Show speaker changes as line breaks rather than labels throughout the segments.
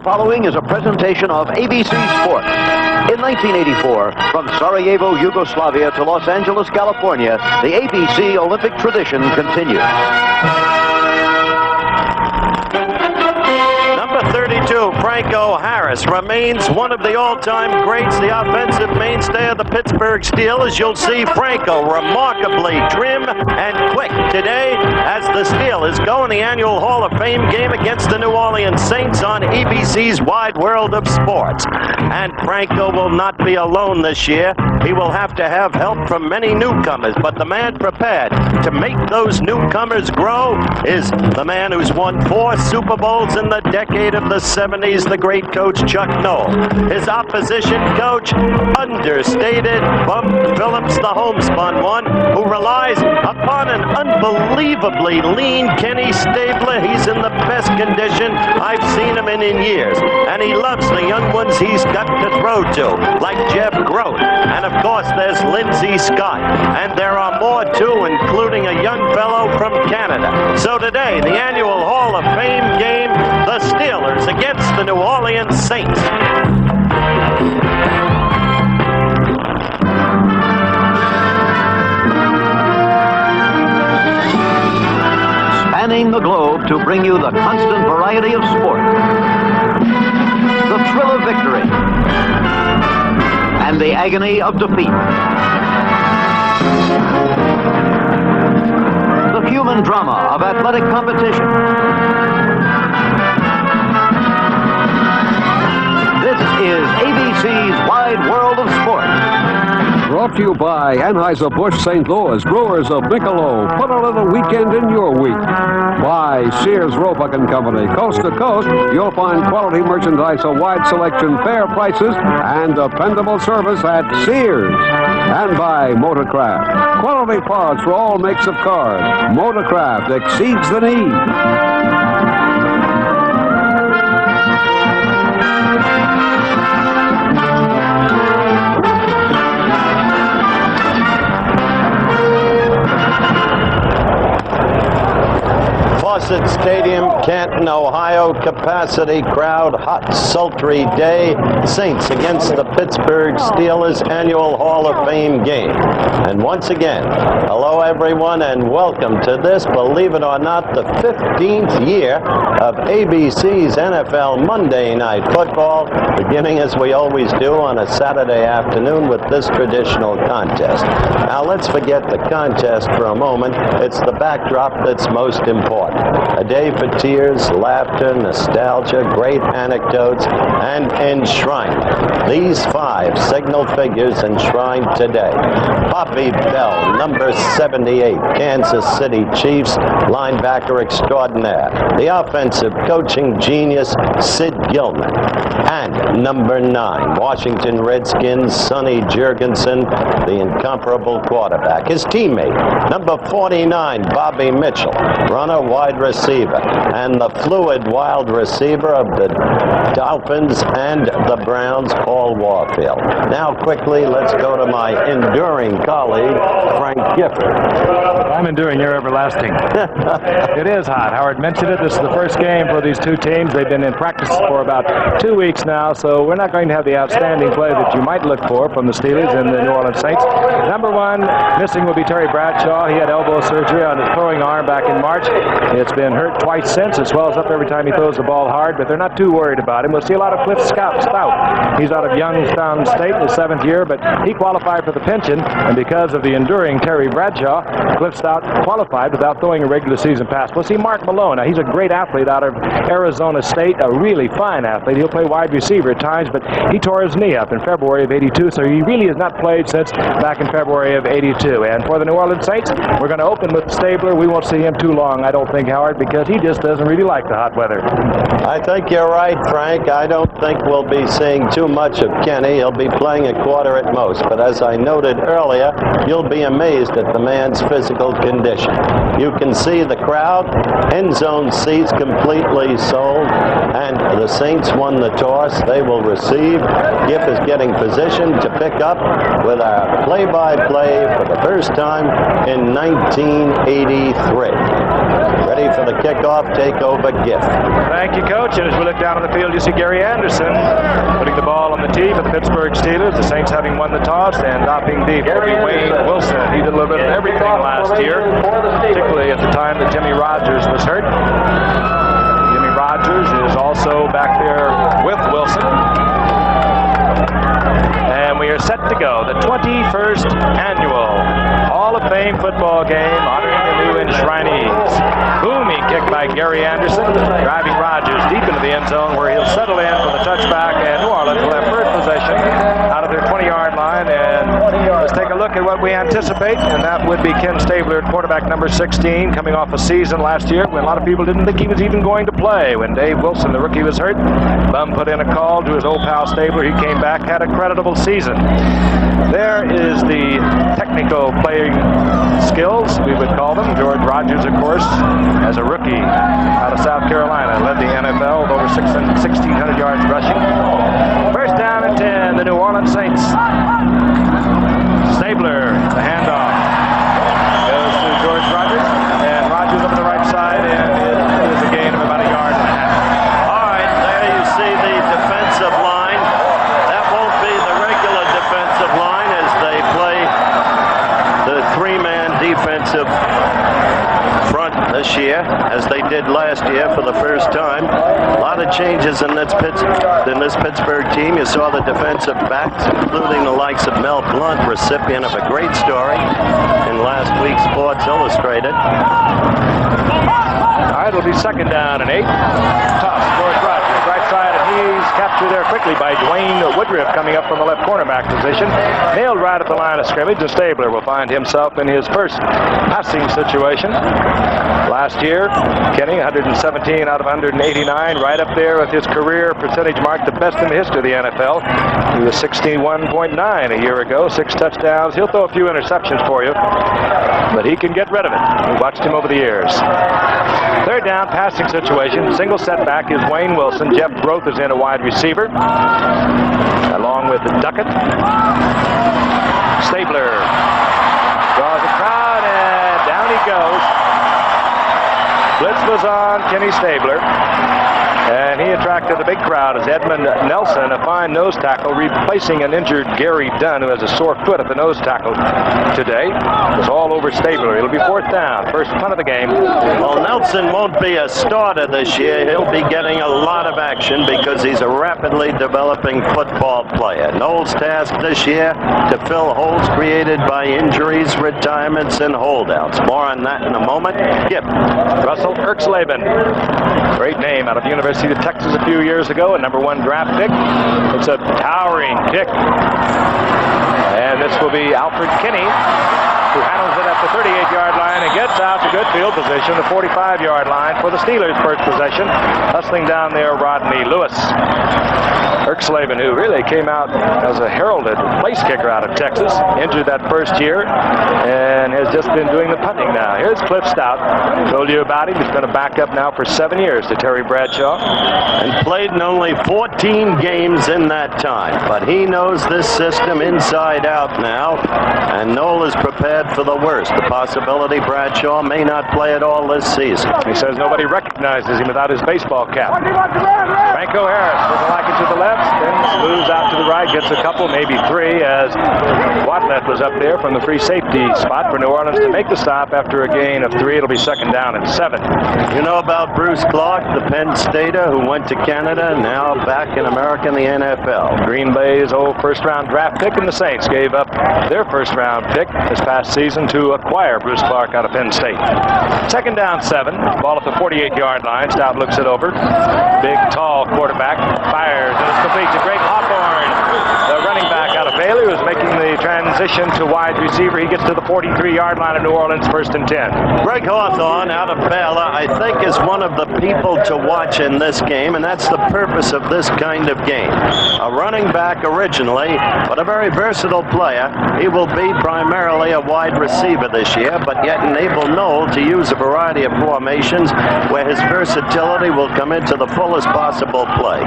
following is a presentation of ABC Sports. In 1984, from Sarajevo, Yugoslavia to Los Angeles, California, the ABC Olympic tradition continues.
Number 32, Franco Harris, remains one of the all-time greats, the offensive mainstay of the Pittsburgh Steelers. You'll see Franco remarkably trim and quick today as the Steelers go in the annual Hall of Fame game against the New Orleans Saints on ABC's Wide World of Sports. And Franco will not be alone this year. He will have to have help from many newcomers, but the man prepared to make those newcomers grow is the man who's won 4 Super Bowls in the decade of the 70s, the great coach Chuck Noll. His opposition coach, understated Bump Phillips, the homespun one, who relies upon an unbelievably lean Kenny Stabler. He's in the best condition I've seen him in years, and he loves the young ones he's got to throw to, like Jeff Grote. And of course, there's Lindsey Scott, and there are more too, including a young fellow from Canada. So today, the annual Hall of Fame game, the Steelers against the New Orleans Saints.
Spanning the globe to bring you the constant variety of sport, the thrill of victory, and the agony of defeat. The human drama of athletic competition. This is ABC's Wide World of Sport.
Brought to you by Anheuser-Busch St. Louis, brewers of Michelob. Put a little weekend in your week. By Sears, Roebuck & Company. Coast to coast, you'll find quality merchandise, a wide selection, fair prices, and dependable service at Sears. And by Motorcraft. Quality parts for all makes of cars. Motorcraft exceeds the need.
Fawcett Stadium, Canton, Ohio, capacity crowd, hot, sultry day. Saints against the Pittsburgh Steelers annual Hall of Fame game. And once again, hello everyone and welcome to this, believe it or not, the 15th year of ABC's NFL Monday Night Football, beginning as we always do on a Saturday afternoon with this traditional contest. Now let's forget the contest for a moment. It's the backdrop that's most important. A day for tears, laughter, nostalgia, great anecdotes, and enshrined. These 5 signal figures enshrined today. Bobby Bell, number 78, Kansas City Chiefs, linebacker extraordinaire. The offensive coaching genius, Sid Gilman. And number 9, Washington Redskins, Sonny Jurgensen, the incomparable quarterback. His teammate, number 49, Bobby Mitchell, runner, wide receiver, and the fluid wild receiver of the Dolphins and the Browns, Paul Warfield. Now quickly, let's go to my enduring colleague, Frank Gifford.
I'm enduring, you're everlasting. It is hot. Howard mentioned it. This is the first game for these two teams. They've been in practice for about 2 weeks now, so we're not going to have the outstanding play that you might look for from the Steelers and the New Orleans Saints. Number 1 missing will be Terry Bradshaw. He had elbow surgery on his throwing arm back in March. It's been hurt twice since. It swells up every time he throws the ball hard, but they're not too worried about him. We'll see a lot of Cliff Stout. He's out of Youngstown State, his 7th year, but he qualified for the pension, and because of the enduring Terry Bradshaw, Cliff Stout qualified without throwing a regular season pass. We'll see Mark Malone. Now, he's a great athlete out of Arizona State, a really fine athlete. He'll play wide receiver at times, but he tore his knee up in February of '82, so he really has not played since back in February of '82. And for the New Orleans Saints, we're going to open with Stabler. We won't see him too long, I don't think, Howard, because he just doesn't really like the hot weather.
I think you're right, Frank. I don't think we'll be seeing too much of Kenny. He'll be playing a quarter at most, but as I noted earlier, you'll be amazed at the man's physical condition. You can see the crowd, end zone seats completely sold, and the Saints won the toss. They will receive. Giff is getting positioned to pick up with our play-by-play for the first time in 1983. Ready ready for the kickoff takeover gift.
Thank you, Coach. And as we look down on the field, you see Gary Anderson putting the ball on the tee for the Pittsburgh Steelers. The Saints having won the toss and dropping deep will be Wayne Wilson. He did a little bit of everything last year, particularly at the time that Jimmy Rogers was hurt. Jimmy Rogers is also back there with Wilson. And we are set to go. The 21st annual Hall of Fame football game honoring the new enshrinees. Booming kick by Gary Anderson, driving Rogers deep into the end zone where he'll settle in for the touchback, and New Orleans will have first possession out of their 20-yard line. And let's take a look at what we anticipate, and that would be Ken Stabler at quarterback number 16, coming off a season last year when a lot of people didn't think he was even going to play. When Dave Wilson, the rookie, was hurt, Bum put in a call to his old pal Stabler. He came back, had a creditable season. There is the technical playing skills, we would call them. George Rogers, of course, as a rookie out of South Carolina, led the NFL with over 1,600 yards rushing. First down and 10, the New Orleans Saints. Stabler, the handoff. Goes to George Rogers, and Rogers up the right side, and it is a gain of about a yard and a half.
All right, there you see the defensive line. That won't be the regular defensive line as they play the three-man defensive front this year, as they did last year for the first time. A lot of changes in this Pittsburgh team. You saw the defensive backs, including the likes of Mel Blount, recipient of a great story in last week's Sports Illustrated.
All right, it'll be second down and 8. Toss, George Rogers, right side, and he's captured there quickly by Dwayne Woodruff coming up from the left cornerback position. Nailed right at the line of scrimmage, and Stabler will find himself in his first passing situation. Last year, Kenny, 117 out of 189, right up there with his career percentage mark, the best in the history of the NFL. He was 61.9 a year ago, 6 touchdowns. He'll throw a few interceptions for you, but he can get rid of it. We watched him over the years. Third down, passing situation. Single setback is Wayne Wilson. Jeff Groth is in a wide receiver, along with Duckett. Stabler draws a crowd, and down he goes. Blitz was on Kenny Stabler, and he attracted a big crowd as Edmund Nelson, a fine nose tackle, replacing an injured Gary Dunn, who has a sore foot at the nose tackle today, was all over Stabler. It'll be fourth down, first punt of the game.
Well, Nelson won't be a starter this year. He'll be getting a lot of action because he's a rapidly developing football player. Noel's task this year to fill holes created by injuries, retirements, and holdouts. More on that in a moment. Skip.
Russell Erxleben, great name, out of the University of Texas a few years ago, a #1 draft pick. It's a towering kick. And this will be Alfred Kinney, who handles it at the 38-yard line and gets out to good field position, the 45-yard line for the Steelers' first possession. Hustling down there, Rodney Lewis. Erxleben, who really came out as a heralded place kicker out of Texas, injured that first year and has just been doing the punting now. Here's Cliff Stout. Told you about him. He's been a backup now for 7 years to Terry Bradshaw.
And played in only 14 games in that time. But he knows this system inside out now, and Noel is prepared for the worst. The possibility Bradshaw may not play at all this season.
He says nobody recognizes him without his baseball cap. Franco Harris doesn't like it to the left, then moves out to the right, gets a couple, maybe 3, as Watlett was up there from the free safety spot for New Orleans to make the stop after a gain of 3. It'll be second down and 7.
You know about Bruce Clark, the Penn Stater who went to Canada, now back in America in the NFL.
Green Bay's old first-round draft pick, and the Saints gave up their first-round pick this past season to acquire Bruce Clark out of Penn State. Second down, 7. Ball at the 48-yard line. Stout looks it over. Big, tall quarterback fires, and it's complete to Greg Hawthorne, the running back out of Baylor, who's making the transition to wide receiver. He gets to the 43-yard line of New Orleans, first and 10.
Greg Hawthorne out of Baylor, I think, is one of the people to watch in this game, and that's the purpose of this kind of game. A running back originally, but a very versatile player. He will be primarily a wide receiver this year, but yet enable Noel to use a variety of formations where his versatility will come into the fullest possible play.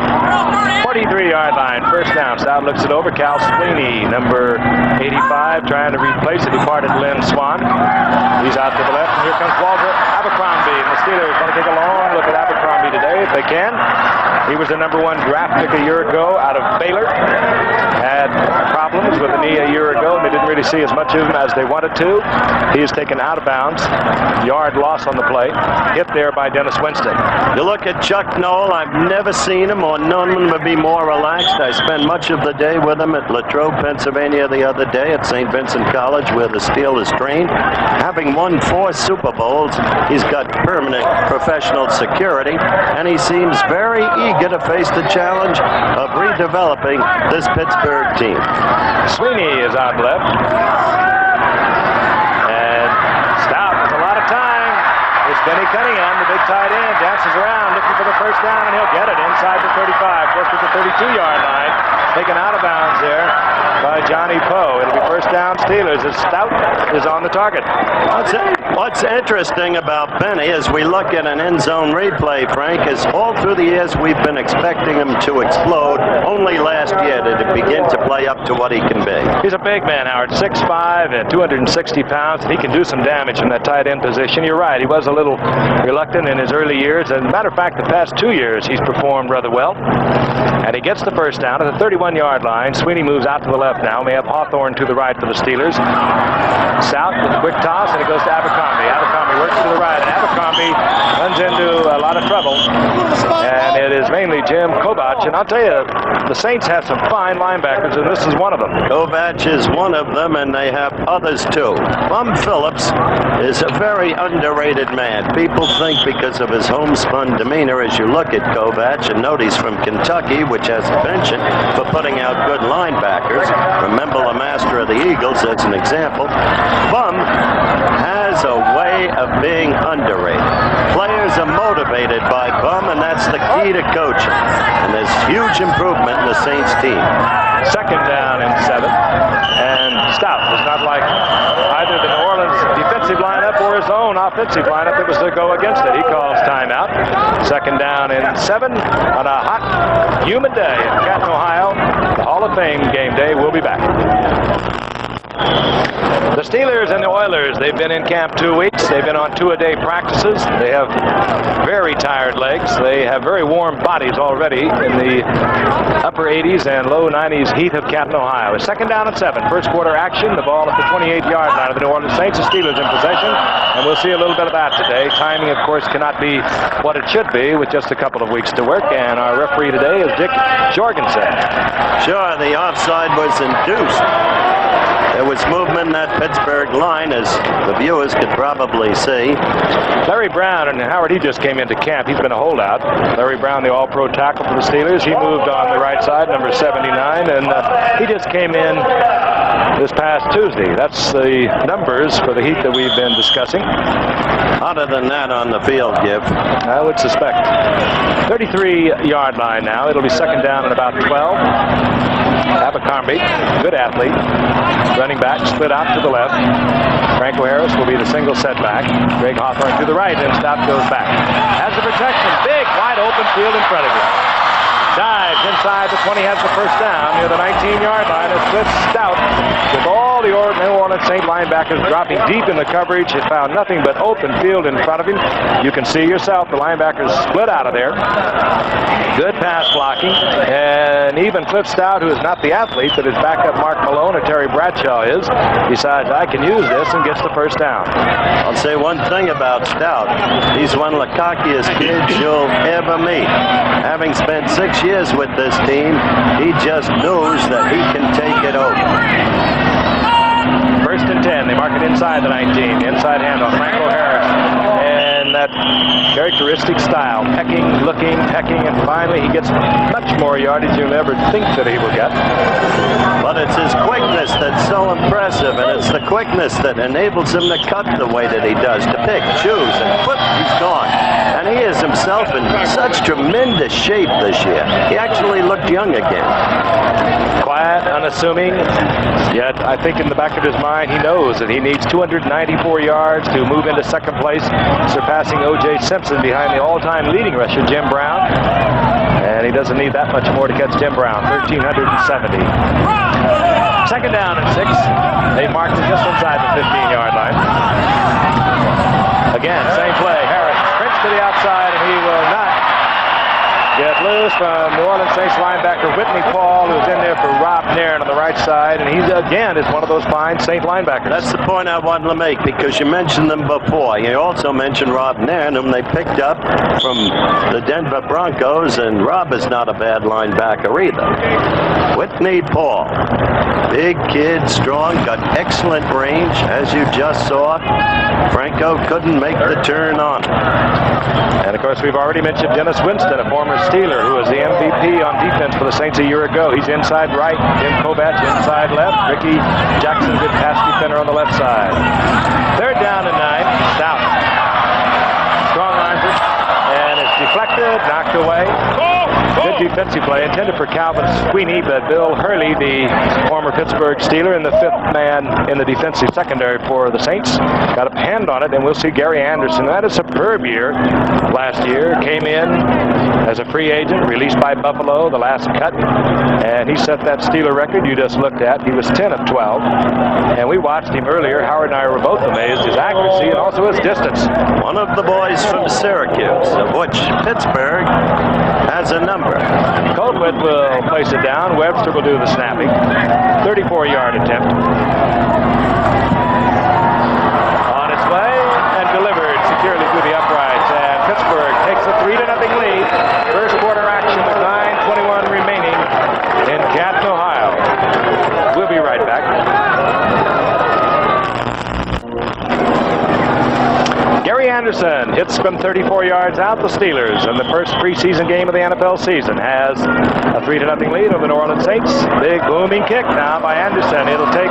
43-yard line, first down. Stout looks it over. Cal Sweeney, number 85, 35, trying to replace a departed Lynn Swan. He's out to the left, and here comes Walter Abercrombie. And the Steelers want to take a long look at Abercrombie today, if they can. He was the #1 draft pick a year ago out of Baylor. Had problems with the knee a year ago, and they didn't really see as much of him as they wanted to. He is taken out of bounds. Yard loss on the play. Hit there by Dennis Winston.
You look at Chuck Noll. I've never seen him or known him to be more relaxed. I spent much of the day with him at Latrobe, Pennsylvania the other day at St. Vincent College, where the Steelers trained. Having won 4 Super Bowls, he's got permanent professional security, and he seems very eager to face the challenge of redeveloping this Pittsburgh team.
Sweeney is out left. And Stout with a lot of time. It's Benny Cunningham, the big tight end, dances around looking for the first down, and he'll get it inside the 35, close to the 32-yard line. Taken out of bounds there by Johnny Poe. It'll be first down Steelers as Stout is on the target.
What's interesting about Benny as we look at an end zone replay, Frank, is all through the years we've been expecting him to explode. Only last year did it begin to play up to what he can be.
He's a big man, Howard, 6'5" and 260 pounds, and he can do some damage from that tight end position. You're right, he was a little reluctant in his early years. As a matter of fact, the past 2 years he's performed rather well. And he gets the first down at the 31-yard line. Sweeney moves out to the left now. We have Hawthorne to the right for the Steelers. Stout with a quick toss, and it goes to Abercrombie. Abercrombie works to the right, and Abercrombie runs into a lot of trouble. And it is mainly Jim Kovach. And I'll tell you, the Saints have some fine linebackers, and this is one of them.
Kovach is one of them, and they have others too. Bum Phillips is a very underrated man. People think because of his homespun demeanor as you look at Kovach, and note he's from Kentucky, which has a penchant for putting out good linebackers. Remember the master of the Eagles as an example. Bum has a way of being underrated. Players are motivated by Bum, and that's the key to coaching. And there's huge improvement in the Saints team.
Second down and 7. And Stout does not like either the New Orleans defensive lineup or his own offensive lineup that was to go against it. He calls timeout. Second down and 7 on a hot, humid day in Canton, Ohio. The Hall of Fame game day will be back. The Steelers and the Oilers, they've been in camp 2 weeks. They've been on 2-a-day practices. They have very tired legs. They have very warm bodies already in the upper 80s and low 90s heat of Canton, Ohio. A second down and 7. First quarter action. The ball at the 28-yard line of the New Orleans Saints. The Steelers in possession. And we'll see a little bit of that today. Timing, of course, cannot be what it should be with just a couple of weeks to work. And our referee today is Dick Jorgensen.
Sure, the offside was induced. There was movement in that Pittsburgh line, as the viewers could probably see.
Larry Brown, and Howard, he just came into camp. He's been a holdout. Larry Brown, the all-pro tackle for the Steelers. He moved on the right side, number 79, and he just came in this past Tuesday. That's the numbers for the heat that we've been discussing.
Hotter than that on the field, Gib.
I would suspect. 33-yard line now. It'll be second down and about 12. Abercrombie, good athlete. Running back, split out to the left. Franco Harris will be the single setback. Greg Hawthorne to the right, and Stout goes back. Has the protection. Big, wide open field in front of him. Dives inside the 20, has the first down near the 19-yard line. It's Cliff Stout with all the New Orleans Saint linebackers dropping deep in the coverage. He found nothing but open field in front of him. You can see yourself the linebackers split out of there. Good pass blocking. And even Cliff Stout, who is not the athlete that his backup Mark Malone or Terry Bradshaw is, decides I can use this and gets the first down.
I'll say one thing about Stout. He's one of the cockiest kids you'll ever meet. Having spent 6 years with this team, he just knows that he can take it over.
First and 10. They mark it inside the 19. The inside handoff. Franco Harris. And that characteristic style. Pecking, looking, pecking, and finally he gets much more yardage you'll ever think that he will get.
But it's his quickness that's so impressive, and it's the quickness that enables him to cut the way that he does, to pick, choose, and flip, he's gone. And he is himself in such tremendous shape this year. He actually looked young again.
Quiet, unassuming, yet I think in the back of his mind he knows that he needs 294 yards to move into second place, surpassing O.J. Simpson behind the all-time leading rusher, Jim Brown. And and he doesn't need that much more to catch Tim Brown. 1,370. Second down and 6. They marked it just inside the 15-yard line. Again, same play. Harris sprints to the outside, and he will not get loose from New Orleans Saints linebacker Whitney Paul, who's in there for Rob Nairn on the right side, and he again is one of those fine Saint linebackers.
That's the point I wanted to make, because you mentioned them before. You also mentioned Rob Nairn, whom they picked up from the Denver Broncos, and Rob is not a bad linebacker either. Whitney Paul, big kid, strong, got excellent range, as you just saw. Franco couldn't make the turn on him.
And of course, we've already mentioned Dennis Winston, a former Steeler who was the MVP on defense for the Saints a year ago. He's inside right. Jim Kovach inside left. Ricky Jackson, good pass defender on the left side. Third down and 9. Stout. Strong arms it. And it's deflected, knocked away. Good defensive play intended for Calvin Sweeney, but Bill Hurley, the former Pittsburgh Steeler and the 5th man in the defensive secondary for the Saints, got a hand on it, and we'll see Gary Anderson. That is a superb year. Last year came in as a free agent, released by Buffalo, the last cut, and he set that Steeler record you just looked at. He was 10 of 12, and we watched him earlier. Howard and I were both amazed, his accuracy and also his distance.
One of the boys from Syracuse, of which Pittsburgh has a number.
Colquitt will place it down. Webster will do the snapping. 34-yard attempt. On its way and delivered securely through the uprights. And Pittsburgh takes a 3-0 lead. First quarter action with 9:21 remaining in Canton, Ohio. We'll be right back. Gary Anderson hits from 34 yards out. The Steelers, in the first preseason game of the NFL season, has a 3-0 lead over the New Orleans Saints. Big booming kick now by Anderson. It'll take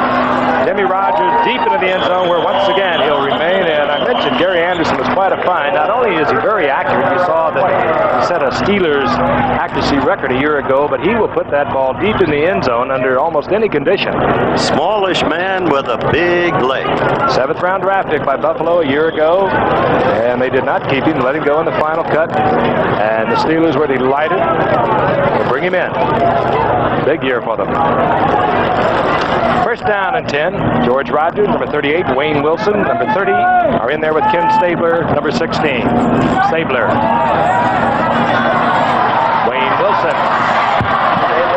Jimmy Rogers deep into the end zone, where once again he'll remain in. I mentioned Gary Anderson was quite a find. Not only is he very accurate, you saw that he set a Steelers accuracy record a year ago, but he will put that ball deep in the end zone under almost any condition.
Smallish man with a big leg.
7th round draft pick by Buffalo a year ago. And they did not keep him, let him go in the final cut. And the Steelers were delighted to bring him in. Big year for them. First down and 10. George Rogers, number 38. Wayne Wilson, number 30, are in there with Ken Stabler, number 16. Stabler. Wayne Wilson.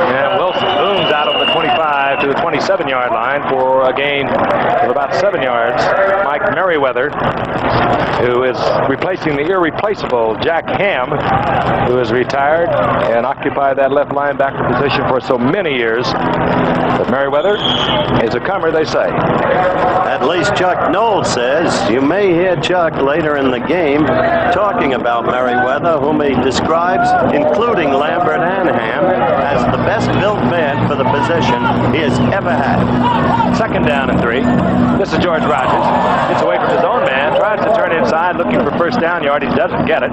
And Wilson booms out of the 25 to the 27-yard line for a gain of about 7 yards. Mike Merriweather, who is replacing the irreplaceable Jack Ham, who is retired and occupied that left linebacker position for so many years. But Merriweather is a comer, they say.
At least Chuck Knowles says. You may hear Chuck later in the game talking about Merriweather, whom he describes, including Lambert and Ham, as the best built man for the position he has ever had.
Second down and 3. This is George Rogers. Gets away from his own man, tries to turn inside, looking for first down yard. He doesn't get it.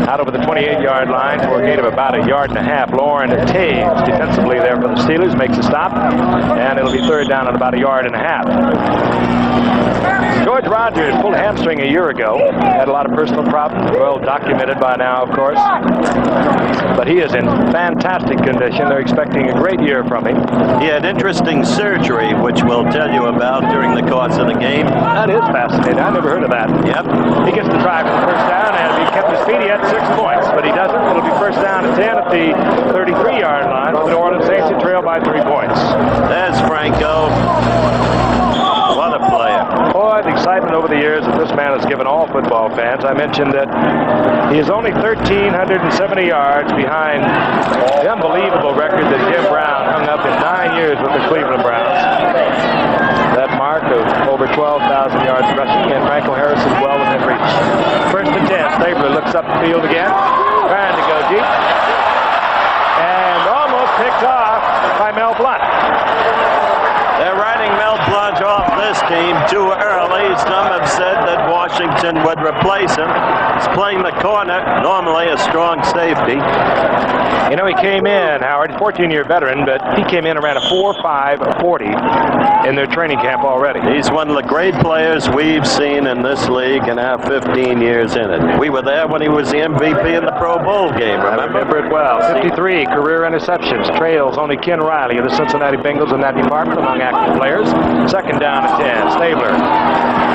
Out over the 28-yard line for a gain of about 1.5 yards. Lauren Taves, defensively there for the Steelers, makes a stop, and it'll be third down at about 1.5 yards. George Rogers pulled a hamstring a year ago. Had a lot of personal problems, well documented by now, of course. But he is in fantastic condition. They're expecting a great year from him.
He had interesting surgery, which we'll tell you about during the course of the game.
That is fascinating. I never heard of that.
Yep.
He gets the try for the first down, and if he kept his feet, he had 6 points. But he doesn't. It'll be first down and 10 at the 33-yard line. The New Orleans Saints will trail by 3 points.
There's Franco. What a player.
Boy, the excitement over the years that this man has given all football fans. I mentioned that he is only 1,370 yards behind the unbelievable record that Jim Brown hung up in 9 years with the Cleveland Browns. That mark of over 12,000 yards rushing, and Franco Harris is well within reach. First and 10. Stabler looks up the field again, trying to go deep, and almost picked off by Mel Blount.
They're writing Mel Blount off this team too early. Some have said that Washington would replace him. He's playing the corner. normally a strong safety.
You know, he came in, Howard, 14-year veteran, but he came in around a 4.5 40 in their training camp already.
He's one of the great players we've seen in this league and have 15 years in it. We were there when he was the MVP in the Pro Bowl game,
I remember it well. 53 career interceptions, trails only Ken Riley of the Cincinnati Bengals in that department among active players. Second down and 10. Stabler.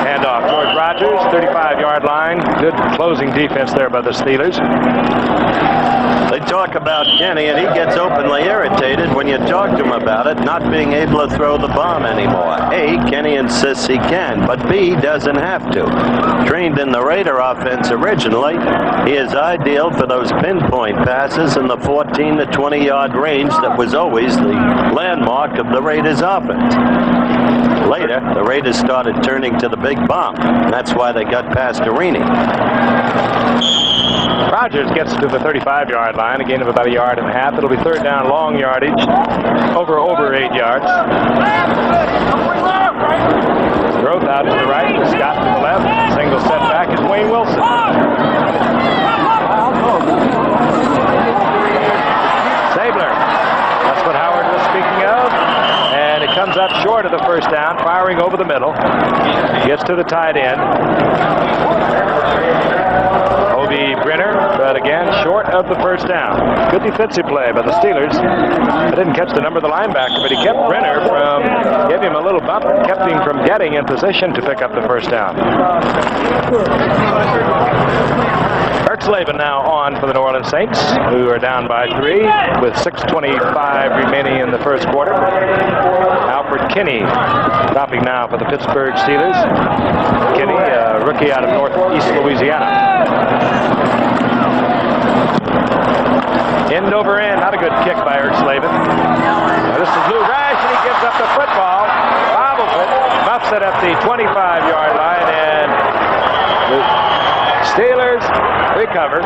Handoff. George Rogers, 35-yard line. Good closing defense there by the Steelers.
They talk about Kenny, and he gets openly irritated when you talk to him about it, not being able to throw the bomb anymore. A, Kenny insists he can, but B, doesn't have to. Trained in the Raider offense originally, he is ideal for those pinpoint passes in the 14 to 20-yard range that was always the landmark of the Raiders offense. Later, the Raiders started turning to the big bomb, and that's why they got past Arini.
Rogers gets to the 35-yard line, a gain of about 1.5 yards. It'll be third down, long yardage, over 8 yards. Growth out to the right, Scott to the left. Single setback is Wayne Wilson. Stabler, that's what Howard was speaking of. And it comes up short of the first down, firing over the middle. Gets to the tight end. Brenner, but again, short of the first down. Good defensive play by the Steelers. I didn't catch the number of the linebacker, but he kept Brenner from, gave him a little bump, and kept him from getting in position to pick up the first down. Ertzleben now on for the New Orleans Saints, who are down by 3 with 6:25 remaining in the first quarter. Alfred Kinney dropping now for the Pittsburgh Steelers. Kinney, a rookie out of northeast Louisiana. End over end, not a good kick by Ertzleben. Now this is Lou Rash, and he gives up the football, bobbles it, muffs it at the 25-yard line, and the Steelers recover.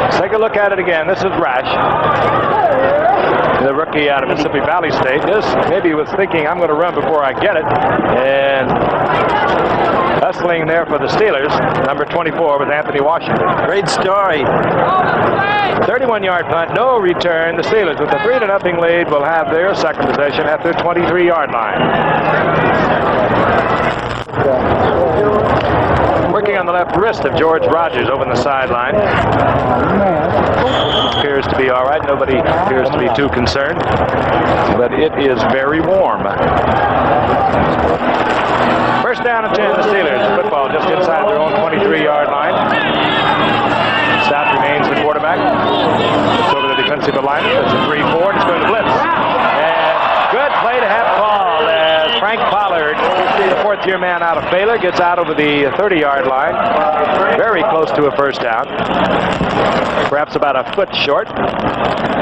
Let's take a look at it again. This is Rash, the rookie out of Mississippi Valley State. Maybe he was thinking, I'm going to run before I get it, and hustling there for the Steelers. Number 24 with Anthony Washington.
Great story.
31-yard punt, no return. The Steelers with a 3-0 lead will have their second possession at their 23-yard line. Working on the left wrist of George Rogers over on the sideline. Appears to be all right. Nobody appears to be too concerned. But it is very warm. First down and 10, the Steelers. The football just inside their own 23-yard line. Stout remains the quarterback. It's over the defensive alignment. It's a 3-4. It's going to blitz. And good play to have called as Frank Pollard, the fourth-year man out of Baylor, gets out over the 30-yard line. Very close to a first down. Perhaps about a foot short.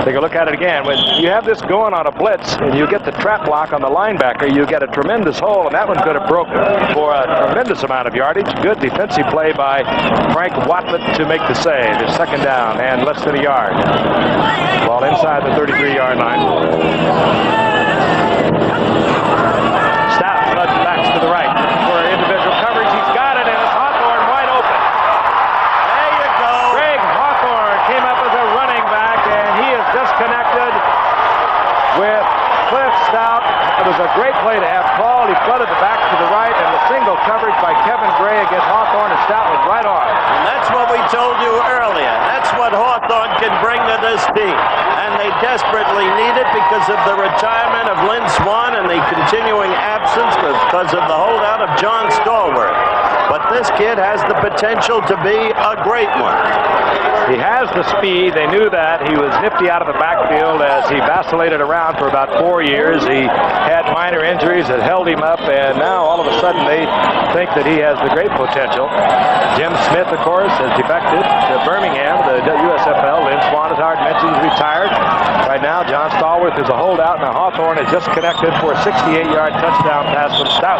Take a look at it again. When you have this going on a blitz and you get the trap block on the linebacker, you get a tremendous hole, and that one could have broken for a tremendous amount of yardage. Good defensive play by Frank Watlett to make the save. It's second down and less than a yard. Ball inside the 33-yard line. Stout floods backs to the right for individual coverage. He's got it, and it's Hawthorne wide open.
There you go.
Greg Hawthorne came up as a running back, and he is disconnected with Cliff Stout. It was a great play to have called. He flooded the back to the right, and the single coverage by Kevin Gray against Hawthorne, and Stout was right on.
And that's what we told you earlier. That's what Hawthorne can bring to this team. And they desperately need it because of the retirement of Lynn Swan and the continuing absence because of the holdout of John Stallworth. But this kid has the potential to be a great one.
He has the speed. They knew that. He was nifty out of the backfield as he vacillated around for about 4 years. He had minor injuries that held him up, and now all of a sudden they think that he has the great potential. Jim Smith, of course, has defected to Birmingham, the USFL. Lynn Swan, as Howard mentioned, is retired. Right now, John Stallworth is a holdout. Now Hawthorne has just connected for a 68-yard touchdown pass from Stout.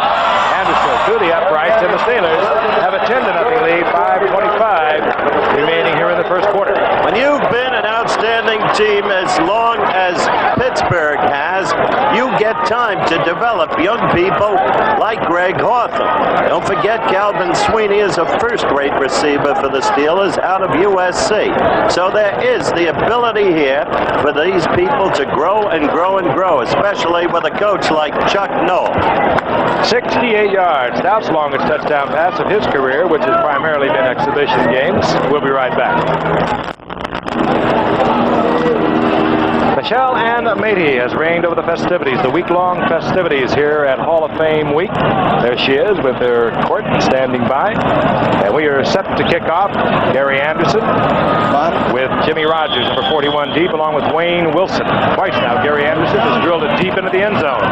Anderson to the uprights, and the Steelers have a 10-0 lead, 5:25 remaining here in the first quarter.
When you've been an outstanding team as long as Pittsburgh has, you get time to develop young people like Greg Hawthorne. Don't forget Calvin Sweeney is a first-rate receiver for the Steelers out of USC. So there is the ability here for these people to grow and grow and grow, especially with a coach like Chuck Noll.
68 yards. Stout's longest touchdown pass of his career, which has primarily been exhibition games. We'll be right back. Michelle Ann Matey has reigned over the festivities, the week-long festivities here at Hall of Fame week. There she is with her court standing by. And we are set to kick off. Gary Anderson with Jimmy Rogers, number 41 deep, along with Wayne Wilson. Twice now, Gary Anderson has drilled it deep into the end zone.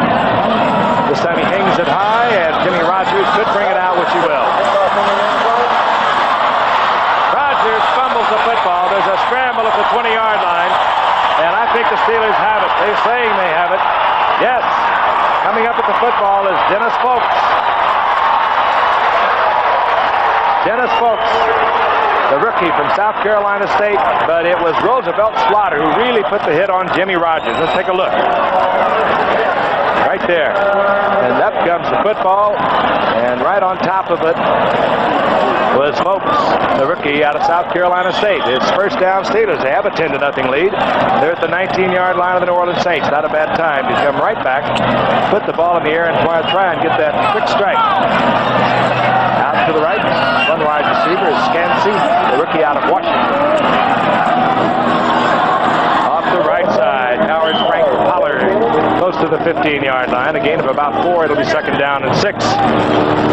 This time he hangs it high, and Jimmy Rogers could bring it out, which he will. Rogers fumbles the football. There's a scramble at the 20-yard line. And I think the Steelers have it. They're saying they have it. Yes. Coming up at the football is Dennis Folks. Dennis Folks, the rookie from South Carolina State. But it was Roosevelt Slaughter who really put the hit on Jimmy Rogers. Let's take a look. Right there. And up comes the football. And right on top of it was Folks, the rookie out of South Carolina State. His first down Steelers. They have a 10-0 lead. They're at the 19-yard line of the New Orleans Saints. Not a bad time to come right back, put the ball in the air, and try and get that quick strike. Out to the right, one wide receiver is Scansey, the rookie out of Washington. Off the right side, Howard Frank Pollard, close to the 15-yard line. A gain of about 4. It'll be 2nd down and 6.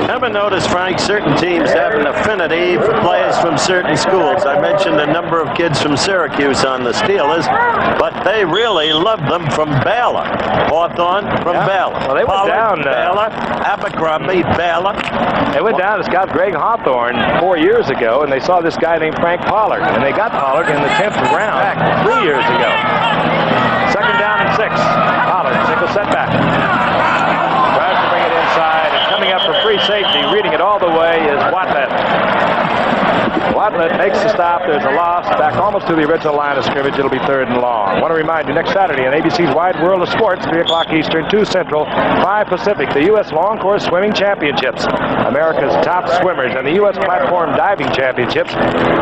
Ever notice, Frank, certain teams have an affinity for players from certain schools? I mentioned a number of kids from Syracuse on the Steelers, but they really love them from Baylor. Hawthorne from Baylor.
Well, they went down.
Baylor, Abercrombie, Baylor.
They went down to scout Greg Hawthorne 4 years ago, and they saw this guy named Frank Pollard, and they got Pollard in the 10th round back 3 years ago. 2nd down and 6. Pollard, single setback. Tries to bring it inside, and coming up for free safety, reading it all the way is Watlett. Watlett makes the stop. There's a loss. Back almost to the original line of scrimmage. It'll be 3rd and long. I want to remind you, next Saturday on ABC's Wide World of Sports, 3 o'clock Eastern, 2 Central, 5 Pacific, the U.S. Long Course Swimming Championships. America's top swimmers and the U.S. Platform Diving Championships.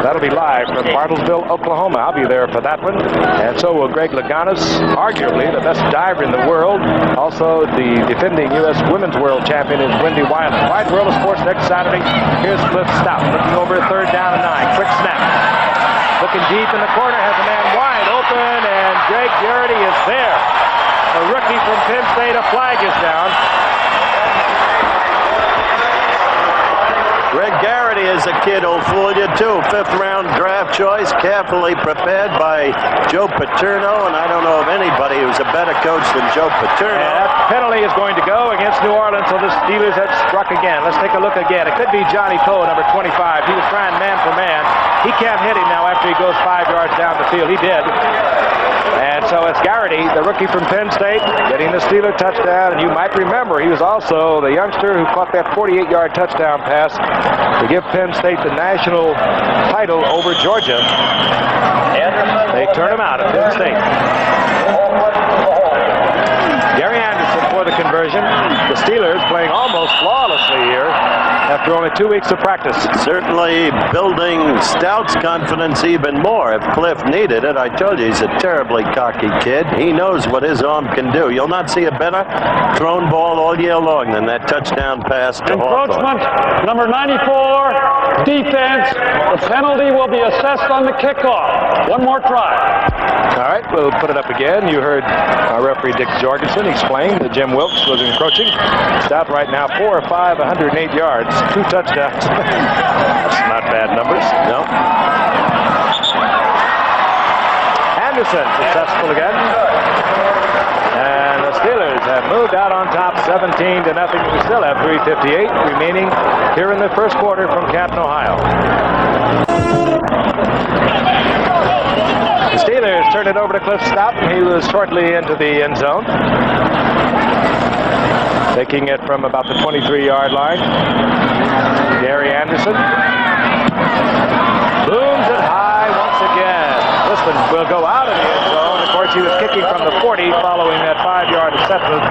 That'll be live from Bartlesville, Oklahoma. I'll be there for that one. And so will Greg Louganis, arguably the best diver in the world. Also, the defending U.S. Women's World Champion is Wendy Weiland. Wide World of Sports next Saturday. Here's Cliff Stout looking over 3rd down and 9. Quick snap. Looking deep in the corner, has a man wide open, and Greg Garrity is there. A rookie from Penn State. A flag is down.
Greg Garrity is a kid who'll fool you, too. 5th-round draft choice, carefully prepared by Joe Paterno, and I don't know of anybody who's a better coach than Joe Paterno.
And that penalty is going to go against New Orleans, so the Steelers have struck again. Let's take a look again. It could be Johnny Poe, number 25. He was trying man for man. He can't hit him now after he goes 5 yards down the field. He did. And so it's Garrity, the rookie from Penn State, getting the Steeler touchdown. And you might remember he was also the youngster who caught that 48-yard touchdown pass to give Penn State the national title over Georgia. They turn him out at Penn State. Gary Anderson for the conversion. The Steelers playing almost flawlessly here after only 2 weeks of practice.
Certainly building Stout's confidence even more if Cliff needed it. I told you he's a terribly cocky kid. He knows what his arm can do. You'll not see a better thrown ball all year long than that touchdown pass to Hawthorne.
Encroachment, number 94, defense. The penalty will be assessed on the kickoff. One more try.
All right, we'll put it up again. You heard our referee Dick Jorgensen explain that Jim Wilkes was encroaching. Stout right now 4 or 5, 108 yards, 2 touchdowns. That's not bad numbers.
No.
Anderson successful again. And the Steelers have moved out on top 17-0. We still have 3:58 remaining here in the first quarter from Canton, Ohio. The Steelers turn it over to Cliff Stout, and he was shortly into the end zone. Taking it from about the 23-yard line. Gary Anderson booms it high once again. This one will go out of the end zone. Of course, he was kicking from the 40 following that 5-yard assessment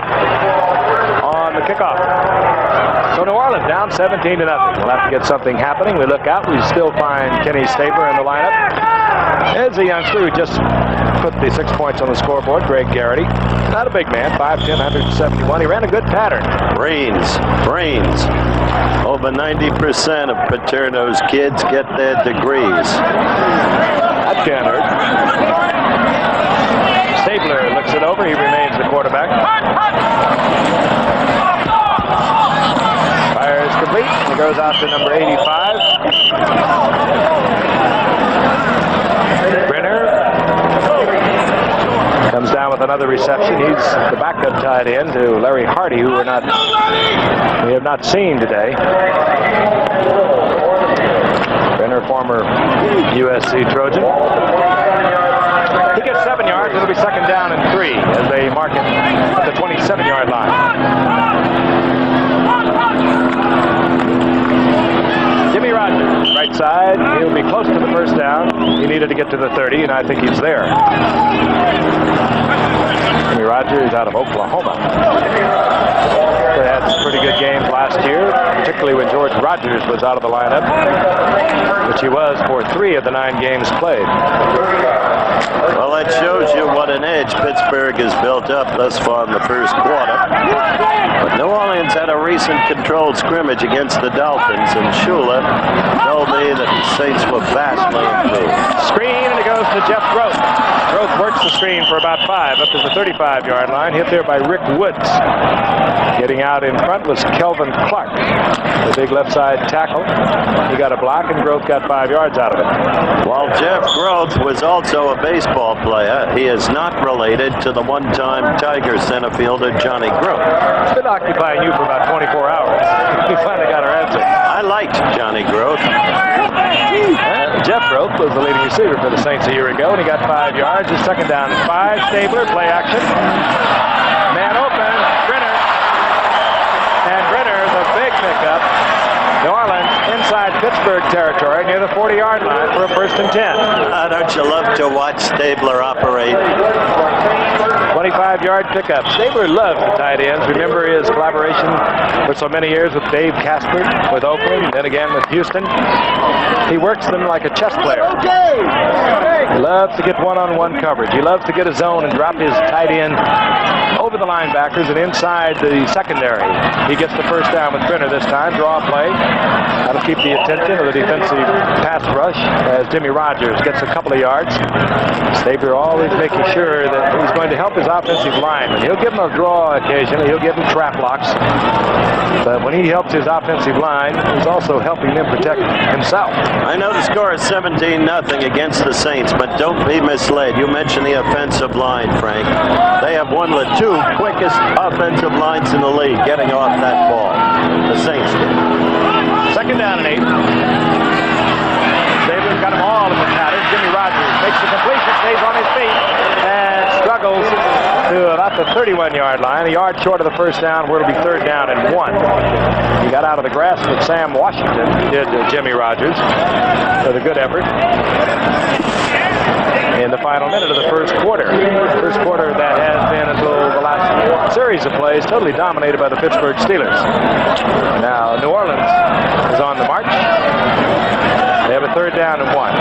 kickoff. So New Orleans down 17-0. We'll have to get something happening. We look out. We still find Kenny Stabler in the lineup. There's a youngster who just put the 6 points on the scoreboard, Greg Garrity. Not a big man, 5'10", 171. He ran a good pattern.
Brains. Over 90% of Paterno's kids get their degrees.
That can't hurt. Stabler looks it over. He remains the quarterback. Fire is complete. It goes out to number 85. Brenner comes down with another reception. He's the backup tight end to Larry Hardy, who we have not seen today. Brenner, former USC Trojan. He gets 7 yards. It'll be second down and 3 as they mark him at the 27-yard line. Jimmy Rogers, right side. He'll be close to the first down. He needed to get to the 30, and I think he's there. Jimmy Rogers out of Oklahoma. They had some pretty good games last year, particularly when George Rogers was out of the lineup, which he was for 3 of the 9 games played.
Well, that shows you what an edge Pittsburgh has built up thus far in the first quarter. But New Orleans had a recent controlled scrimmage against the Dolphins, and Shula told me that the Saints were vastly improved.
Screen, and it goes to Jeff Groth. Groth works the screen for about 5 up to the 35-yard line, hit there by Rick Woods. Getting out in front was Kelvin Clark, the big left side tackle. He got a block, and Groth got 5 yards out of it.
While Jeff Groth was also a baseball player, he is not related to the one-time Tiger center fielder Johnny Groth.
It's been occupying you for about 24 hours. We finally got our answer.
I liked Johnny Groth.
Jeff Groth was the leading receiver for the Saints a year ago, and he got 5 yards. His second down and 5. Stabler, play action. Man open, Brenner. And Brenner, the big pickup. New Orleans inside Pittsburgh territory near the 40-yard line for a 1st and 10.
Don't you love to watch Stabler operate?
25-yard pickup. Stabler loves the tight ends. Remember his collaboration for so many years with Dave Casper, with Oakland, then again with Houston. He works them like a chess player. He loves to get one-on-one coverage. He loves to get a zone and drop his tight end over the linebackers and inside the secondary. He gets the first down with Brenner this time. Draw a play. That'll keep the attention of the defensive pass rush as Jimmy Rogers gets a couple of yards. Stabler always making sure that he's going to help his offensive lineman. He'll give him a draw occasionally. He'll give him trap blocks. But when he helps his offensive line, he's also helping them protect himself.
I know the score is 17-0 against the Saints, but don't be misled. You mentioned the offensive line, Frank. They have one of the 2 quickest offensive lines in the league getting off that ball. The Saints did.
Second down and 8. Stabler's got them all in the pattern. Jimmy Rogers makes the completion, stays on his feet, and struggles to about the 31-yard line, a yard short of the first down, where it'll be 3rd down and 1. He got out of the grasp of Sam Washington, did Jimmy Rogers, with a good effort. In the final minute of the first quarter. First quarter that has been, until the last series of plays, totally dominated by the Pittsburgh Steelers. Now, New Orleans is on the march. They have a 3rd down and 1.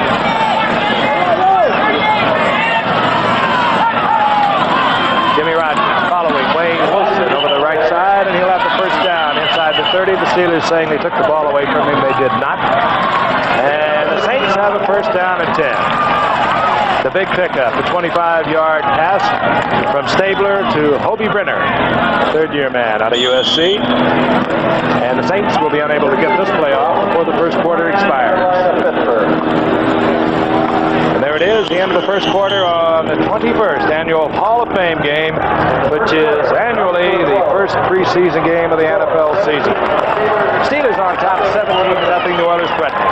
Jimmy Rogers following Wayne Wilson over the right side, and he'll have the first down inside the 30. The Steelers saying they took the ball away from him. They did not. And the Saints have a first down and 10. The big pickup, a 25-yard pass from Stabler to Hobie Brenner, 3rd-year man out of USC. And the Saints will be unable to get this play off before the first quarter expires. And there it is, the end of the first quarter on the 21st annual Hall of Fame game, which is annually the first preseason game of the NFL season. Steelers on top, 17-0, New Orleans threatening.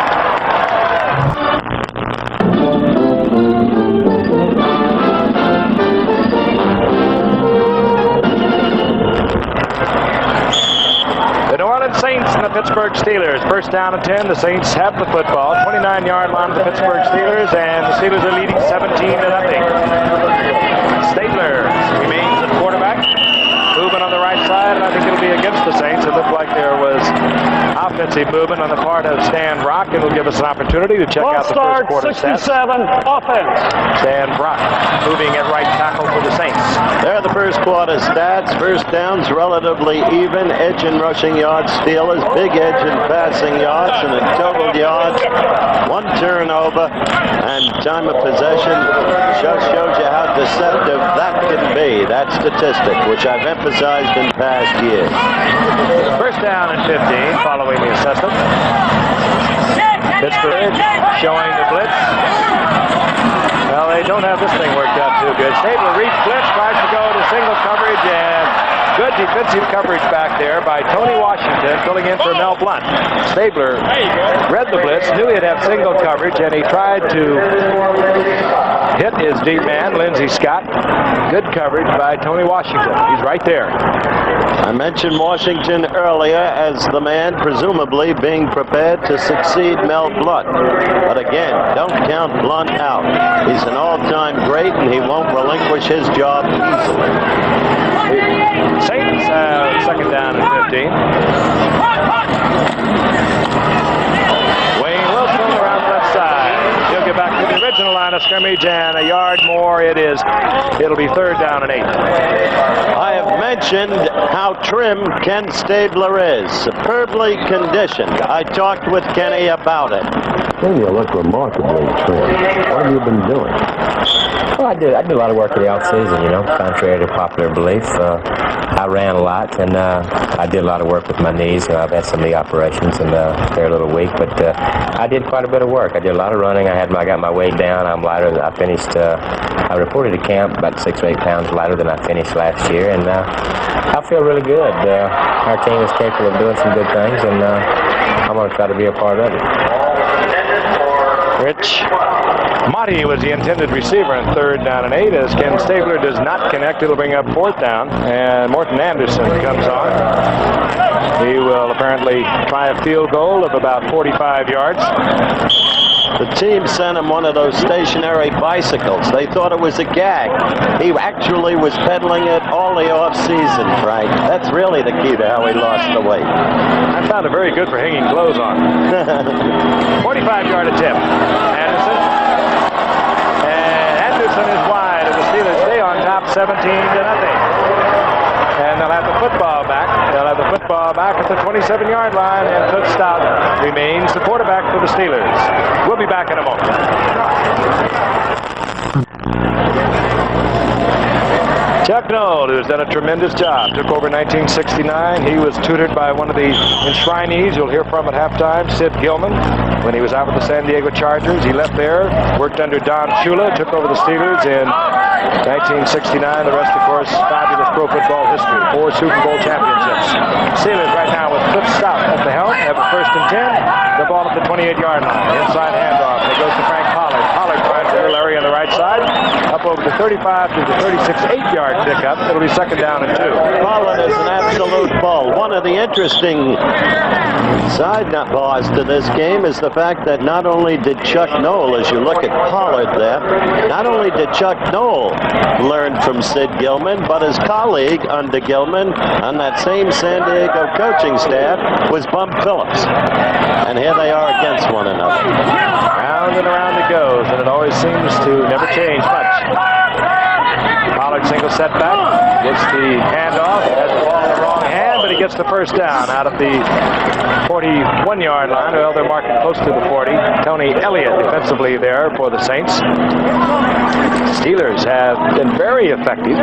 The New Orleans Saints and the Pittsburgh Steelers. First down and 10. The Saints have the football. 29-yard line of the Pittsburgh Steelers, and the Steelers are leading 17-0. Stabler remains at quarterback. Moving on the right side, and I think it'll be against the Saints. It looked like there was offensive movement on the part of Stan Brock. It'll give us an opportunity to check out the first quarter
67,
stats.
offense.
Stan Brock moving at right tackle for the Saints.
There are the first quarter stats. First downs relatively even. Edge and rushing yards, Steelers. Big edge in passing yards, and in total yards, 1 turnover, and time of possession just shows you how deceptive that can be. That statistic, which I've emphasized in past years.
First down and 15 following the assessment. Pittsburgh showing the blitz. Well, they don't have this thing worked out too good. Stabler reads blitz, tries to go to single coverage, and good defensive coverage back there by Tony Washington, filling in for Mel Blunt. Stabler read the blitz, knew he'd have single coverage, and he tried to hit his deep man, Lindsey Scott. Good coverage by Tony Washington. He's right there.
I mentioned Washington earlier as the man presumably being prepared to succeed Mel Blunt. But again, don't count Blunt out. He's an all-time great, and he won't relinquish his job easily.
Saints second down and 15. Wayne Wilson around the left side. He'll get back to the original line of scrimmage, and a yard more it is. It'll be third down and 8.
I have mentioned how trim Ken Stabler is. Superbly conditioned. I talked with Kenny about it.
Well, you look remarkably trim. What have you been doing?
Well, I did a lot of work in the off-season, you know, contrary to popular belief. I ran a lot, and I did a lot of work with my knees. I've had some knee operations, and they're a little weak, but I did quite a bit of work. I did a lot of running. I got my weight down. I'm lighter. I finished, I reported to camp about 6 or 8 pounds lighter than I finished last year, and I feel really good. Our team is capable of doing some good things, and I'm going to try to be a part of it.
Rich Motti was the intended receiver on third down and 8. As Ken Stabler does not connect, it'll bring up fourth down, and Morton Anderson comes on. He will apparently try a field goal of about 45 yards.
The team sent him one of those stationary bicycles. They thought it was a gag. He actually was pedaling it all the off-season, Frank. That's really the key to how he lost the weight.
I found it very good for hanging clothes on. 45-yard attempt. Anderson is wide, and the Steelers stay on top 17-0. And they'll have the football back. They'll have the football back at the 27-yard line, and Toots Stout remains the quarterback for the Steelers. We'll be back in a moment. Chuck Noll, who's done a tremendous job, took over 1969. He was tutored by one of the enshrinees you'll hear from at halftime, Sid Gilman, when he was out with the San Diego Chargers. He left there, worked under Don Shula, took over the Steelers in 1969. The rest, of course, fabulous pro football history. 4 Super Bowl championships. Steelers right now with Toots Stout at the helm, have a 1st and 10. The ball at the 28-yard line. Inside handoff. It goes to Frank Pollard. Pollard finds little Larry on the right side. Up over the 35 to the 36, 8-yard pickup. It'll be second down and 2.
Pollard is an absolute bull. One of the interesting side bars to this game is the fact that not only did Chuck Noll, as you look at Pollard there, not only did Chuck Noll learn from Sid Gilman, but his colleague under Gilman on that same San Diego coaching staff was Bum Phillips. And here they are against one another.
Round and around it goes, and it always seems to never change much. Pollard single setback, gets the handoff, has the ball in the wrong hand, but he gets the first down out of the 41-yard line. Well, they're marking close to the 40. Tony Elliott defensively there for the Saints. Steelers have been very effective.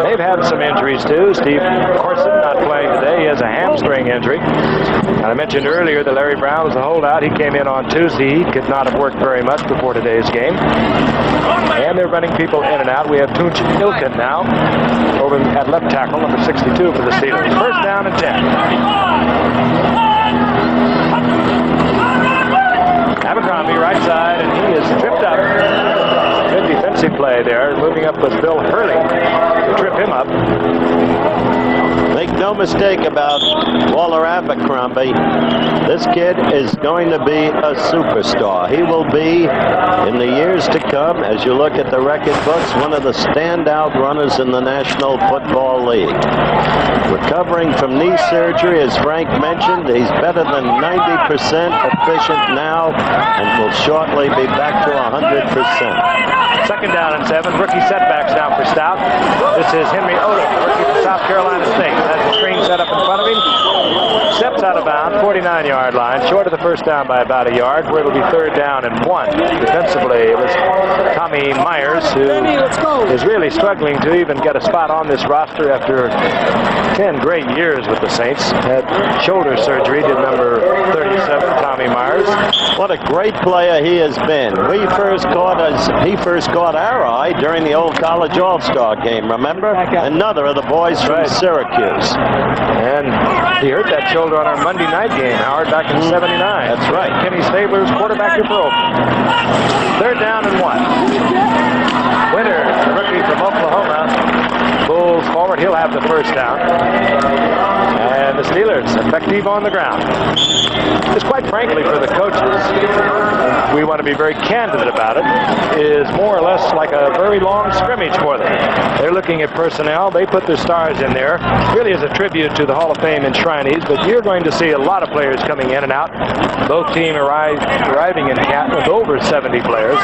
They've had some injuries too. Steve Corson not playing today. He has a hamstring injury. And I mentioned earlier that Larry Brown was a holdout. He came in on Tuesday. He could not have worked very much before today's game. And they're running people in and out. We have Tunch Ilkin now over at left tackle, number 62 for the Steelers. First down and 10. Abercrombie right side, and he is tripped up. Good defensive play there. Moving up was Bill Hurley to trip him up.
Make no mistake about Waller Abercrombie. This kid is going to be a superstar. He will be, in the years to come, as you look at the record books, one of the standout runners in the National Football League. Recovering from knee surgery, as Frank mentioned, he's better than 90% efficient now and will shortly be back to 100%.
Second down and 7. Rookie setbacks now for Stout. This is Henry Odom, rookie from South Carolina State. Has the screen set up in front of him. Steps out of bounds, 49-yard line, short of the first down by about a yard, where it'll be third down and 1. Defensively, it was Tommy Myers, who is really struggling to even get a spot on this roster after 10 great years with the Saints. Had shoulder surgery, did number 37, Tommy Myers.
What a great player he has been. He first caught our eye during the old college all-star game, remember? Another of the boys from Syracuse.
And he hurt that shoulder on our Monday night game, Howard, back in 79.
That's right.
Kenny Stabler's quarterback to throw. Third down and 1. Winter, the rookie from Oklahoma, pulls forward. He'll have the first down. And the Steelers effective on the ground. Just quite frankly, for the coaches, we want to be very candid about it, is more or less like a very long scrimmage for them. They're looking at personnel. They put their stars in there, really as a tribute to the Hall of Fame enshrinees, but you're going to see a lot of players coming in and out. Both teams arriving in Canton with over 70 players.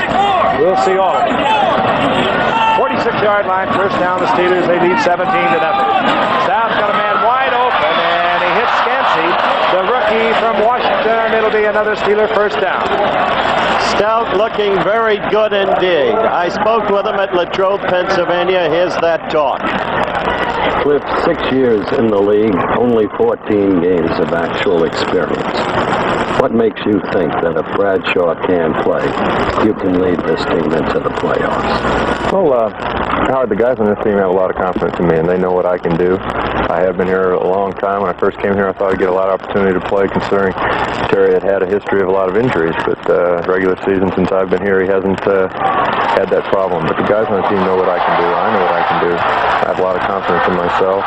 We'll see all of them. 46-yard line, first down, the Steelers. They lead 17-0. Stout's got a man wide open, and he hits Scansey, the rookie from Washington. It'll be another Steeler first down.
Stout looking very good indeed. I spoke with him at Latrobe, Pennsylvania. Here's that talk.
Cliff, 6 years in the league, only 14 games of actual experience. What makes you think that if Bradshaw can play, you can lead this team into the playoffs?
Well, Howard, the guys on this team have a lot of confidence in me, and they know what I can do. I have been here a long time. When I first came here, I thought I'd get a lot of opportunity to play, considering Terry had a history of a lot of injuries. But regular season, since I've been here, he hasn't had that problem. But the guys on the team know what I can do. I know what I can do. I have a lot of confidence in myself,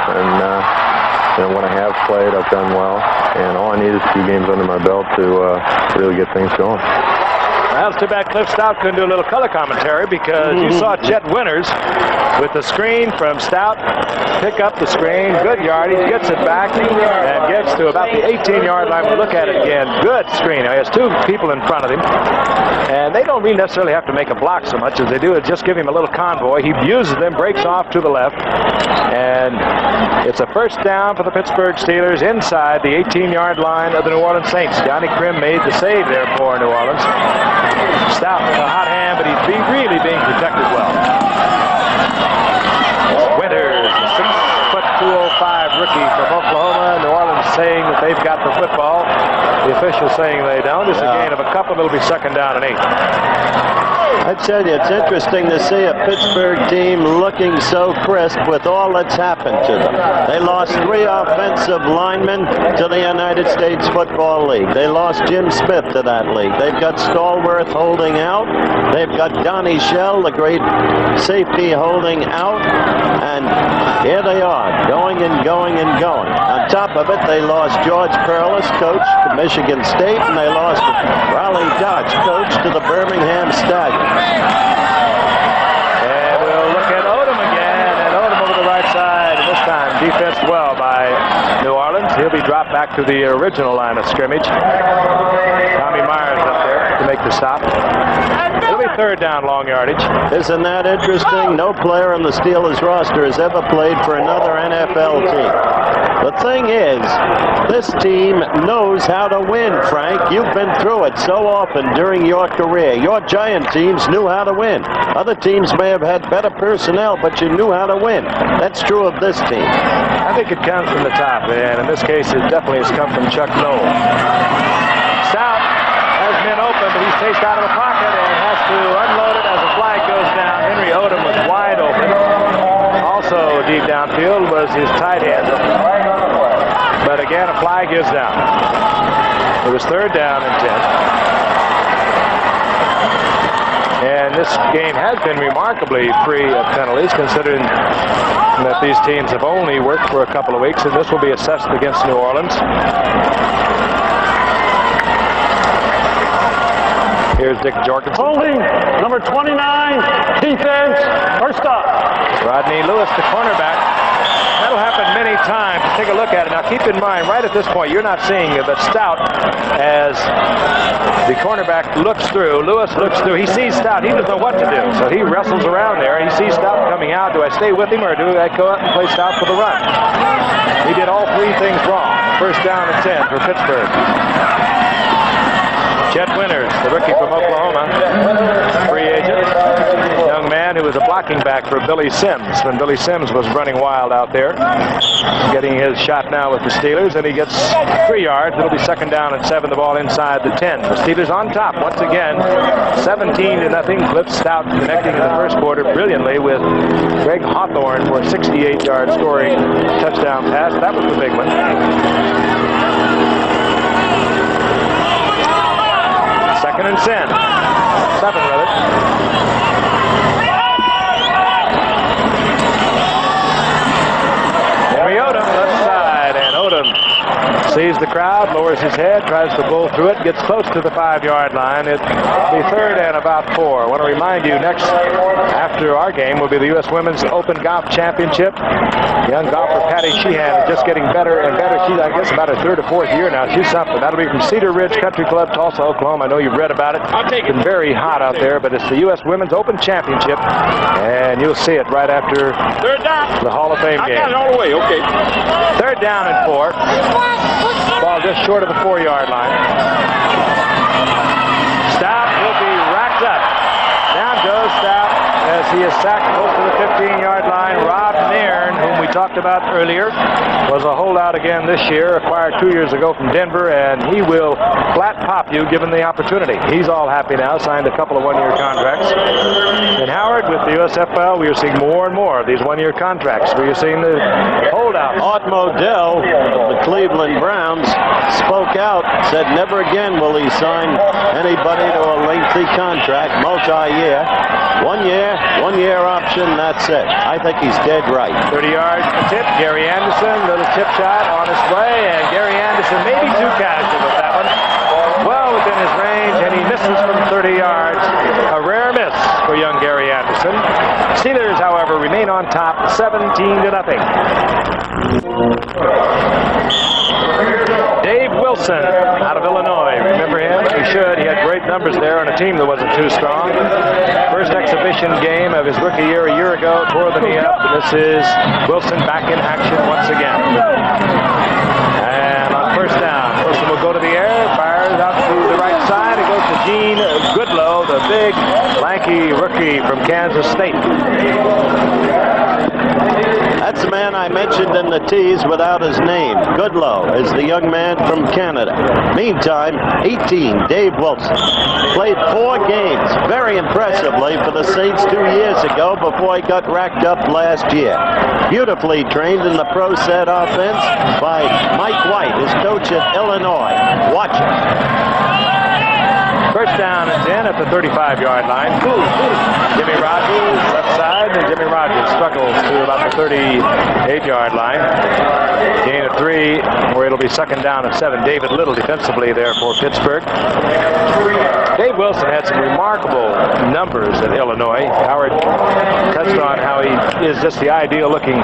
and when I have played, I've done well. And all I need is a few games under my belt to really get things going.
Well, it's too bad Cliff Stout couldn't do a little color commentary, because you saw Chet Winters with the screen from Stout pick up the screen. Good yardage, gets it back, and gets to about the 18-yard line. We'll look at it again. Good screen. He has 2 people in front of him, and they don't really necessarily have to make a block so much as they do is just give him a little convoy. He uses them, breaks off to the left, and it's a first down for the Pittsburgh Steelers inside the 18-yard line of the New Orleans Saints. Johnny Krim made the save there for New Orleans. Stout with a hot hand, but he's really being protected well. Winters, 6'205" rookie from Oklahoma. New Orleans saying that they've got the football. The officials saying they don't. It's a gain of a couple. It'll be second down and 8.
I tell you, it's interesting to see a Pittsburgh team looking so crisp with all that's happened to them. They lost 3 offensive linemen to the United States Football League. They lost Jim Smith to that league. They've got Stallworth holding out. They've got Donnie Shell, the great safety, holding out. And here they are, going and going and going. On top of it, they lost George Perlis, coach to Michigan State, and they lost Raleigh Dodge, coach to the Birmingham Stallions.
And we'll look at Odom again, and Odom over the right side. This time defensed well by New Orleans. He'll be dropped back to the original line of scrimmage. Tommy Myers up there to make the stop. It'll be third down, long yardage.
Isn't that interesting? No player on the Steelers roster has ever played for another NFL team. The thing is, this team knows how to win, Frank. You've been through it so often during your career. Your Giant teams knew how to win. Other teams may have had better personnel, but you knew how to win. That's true of this team.
I think it comes from the top, and in this case, it definitely has come from Chuck Noll. Stout has been open, but he's chased out of the pocket and has to unload it as a flag goes down. Henry Odom was wide open. Also deep downfield was his tight end. But again, a flag is down. It was third down and 10. And this game has been remarkably free of penalties, considering that these teams have only worked for a couple of weeks, and this will be assessed against New Orleans. Here's Dick Jorgensen.
Holding, number 29, defense, first up.
Rodney Lewis, the cornerback. That'll happen many times. Take a look at it. Now, keep in mind, right at this point, you're not seeing it, but Stout, as the cornerback looks through, Lewis looks through, he sees Stout. He doesn't know what to do, so he wrestles around there. He sees Stout coming out. Do I stay with him, or do I go out and play Stout for the run? He did all three things wrong. First down and 10 for Pittsburgh. Chet Winters, the rookie from Oklahoma, free agent, young man who was a blocking back for Billy Sims when Billy Sims was running wild out there. Getting his shot now with the Steelers, and he gets 3 yards. It'll be second down and 7, the ball inside the 10. The Steelers on top once again, 17-0. Cliff Stout connecting in the first quarter brilliantly with Greg Hawthorne for a 68-yard scoring touchdown pass. That was the big one. Second and 7 rather. Henry Odom, left side, and Odom sees the crowd, lowers his head, tries to bull through it, gets close to the 5-yard line. It'll be third and about 4. I want to remind you, next after our game will be the U.S. Women's Open Golf Championship. Young golfer Patty Sheehan is just getting better and better. She's, I guess, about her 3rd or 4th year now. She's something. That'll be from Cedar Ridge Country Club, Tulsa, Oklahoma. I know you've read about it. It's been very hot out there, but it's the U.S. Women's Open Championship, and you'll see it right after the Hall of Fame game.
I got it all the way, okay.
Third down and 4. Ball just short of the 4-yard line. Stout will be racked up. Down goes Stout as he is sacked close to the 15-yard line. Rob Nairn, whom we talked about earlier, was a holdout again this year, acquired 2 years ago from Denver, and he will flat pop you given the opportunity. He's all happy now, signed a couple of one-year contracts. In Howard, with the USFL, we are seeing more and more of these one-year contracts. We are seeing the holdouts.
Art Modell of the Cleveland Browns spoke out, said never again will he sign anybody to a lengthy contract, multi-year. 1 year option, that's it. I think he's dead right.
30-yard tip, Gary Anderson, little tip shot on his way, and Gary Anderson maybe too casual with that one. Well within his range, and he misses from 30 yards. A rare miss for young Gary Anderson. Steelers, however, remain on top, 17-0. Dave Wilson out of Illinois. Remember him? You should. He had great numbers there on a team that wasn't too strong. First exhibition game of his rookie year a year ago, tore the knee up. This is Wilson back in action once again. And on first down, Wilson will go to the air, fires out to the right side. It goes to Gene Goodlow, the big, lanky rookie from Kansas State.
That's the man I mentioned in the tease without his name. Goodlow is the young man from Canada. Meantime, 18, Dave Wilson. Played 4 games very impressively for the Saints 2 years ago before he got racked up last year. Beautifully trained in the pro set offense by Mike White, his coach at Illinois. Watch it.
First down and 10 at the 35-yard line. Jimmy Rogers left side, and Jimmy Rogers struggles to about the 38-yard line. Gain of 3, where it'll be second down and 7. David Little defensively there for Pittsburgh. Dave Wilson had some remarkable numbers at Illinois. Howard touched on how he is just the ideal-looking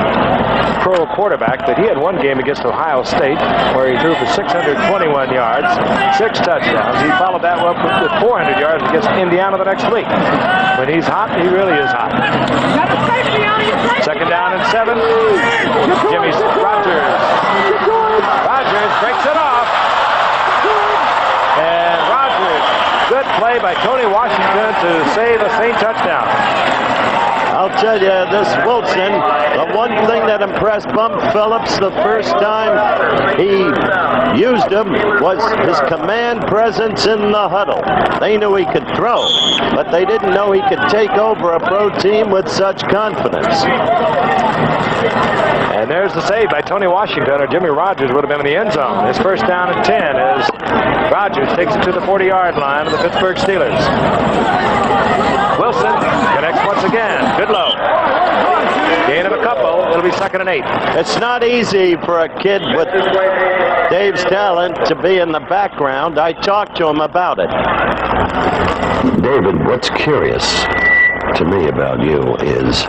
pro quarterback, but he had one game against Ohio State where he threw for 621 yards, 6 touchdowns. He followed that up with 400 yards against Indiana the next week. When he's hot, he really is hot. Second down and 7. Jimmy Rogers. Rogers breaks it off. And Rogers, good play by Tony Washington to save a Saint touchdown.
I'll tell you, this Wilson, the one thing that impressed Bump Phillips the first time he used him was his command presence in the huddle. They knew he could throw, but they didn't know he could take over a pro team with such confidence.
And there's the save by Tony Washington, or Jimmy Rogers would have been in the end zone. His first down and 10 as Rogers takes it to the 40-yard line of the Pittsburgh Steelers. 2nd and 8.
It's not easy for a kid with Dave's talent to be in the background. I talked to him about it.
David, what's curious to me about you is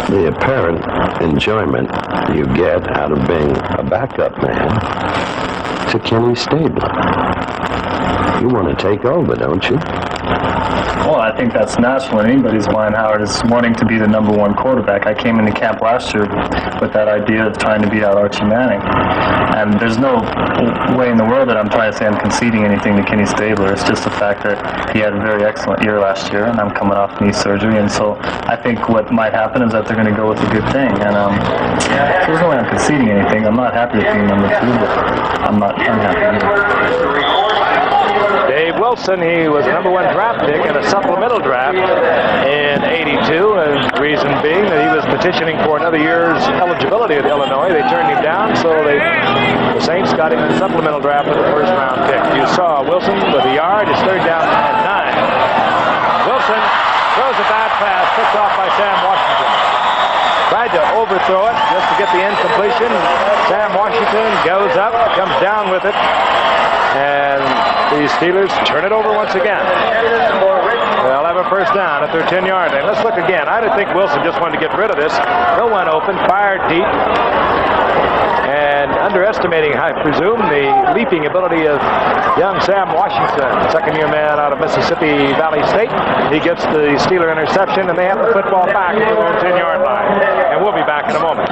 the apparent enjoyment you get out of being a backup man to Kenny Stabler. You want to take over, don't you?
Well, I think that's natural in anybody's mind, Howard, is wanting to be the number one quarterback. I came into camp last year with that idea of trying to beat out Archie Manning. And there's no way in the world that I'm trying to say I'm conceding anything to Kenny Stabler. It's just the fact that he had a very excellent year last year, and I'm coming off knee surgery. And so I think what might happen is that they're going to go with a good thing. And so there's no way I'm conceding anything. I'm not happy with being number 2, but I'm not unhappy either.
Dave Wilson, he was the number 1 draft pick in a supplemental draft in '82, and the reason being that he was petitioning for another year's eligibility at Illinois. They turned him down, so the Saints got him in the supplemental draft with a first-round pick. You saw Wilson with a yard, his 3rd down and 9. Wilson throws a bad pass, picked off by Sam Washington. Tried to overthrow it just to get the incompletion. Sam Washington goes up, comes down with it, and the Steelers turn it over once again. They'll have a first down at their 10-yard line. Let's look again. I didn't think Wilson just wanted to get rid of this. No one open, fired deep, and underestimating, I presume, the leaping ability of young Sam Washington, second-year man out of Mississippi Valley State. He gets the Steeler interception, and they have the football back at their own 10-yard line. And we'll be back in a moment.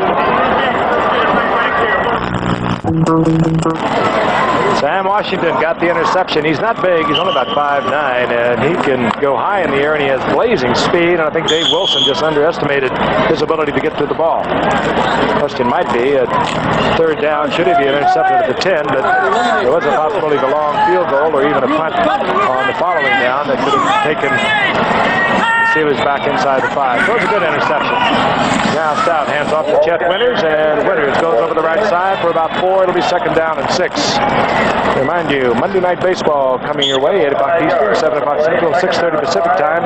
Sam Washington got the interception. He's not big. He's only about 5'9", and he can go high in the air, and he has blazing speed, and I think Dave Wilson just underestimated his ability to get to the ball. The question might be, at 3rd down, should he be intercepted at the 10, but there was a possibility of a long field goal or even a punt on the following down that could have taken. He was back inside the 5. So it was a good interception. Now Stout hands off to Chet Winters, and Winters goes over the right side for about 4. It'll be 2nd down and 6. Remind you, Monday Night Baseball coming your way, 8 o'clock Eastern, 7 o'clock Central, 6:30 Pacific time.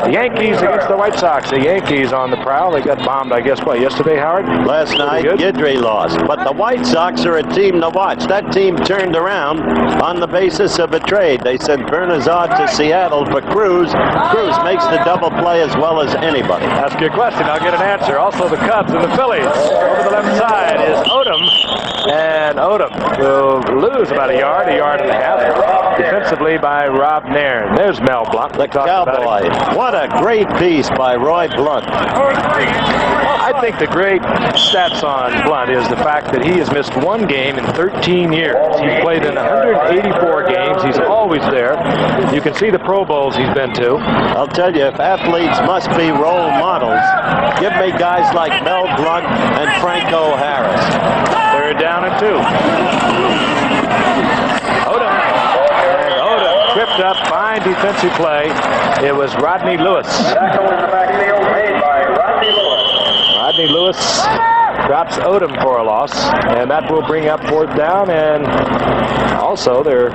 The Yankees against the White Sox. The Yankees on the prowl. They got bombed, I guess, yesterday, Howard?
Last night, Guidry lost. But the White Sox are a team to watch. That team turned around on the basis of a trade. They sent Bernazard to Seattle for Cruz. Cruz makes the double play as well as anybody.
Ask your question, I'll get an answer. Also, the Cubs and the Phillies. Over the left side is Odom, and Odom will lose about a yard and a half, defensively by Rob Nairn. There's Mel Blount.
The Cowboy. What a great piece by Roy Blount.
I think the great stats on Blount is the fact that he has missed 1 game in 13 years. He's played in 184 games. He's always there. You can see the Pro Bowls he's been to.
I'll tell you, if athletes must be role models, give me guys like Mel Blount and Franco Harris.
3rd down and 2. Odom tripped up, fine defensive play. It was Rodney Lewis. Rodney Lewis drops Odom for a loss, and that will bring up 4th down, and also they're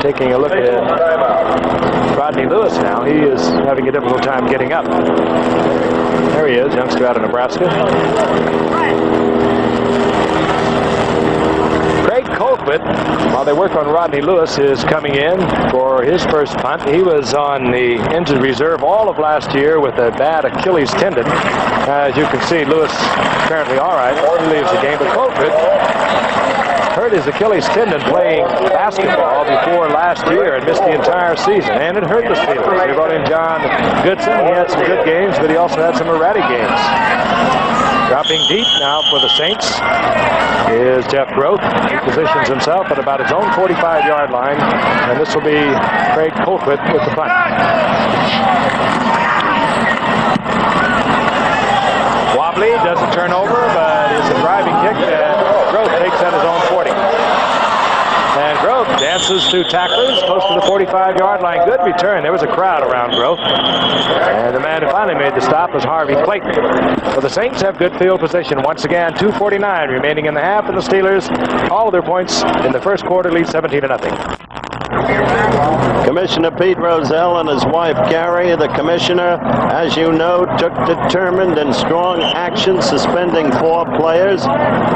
taking a look at Rodney Lewis now. He is having a difficult time getting up. There he is, youngster out of Nebraska. Craig Colquitt, while they work on Rodney Lewis, is coming in for his first punt. He was on the injured reserve all of last year with a bad Achilles tendon. As you can see, Lewis apparently all right. He leaves the game, but Colquitt hurt his Achilles tendon playing basketball before last year and missed the entire season, and it hurt the Steelers. They brought in John Goodson. He had some good games, but he also had some erratic games. Dropping deep now for the Saints is Jeff Groth. He positions himself at about his own 45-yard line, and this will be Craig Colquitt with the punt. Wobbly, doesn't turn over, but is a driving kick that Groth takes at his own 40. And Groth dances through tacklers close to the 45-yard line. Good return. There was a crowd around Groth. And the man who finally made the stop was Harvey Clayton. So the Saints have good field position. Once again, 2:49 remaining in the half, and the Steelers, all of their points in the first quarter, lead 17-0.
Commissioner Pete Rozelle and his wife Carrie, the commissioner, as you know, took determined and strong action suspending 4 players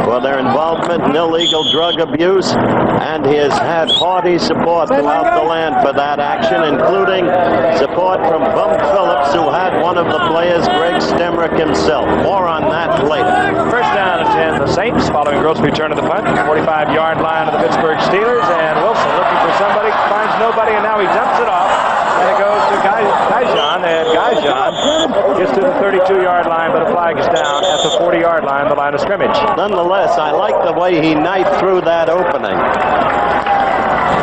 for their involvement in illegal drug abuse, and he has had hearty support throughout the land for that action, including support from Bum Phillips, who had one of the players, Greg Stemrick himself. More on that later.
First down and 10, the Saints, following Gross' return to the punt, 45-yard line of the Pittsburgh Steelers, and Wilson looking for somebody, finds nobody, and now he dumps it off, and it goes to Gaijan, and Gaijan gets to the 32-yard line, but a flag is down at the 40-yard line, the line of scrimmage.
Nonetheless, I like the way he knifed through that opening.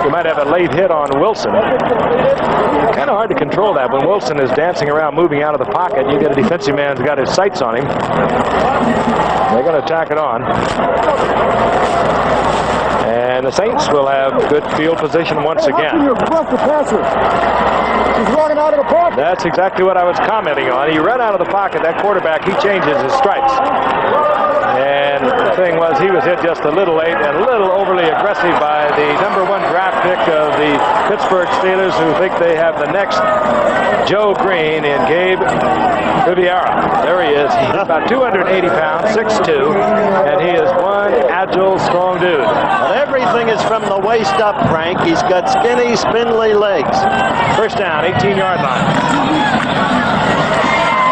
You might have a late hit on Wilson. Kind of hard to control that. When Wilson is dancing around, moving out of the pocket, you get a defensive man who's got his sights on him. They're going to tack it on. And the Saints will have good field position once again.
He's running out of the pocket.
That's exactly what I was commenting on. He ran out of the pocket. That quarterback, he changes his stripes. And the thing was, he was hit just a little late and a little overly aggressive by the #1 draft pick of the Pittsburgh Steelers, who think they have the next Joe Green in Gabe Riviera. There he is. He's about 280 pounds, 6'2", and he is one agile, strong dude.
But everything is from the waist up, Frank. He's got skinny, spindly legs.
First down, 18-yard line.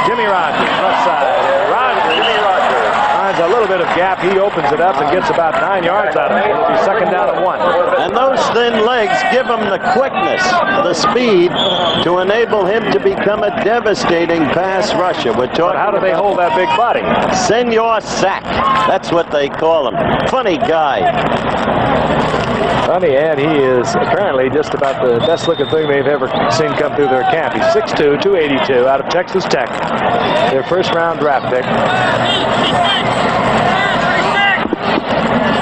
Jimmy Rogers, left side. A little bit of gap. He opens it up and gets about 9 yards out of it. It'll be second down and 1.
And those thin legs give him the quickness, the speed to enable him to become a devastating pass rusher. We're talking.
But how do they hold that big body?
Senor Sack. That's what they call him. Funny guy.
Funny, and he is apparently just about the best-looking thing they've ever seen come through their camp. He's 6'2", 282, out of Texas Tech. Their first-round draft pick.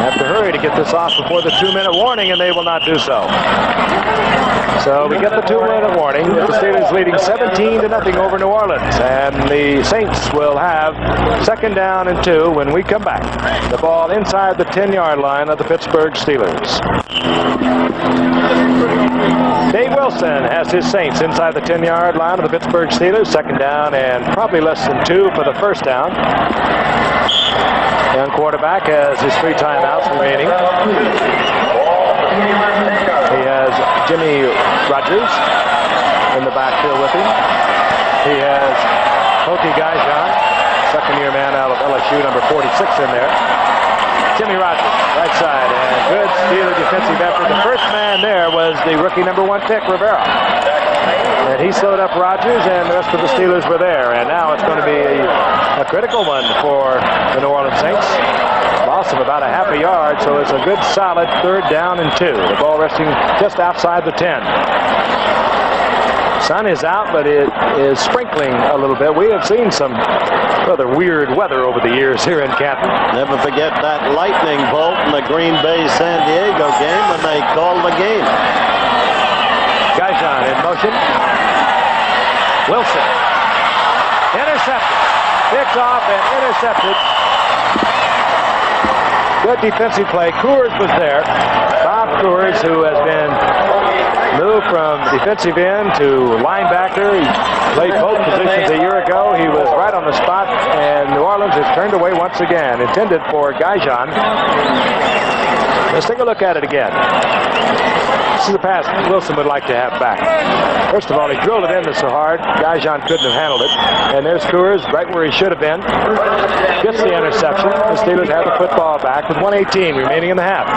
Have to hurry to get this off before the 2-minute warning, and they will not do so. So we get the 2-minute warning. The Steelers leading 17-0 over New Orleans, and the Saints will have second down and 2 when we come back. The ball inside the 10-yard line of the Pittsburgh Steelers. Dave Wilson has his Saints inside the 10-yard line of the Pittsburgh Steelers. Second down and probably less than 2 for the first down. Young quarterback has his 3 timeouts remaining. He has Jimmy Rogers in the backfield with him. He has Hokie Gaijan, second-year man out of LSU, number 46 in there. Jimmy Rogers, right side, and good Steeler defensive effort. The first man there was the rookie #1 pick, Rivera. And he slowed up Rogers, and the rest of the Steelers were there. And now it's going to be a critical one for the New Orleans Saints. Loss of about a half a yard, so it's a good solid third down and 2. The ball resting just outside the 10. Sun is out, but it is sprinkling a little bit. We have seen some rather weird weather over the years here in Canton.
Never forget that lightning bolt in the Green Bay-San Diego game when they called the game.
Gaijan in motion. Wilson. Intercepted. Picked off and intercepted. Good defensive play. Coors was there. Bob Coors, who has been moved from defensive end to linebacker. He played both positions a year ago. He was right on the spot, and New Orleans has turned away once again. Intended for Gaijan. Let's take a look at it again. This is a pass Wilson would like to have back. First of all, he drilled it in so hard, Gaijan couldn't have handled it. And there's Coors right where he should have been. Gets the interception. The Steelers have the football back with 1:18 remaining in the half.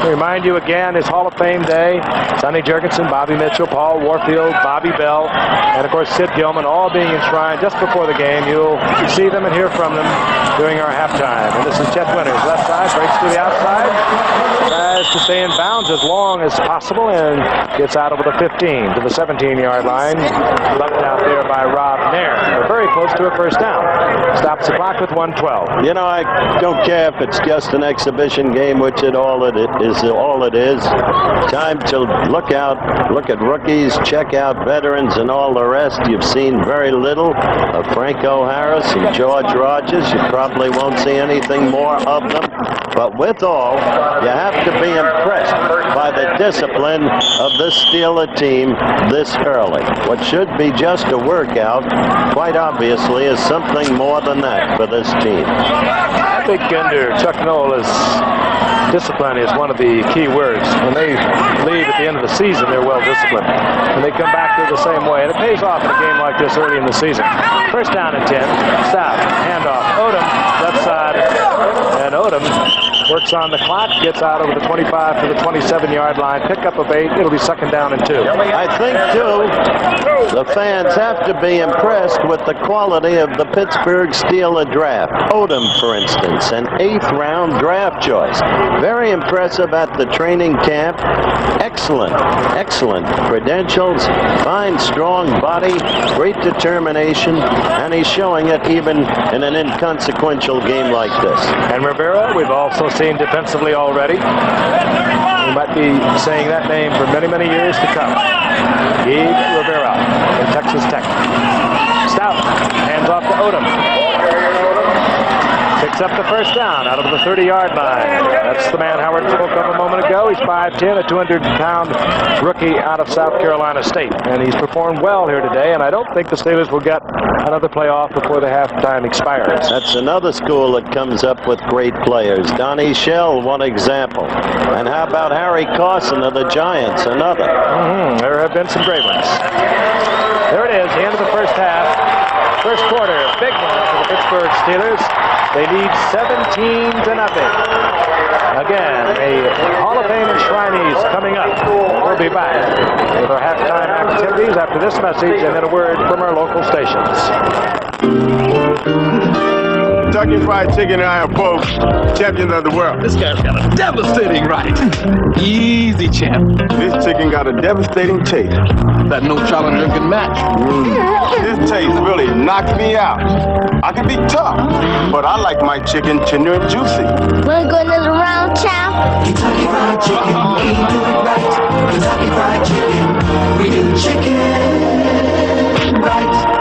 To remind you again, it's Hall of Fame day. Sonny Jurgensen, Bobby Mitchell, Paul Warfield, Bobby Bell, and of course Sid Gilman, all being enshrined just before the game. You'll see them and hear from them during our halftime. And this is Chet Winters, left side, breaks to the outside. Tries to stay in bounds as long as possible and gets out over the 15 to the 17-yard line. Left out there by Rob Nair. They're very close to a first down. Stops the clock with 1:12.
You know, I don't care if it's just an exhibition game, which all it is. Time to look at rookies, check out veterans and all the rest. You've seen very little of Franco Harris and George Rogers. You probably won't see anything more of them. But with all, you have to be impressed by the discipline of this Steeler team this early. What should be just a workout, quite obviously, is something more than that for this team.
I think under Chuck Noll, discipline is one of the key words. When they leave at the end of the season, they're well disciplined. And they come back to the same way. And it pays off in a game like this early in the season. First down and 10. Stop. Handoff. Odom, left side. And Odom works on the clock, gets out over the 25 to the 27-yard line. Pick up of 8. It'll be second down and 2.
I think, too, the fans have to be impressed with the quality of the Pittsburgh Steeler draft. Odom, for instance, an 8th-round draft choice. Very impressive at the training camp. Excellent credentials, fine, strong body, great determination, and he's showing it even in an inconsequential game like this.
And Rivera, we've also seen defensively already. We might be saying that name for many, many years to come. Gabe Rivera in Texas Tech. Stout, hands off to Odom. Picks up the first down out of the 30-yard line. That's the man Howard spoke of a moment ago. He's 5'10", a 200-pound rookie out of South Carolina State. And he's performed well here today, and I don't think the Steelers will get another playoff before the halftime expires.
That's another school that comes up with great players. Donnie Shell, one example. And how about Harry Carson of the Giants, another?
There have been some great ones. There it is, the end of the first half. First quarter, big one for the Pittsburgh Steelers. They lead 17-0. Again, a Hall of Fame enshrinees coming up. We'll be back with our halftime activities after this message and then a word from our local stations.
Kentucky Fried Chicken and I are both champions of the world.
This guy's got a devastating right. Easy, champ.
This chicken got a devastating taste.
That no challenge can match.
This taste really knocks me out. I can be tough, but I like my chicken tender and juicy.
Wanna go another round, champ?
Kentucky Fried Chicken, we do it right. Kentucky Fried Chicken, we do chicken right.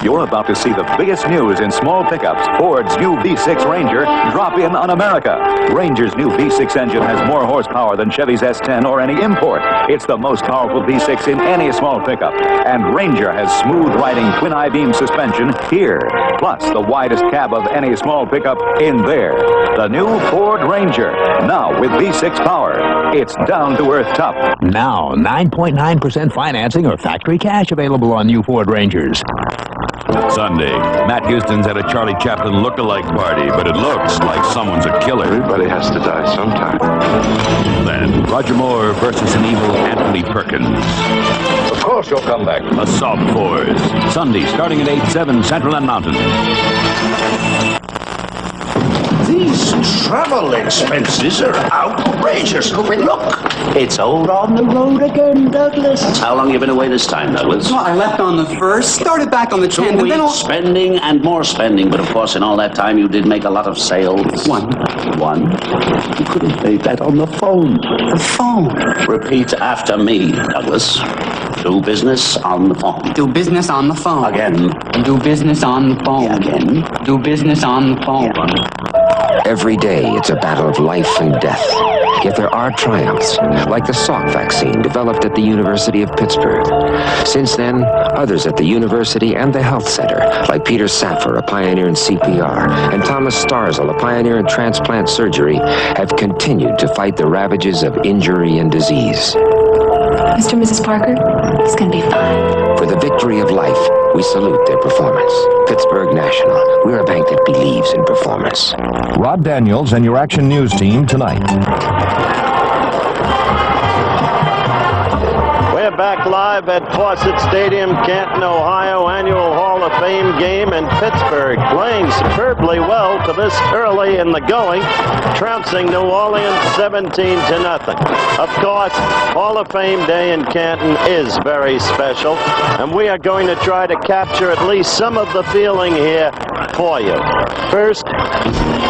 You're about to see the biggest news in small pickups. Ford's new V6 Ranger drop in on America. Ranger's new V6 engine has more horsepower than Chevy's S10 or any import. It's the most powerful V6 in any small pickup. And Ranger has smooth-riding twin I-beam suspension here. Plus the widest cab of any small pickup in there. The new Ford Ranger. Now with V6 power. It's down-to-earth tough.
Now, 9.9% financing or factory cash available on new Ford Rangers.
Sunday, Matt Houston's at a Charlie Chaplin look-alike party, but it looks like someone's a killer.
Everybody has to die sometime.
Then, Roger Moore versus an evil Anthony Perkins.
Of course you'll come back.
Assault Force. Sunday, starting at 8/7 Central and Mountain.
These travel expenses are outrageous. Look, it's out on the road again, Douglas.
How long you been away this time, Douglas?
Well, I left on the 1st, started back on the 10th,
2
and then...
weeks, spending and more spending, but of course in all that time you did make a lot of sales.
One.
You couldn't pay that on the phone.
The phone?
Repeat after me, Douglas. Do business on the phone.
Do business on the phone.
Again.
Do business on the phone.
Again.
Do business on the phone.
Yeah.
Every day, it's a battle of life and death. Yet there are triumphs, like the Salk vaccine developed at the University of Pittsburgh. Since then, others at the university and the health center, like Peter Saffer, a pioneer in CPR, and Thomas Starzl, a pioneer in transplant surgery, have continued to fight the ravages of injury and disease.
Mr. and Mrs. Parker, it's going to be fine.
For the victory of life, we salute their performance. Pittsburgh National. We're a bank that believes in performance.
Rod Daniels and your Action News team tonight.
We're back live at Fawcett Stadium, Canton, Ohio, annual Hall of Fame game, and Pittsburgh playing superbly well for this early in the going, trouncing New Orleans 17-0. Of course, Hall of Fame Day in Canton is very special, and we are going to try to capture at least some of the feeling here for you. First,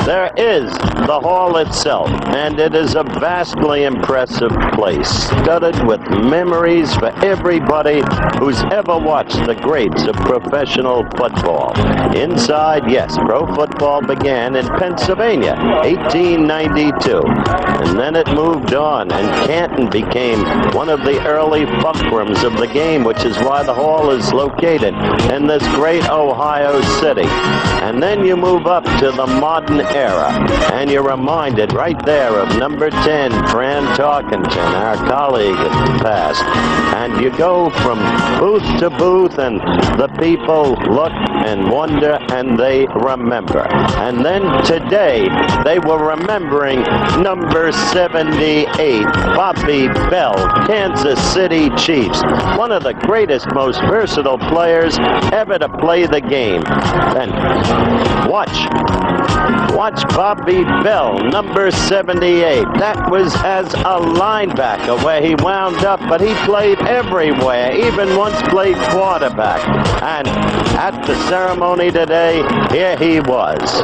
there is the hall itself, and it is a vastly impressive place, studded with memories for everybody who's ever watched the greats of professional football. Inside, yes, pro football began in Pennsylvania, 1892. And then it moved on, and Canton became one of the early fulcrums of the game, which is why the hall is located in this great Ohio city. And then you move up to the modern era, and you're reminded right there of number 10, Fran Tarkenton, our colleague of the past. And you go from booth to booth, and the people look and wonder, and they remember. And then today, they were remembering number 78, Bobby Bell, Kansas City Chiefs, one of the greatest, most versatile players ever to play the game. And watch Bobby Bell, number 78. That was as a linebacker where he wound up, but he played everywhere, even once played quarterback. And at the ceremony today, here he was.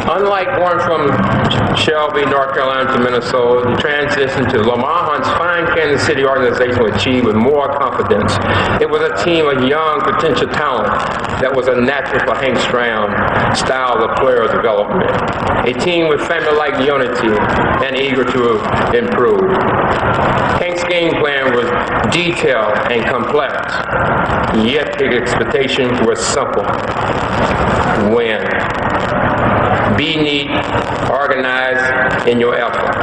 Unlike going from Shelby, North Carolina to Minnesota, the transition to Lamar Hunt's fine Kansas City organization was achieved with more confidence. It was a team of young potential talent that was a natural for Hank Stram style of player development. A team with family-like unity and eager to improve. Hank's game plan was detailed and complex, yet the expectations were simple. Win. Be neat, organized in your effort.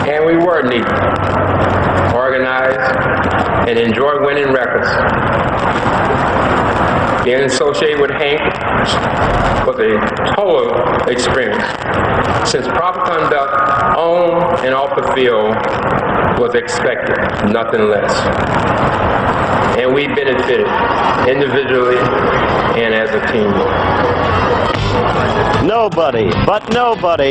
And we were neat, organized, and enjoyed winning records. Being associated with Hank was a total experience, since proper conduct on and off the field was expected, nothing less. And we benefited individually and as a team.
Nobody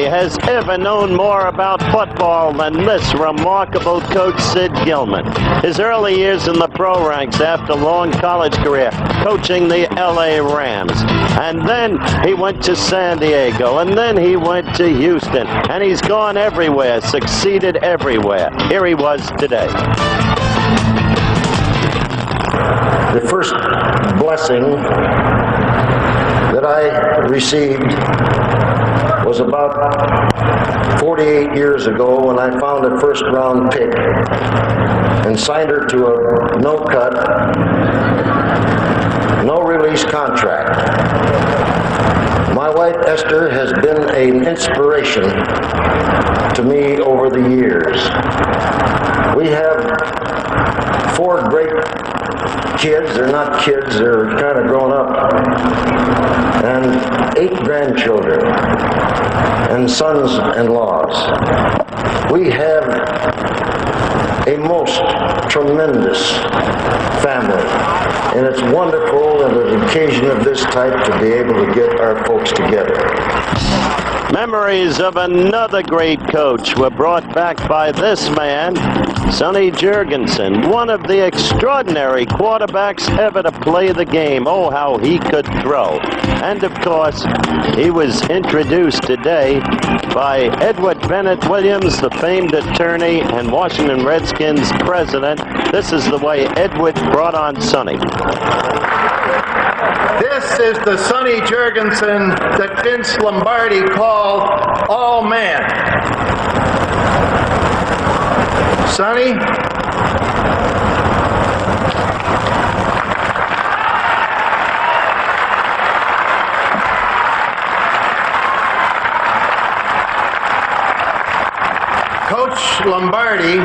has ever known more about football than this remarkable coach, Sid Gilman. His early years in the pro ranks after a long college career, coaching the LA Rams. And then he went to San Diego, and then he went to Houston. And he's gone everywhere, succeeded everywhere. Here he was today.
The first blessing that I received was about 48 years ago when I found a first-round pick and signed her to a no-cut, no-release contract. My wife Esther has been an inspiration to me over the years. We have 4 great kids. They're not kids, they're kind of grown up. And 8 grandchildren and sons-in-laws. We have a most tremendous family. And it's wonderful at an occasion of this type to be able to get our folks together.
Memories of another great coach were brought back by this man, Sonny Jurgensen, one of the extraordinary quarterbacks ever to play the game. Oh, how he could throw. And of course, he was introduced today by Edward Bennett Williams, the famed attorney and Washington Redskins president. This is the way Edward brought on Sonny.
This is the Sonny Jurgensen that Vince Lombardi called All Man. Sonny? Coach Lombardi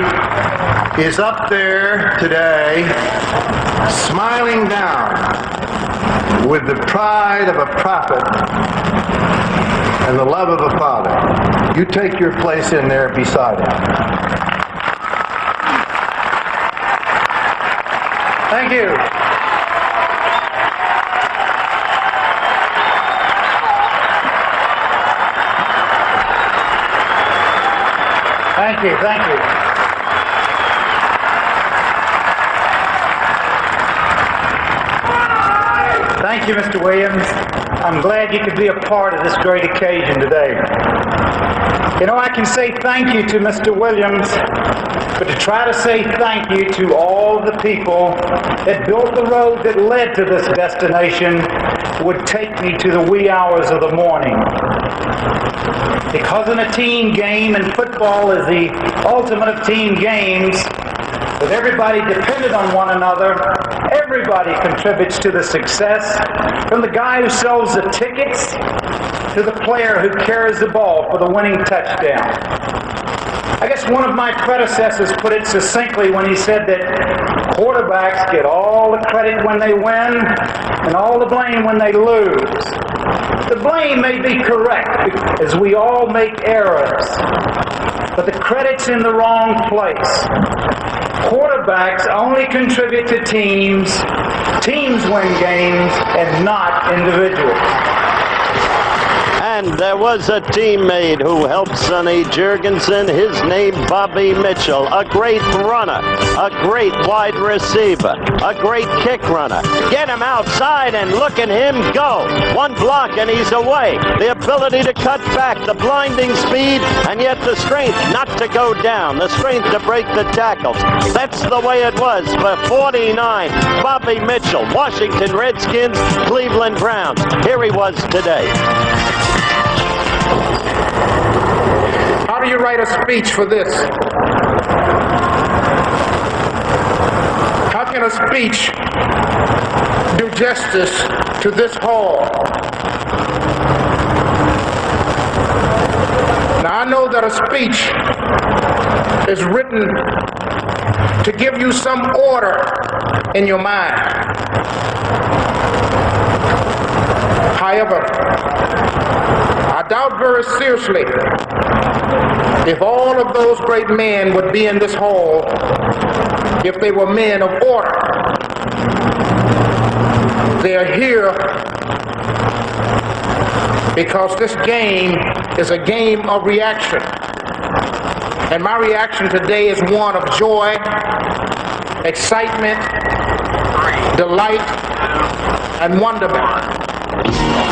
is up there today, smiling down with the pride of a prophet and the love of a father. You take your place in there beside him. Thank you. Thank you, thank you. Thank you, Mr. Williams. I'm glad you could be a part of this great occasion today.
You know, I can say thank you to Mr. Williams, but to try to say thank you to all the people that built the road that led to this destination would take me to the wee hours of the morning. Because in a team game, and football is the ultimate of team games, with everybody dependent on one another, everybody contributes to the success, from the guy who sells the tickets to the player who carries the ball for the winning touchdown. I guess one of my predecessors put it succinctly when he said that quarterbacks get all the credit when they win and all the blame when they lose. The blame may be correct, as we all make errors, but the credit's in the wrong place. Quarterbacks only contribute to teams. Teams win games and not individuals.
And there was a teammate who helped Sonny Jurgensen, his name Bobby Mitchell, a great runner, a great wide receiver, a great kick runner. Get him outside and look at him go. One block and he's away. The ability to cut back, the blinding speed, and yet the strength not to go down, the strength to break the tackles. That's the way it was for 49. Bobby Mitchell, Washington Redskins, Cleveland Browns. Here he was today.
How do you write a speech for this? How can a speech do justice to this hall? Now I know that a speech is written to give you some order in your mind. However, I doubt very seriously if all of those great men would be in this hall if they were men of order. They're here because this game is a game of reaction. And my reaction today is one of joy, excitement, delight, and wonderment.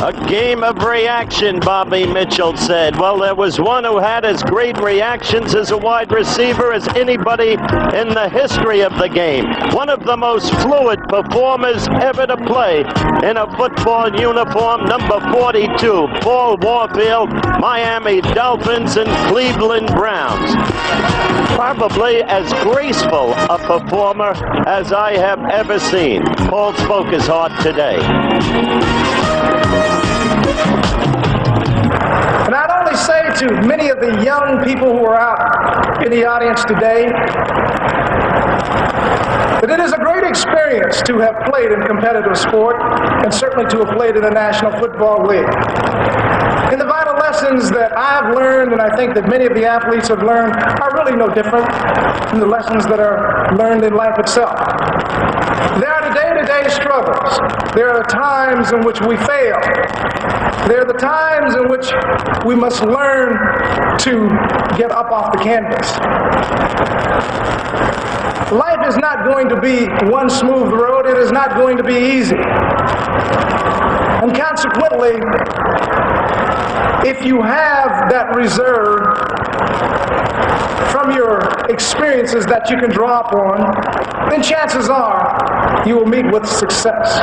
A game of reaction, Bobby Mitchell said. Well, there was one who had as great reactions as a wide receiver as anybody in the history of the game. One of the most fluid performers ever to play in a football uniform, number 42, Paul Warfield, Miami Dolphins and Cleveland Browns. Probably as graceful a performer as I have ever seen. Paul spoke his heart today.
And I'd only say to many of the young people who are out in the audience today that it is a great experience to have played in competitive sport and certainly to have played in the National Football League. And the vital lessons that I've learned, and I think that many of the athletes have learned, are really no different from the lessons that are learned in life itself. There are the day-to-day struggles. There are the times in which we fail. There are the times in which we must learn to get up off the canvas. Life is not going to be one smooth road. It is not going to be easy. And consequently, if you have that reserve from your experiences that you can draw upon, then chances are you will meet with success.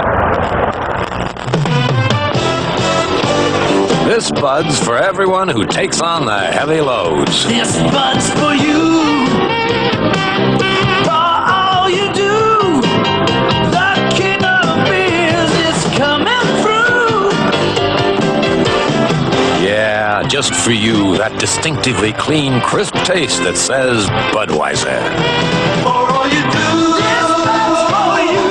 This Bud's for everyone who takes on the heavy loads.
This Bud's for you. For all you do. The king of beers is coming through.
Yeah, just for you, that distinctively clean, crisp taste that says Budweiser.
For all you do. This Bud's for you.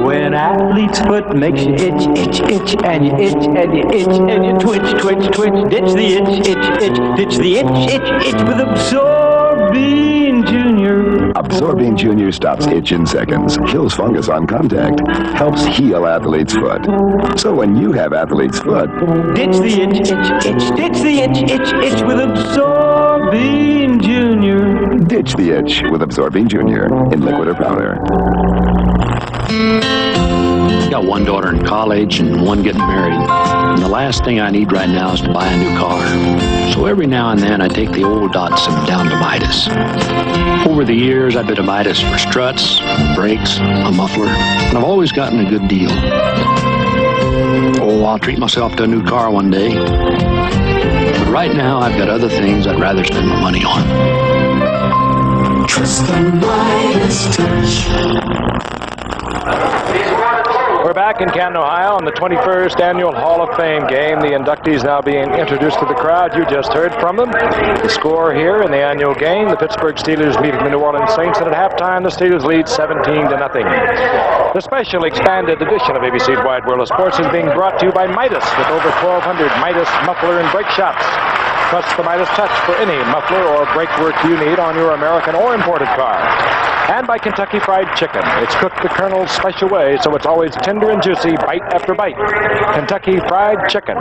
When athlete's foot makes you itch, itch, itch, and you itch, and you itch, and you twitch, twitch, twitch, ditch the itch, itch, itch, ditch the itch, itch, itch with Absorbine Junior.
Absorbine Junior stops itch in seconds, kills fungus on contact, helps heal athlete's foot. So when you have athlete's foot,
Ditch the itch, itch, itch, ditch the itch, itch, itch with Absorbine Junior.
ditch the itch with Absorbine Junior in liquid or powder.
got one daughter in college and one getting married. And the last thing I need right now is to buy a new car. So every now and then I take the old Datsun down to Midas. Over the years, I've been to Midas for struts, brakes, a muffler, and I've always gotten a good deal. Oh, I'll treat myself to a new car one day. But right now, I've got other things I'd rather spend my money on.
Trust the Midas touch.
We're back in Canton, Ohio on the 21st Annual Hall of Fame game. The inductees now being introduced to the crowd. You just heard from them. The score here in the annual game, the Pittsburgh Steelers leading the New Orleans Saints, and at halftime the Steelers lead 17-0. The special expanded edition of ABC's Wide World of Sports is being brought to you by Midas, with over 1,200 Midas muffler and brake shops. Trust the Midas touch for any muffler or brake work you need on your American or imported car. And by Kentucky Fried Chicken. It's cooked the Colonel's special way, so it's always tender and juicy, bite after bite. Kentucky Fried Chicken.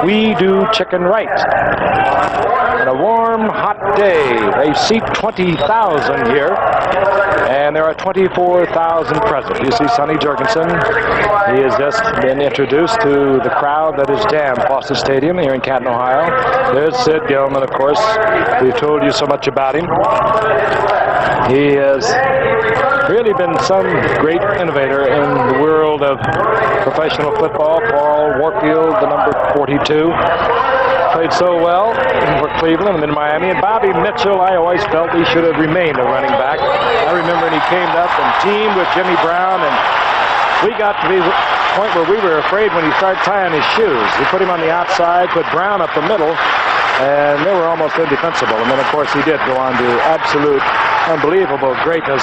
We do chicken right. On a warm, hot day, they seat 20,000 here, and there are 24,000 present. You see Sonny Jurgensen. He has just been introduced to the crowd that is jammed Foster Stadium here in Canton, Ohio. There's Sid Gilman, of course. We've told you so much about him. He has really been some great innovator in the world of professional football. Paul Warfield, the number 42, played so well for Cleveland and then Miami. And Bobby Mitchell, I always felt he should have remained a running back. I remember when he came up and teamed with Jimmy Brown, and we got to the point where we were afraid when he started tying his shoes. He put him on the outside, put Brown up the middle, and they were almost indefensible. And then, of course, he did go on to absolute unbelievable greatness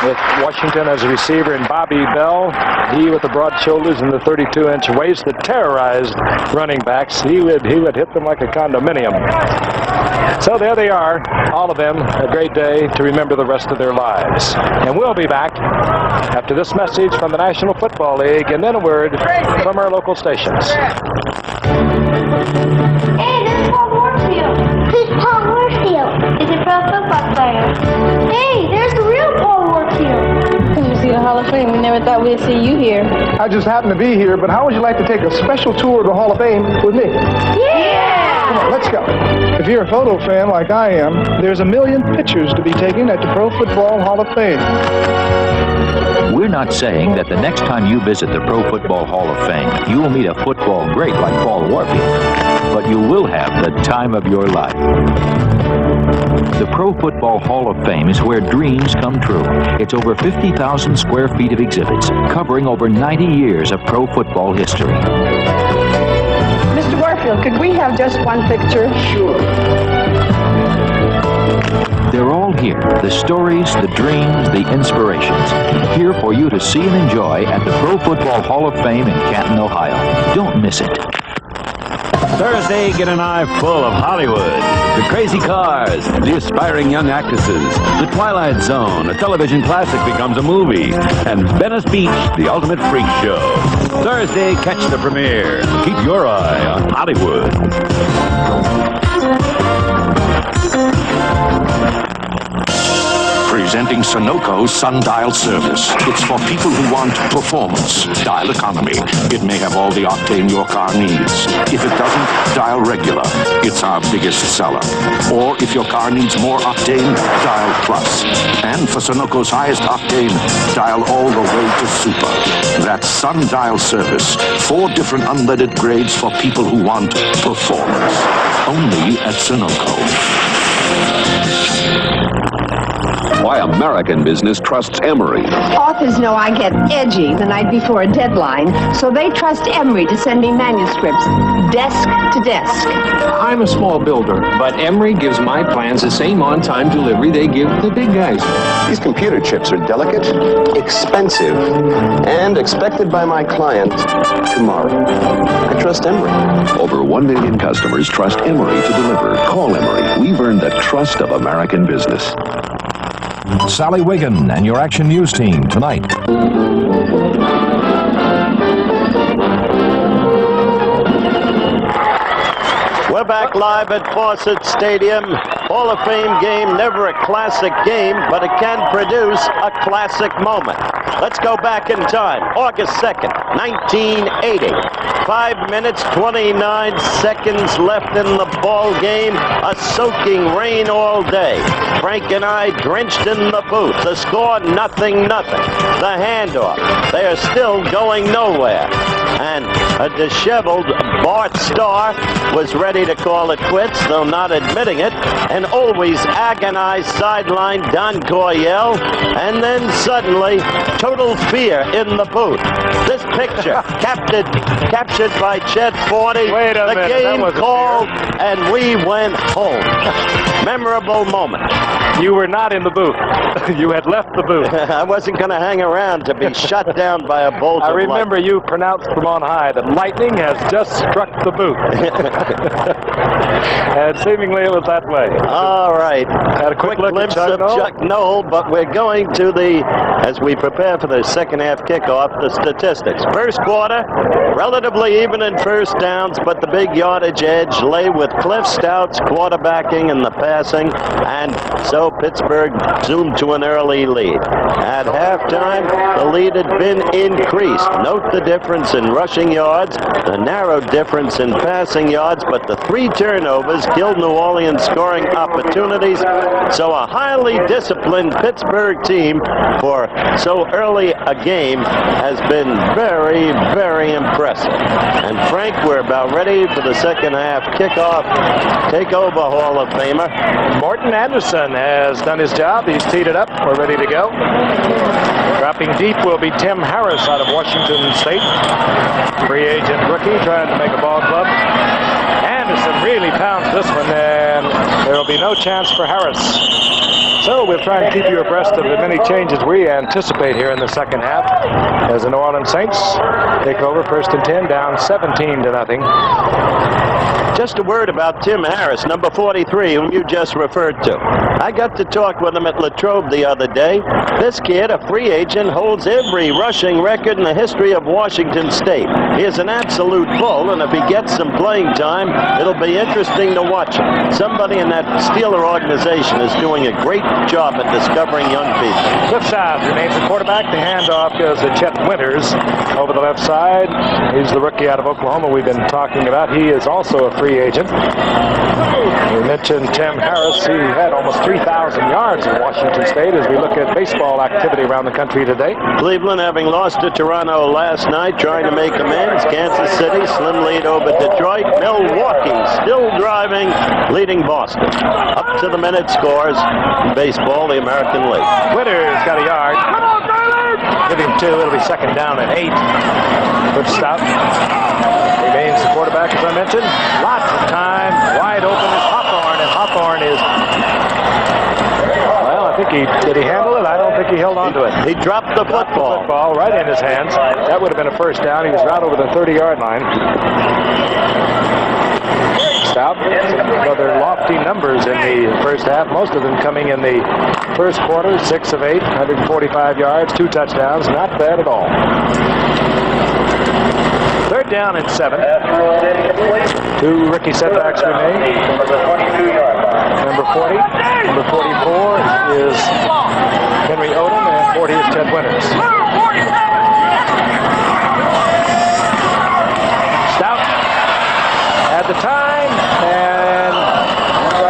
with Washington as a receiver, and Bobby Bell, he with the broad shoulders and the 32-inch waist that terrorized running backs. He would hit them like a condominium. So there they are, all of them, a great day to remember the rest of their lives. And we'll be back after this message from the National Football League, and then a word from our local stations.
Hey, this is Paul Warfield. Who's Paul Warfield? He's a pro football player. Hey, there's the real Paul Warfield.
Come to see the Hall of Fame. We never thought we'd see you here.
I just happened to be here, but how would you like to take a special tour of the Hall of Fame with me?
Yeah!
Come on, let's go. If you're a photo fan like I am, there's a million pictures to be taken at the Pro Football Hall of Fame.
We're not saying that the next time you visit the Pro Football Hall of Fame, you will meet a football great like Paul Warfield, but you will have the time of your life. The Pro Football Hall of Fame is where dreams come true. It's over 50,000 square feet of exhibits, covering over 90 years of pro football history.
Mr. Warfield, could we have just one picture?
Sure.
They're all here, the stories, the dreams, the inspirations, here for you to see and enjoy at the Pro Football Hall of Fame in Canton, Ohio. Don't miss it.
Thursday, get an eye full of Hollywood. The crazy cars, the aspiring young actresses, the Twilight Zone, a television classic becomes a movie, and Venice Beach, the ultimate freak show. Thursday, catch the premiere. Keep your eye on Hollywood.
Presenting Sunoco's Sundial service. It's for people who want performance. Dial economy. It may have all the octane your car needs. If it doesn't, dial regular. It's our biggest seller. Or if your car needs more octane, dial plus. And for Sunoco's highest octane, dial all the way to super. That's Sundial service. 4 different unleaded grades for people who want performance. Only at Sunoco.
Why American business trusts Emory.
Authors know I get edgy the night before a deadline, so they trust Emory to send me manuscripts, desk to desk.
I'm a small builder, but Emory gives my plans the same on-time delivery they give the big guys.
These computer chips are delicate, expensive, and expected by my client tomorrow. I trust Emory.
Over 1 million customers trust Emory to deliver. Call Emory. We've earned the trust of American business.
Sally Wiggin and your Action News team tonight.
We're back live at Fawcett Stadium. Hall of Fame game, never a classic game, but it can produce a classic moment. Let's go back in time. August 2nd, 1980. 5 minutes, 29 seconds left in the ball game. A soaking rain all day. Frank and I drenched in the booth. The score, 0-0. The handoff. They are still going nowhere. And a disheveled Bart Starr was ready to call it quits, though not admitting it. And always agonized sideline Don Coryell. And then suddenly, total fear in the booth. This picture, captured by Chet Forty.
Wait a minute,
the game called, and we went home. Memorable moment.
You were not in the booth. You had left the booth.
I wasn't going to hang around to be shut down by a bolt
I
of
remember
light.
you pronounced from on high that lightning has just struck the booth. And seemingly it was that way.
All right.
Had a quick look
glimpse
at
of Chuck Noll, but we're going to as we prepare for the second half kickoff, the statistics. First quarter, relatively even in first downs, but the big yardage edge lay with Cliff Stout's quarterbacking and the passing, and so Pittsburgh zoomed to an early lead. At halftime, the lead had been increased. Note the difference in rushing yards, the narrow difference in passing yards, but the 3 turnovers killed New Orleans scoring opportunities. So a highly disciplined Pittsburgh team for so early a game has been very, very impressive. And Frank, we're about ready for the second half kickoff. Take over, Hall of Famer.
Morton Anderson has done his job. He's teed it up. We're ready to go. Dropping deep will be Tim Harris out of Washington State. Free agent rookie trying to make a ball club. Anderson really pounds this one, and there will be no chance for Harris. So we'll try and keep you abreast of the many changes we anticipate here in the second half as the New Orleans Saints take over 1st and 10, down 17-0.
Just a word about Tim Harris, number 43, whom you just referred to. I got to talk with him at Latrobe the other day. This kid, a free agent, holds every rushing record in the history of Washington State. He is an absolute bull, and if he gets some playing time, it'll be interesting to watch him. Somebody in that Steeler organization is doing a great job at discovering young people.
Cliff South remains the quarterback. The handoff goes to Chet Winters over the left side. He's the rookie out of Oklahoma we've been talking about. He is also a free agent. We mentioned Tim Harris. He had almost 3,000 yards in Washington State as we look at baseball activity around the country today.
Cleveland, having lost to Toronto last night, trying to make amends. Kansas City, slim lead over Detroit. Milwaukee, still driving, leading Boston. Up to the minute scores in baseball, the American League.
Winters got a yard. Give him 2. It'll be second down at 8. Good stop. Remains the quarterback, as I mentioned. Lots of time. Wide open is Hawthorne, and Hawthorne is... Well, I think did he handle it? I don't think he held on to it.
He dropped the football
right in his hands. That would have been a first down. He was right over the 30-yard line. Stout, rather lofty numbers in the first half, most of them coming in the first quarter. 6 of 8, 145 yards, 2 touchdowns, not bad at all. 3rd down and 7. 2 rookie setbacks remain. Number 40, number 44 is Henry Odom, and 40 is Chet Winters. Stout had the time, and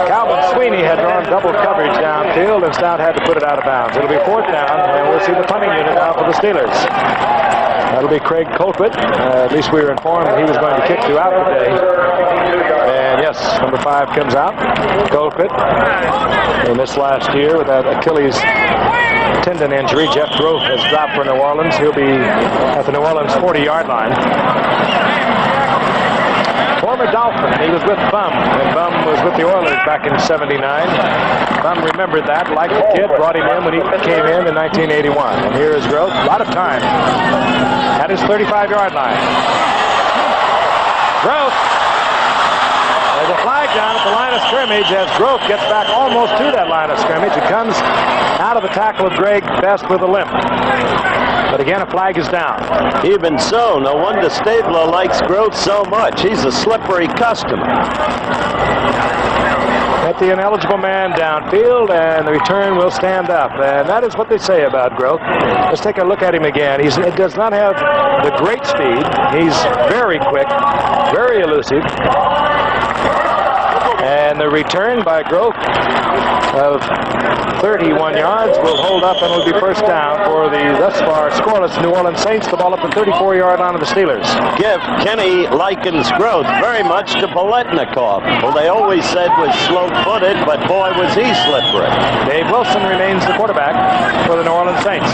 Calvin Sweeney had drawn double coverage downfield, and Stout had to put it out of bounds. It'll be 4th down, and we'll see the punting unit now for the Steelers. That'll be Craig Colquitt. At least we were informed that he was going to kick throughout the day. And yes, number 5 comes out. Colquitt. They missed last year with that Achilles tendon injury. Jeff Groth has dropped for New Orleans. He'll be at the New Orleans 40-yard line. Former Dolphin. He was with Bum, and Bum was with the Oilers back in '79. Bum remembered that, liked the kid, brought him in when he came in 1981. And here is Groth. A lot of time at his 35-yard line. Groth. There's a flag down at the line of scrimmage as Groth gets back almost to that line of scrimmage. He comes out of the tackle of Greg Best with a limp. But again, a flag is down.
Even so, no wonder Stabler likes Groth so much. He's a slippery customer.
Might the ineligible man downfield, and the return will stand up. And that is what they say about Groth. Let's take a look at him again. He does not have the great speed. He's very quick, very elusive. And the return by Groth of 31 yards will hold up and will be first down for the thus far scoreless New Orleans Saints. The ball up the 34-yard line of the Steelers.
Kenny likens Groth very much to Biletnikoff, who they always said was slow-footed, but boy, was he slippery.
Dave Wilson remains the quarterback for the New Orleans Saints.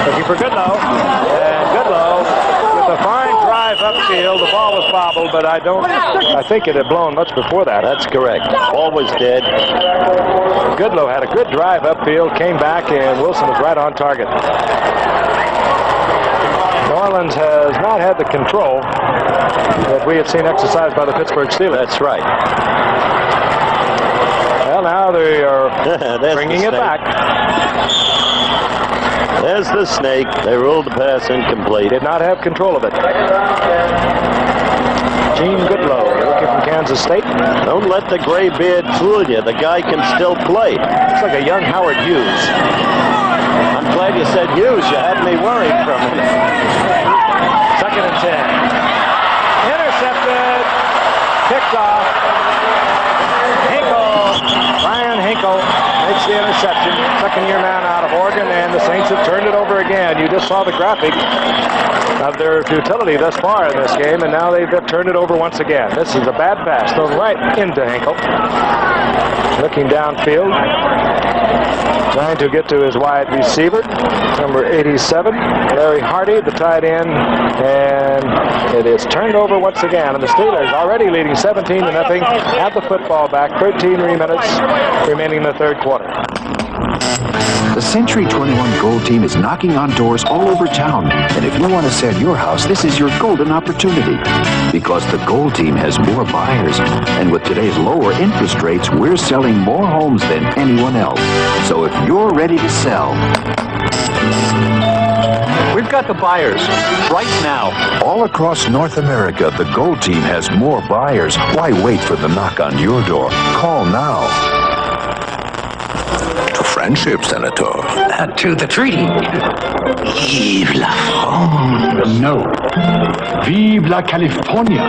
Looking for Goodlow, and Goodlow with a fine drive upfield. The ball was bobbled, but I think it had blown much before that.
That's correct. Ball was dead.
Goodlow had a good drive upfield, came back, and Wilson was right on target. New Orleans has not had the control that we have seen exercised by the Pittsburgh Steelers.
That's right.
Well, now they are bringing it back.
There's the snake. They ruled the pass incomplete.
Did not have control of it. Gene Goodlow, rookie from Kansas State.
Don't let the gray beard fool you. The guy can still play.
It's like a young Howard Hughes.
I'm glad you said Hughes. You had me worried for a minute.
2nd and 10. Intercepted. Picked off. Brian Hinkle makes the interception. Second-year man out of Oregon, and the Saints have turned it over again. You just saw the graphic of their futility thus far in this game, and now they've turned it over once again. This is a bad pass thrown right into Hinkle. Looking downfield, trying to get to his wide receiver, number 87, Larry Hardy, the tight end, and it is turned over once again. And the Steelers already leading 17-0, have the football back, 13 minutes remaining in the third quarter.
The Century 21 Gold Team is knocking on doors all over town. And if you want to sell your house, this is your golden opportunity. Because the Gold Team has more buyers. And with today's lower interest rates, we're selling more homes than anyone else. So if you're ready to sell,
We've got the buyers right now.
All across North America, the Gold Team has more buyers. Why wait for the knock on your door? Call now.
To friendship, Senator.
To the treaty. Vive la France.
No. Vive la California.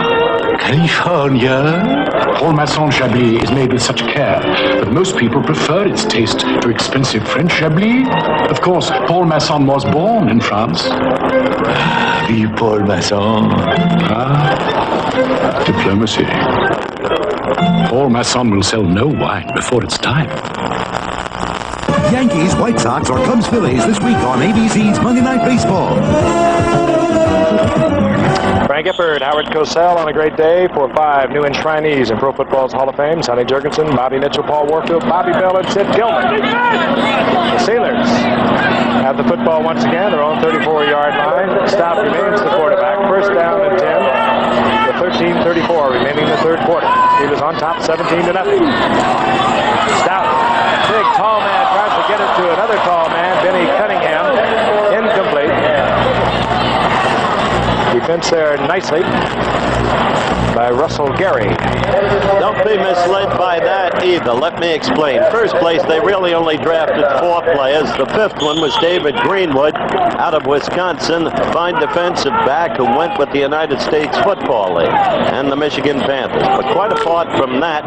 California.
Paul Masson Chablis is made with such care, but most people prefer its taste to expensive French Chablis. Of course, Paul Masson was born in France.
Vive Paul Masson.
Diplomacy. Paul Masson will sell no wine before it's time.
Yankees, White Sox, or Cubs, Phillies this week on ABC's Monday Night Baseball.
Frank Gifford, Howard Cosell on a great day for 5 new enshrinees in Pro Football's Hall of Fame. Sonny Jurgensen, Bobby Mitchell, Paul Warfield, Bobby Bell, and Sid Gilman. The Steelers have the football once again, their own 34-yard line. Stout remains the quarterback. First down and 10. The 13:34 remaining in the third quarter. Steelers on top, 17-0. Stout, big tall man, tries to get it to another tall man, Benny Cunningham. Incomplete. Defense there nicely by Russell Gary.
Don't be misled by that either. Let me explain. First place, they really only drafted 4 players. The 5th one was David Greenwood out of Wisconsin, a fine defensive back who went with the United States Football League and the Michigan Panthers. But quite apart from that,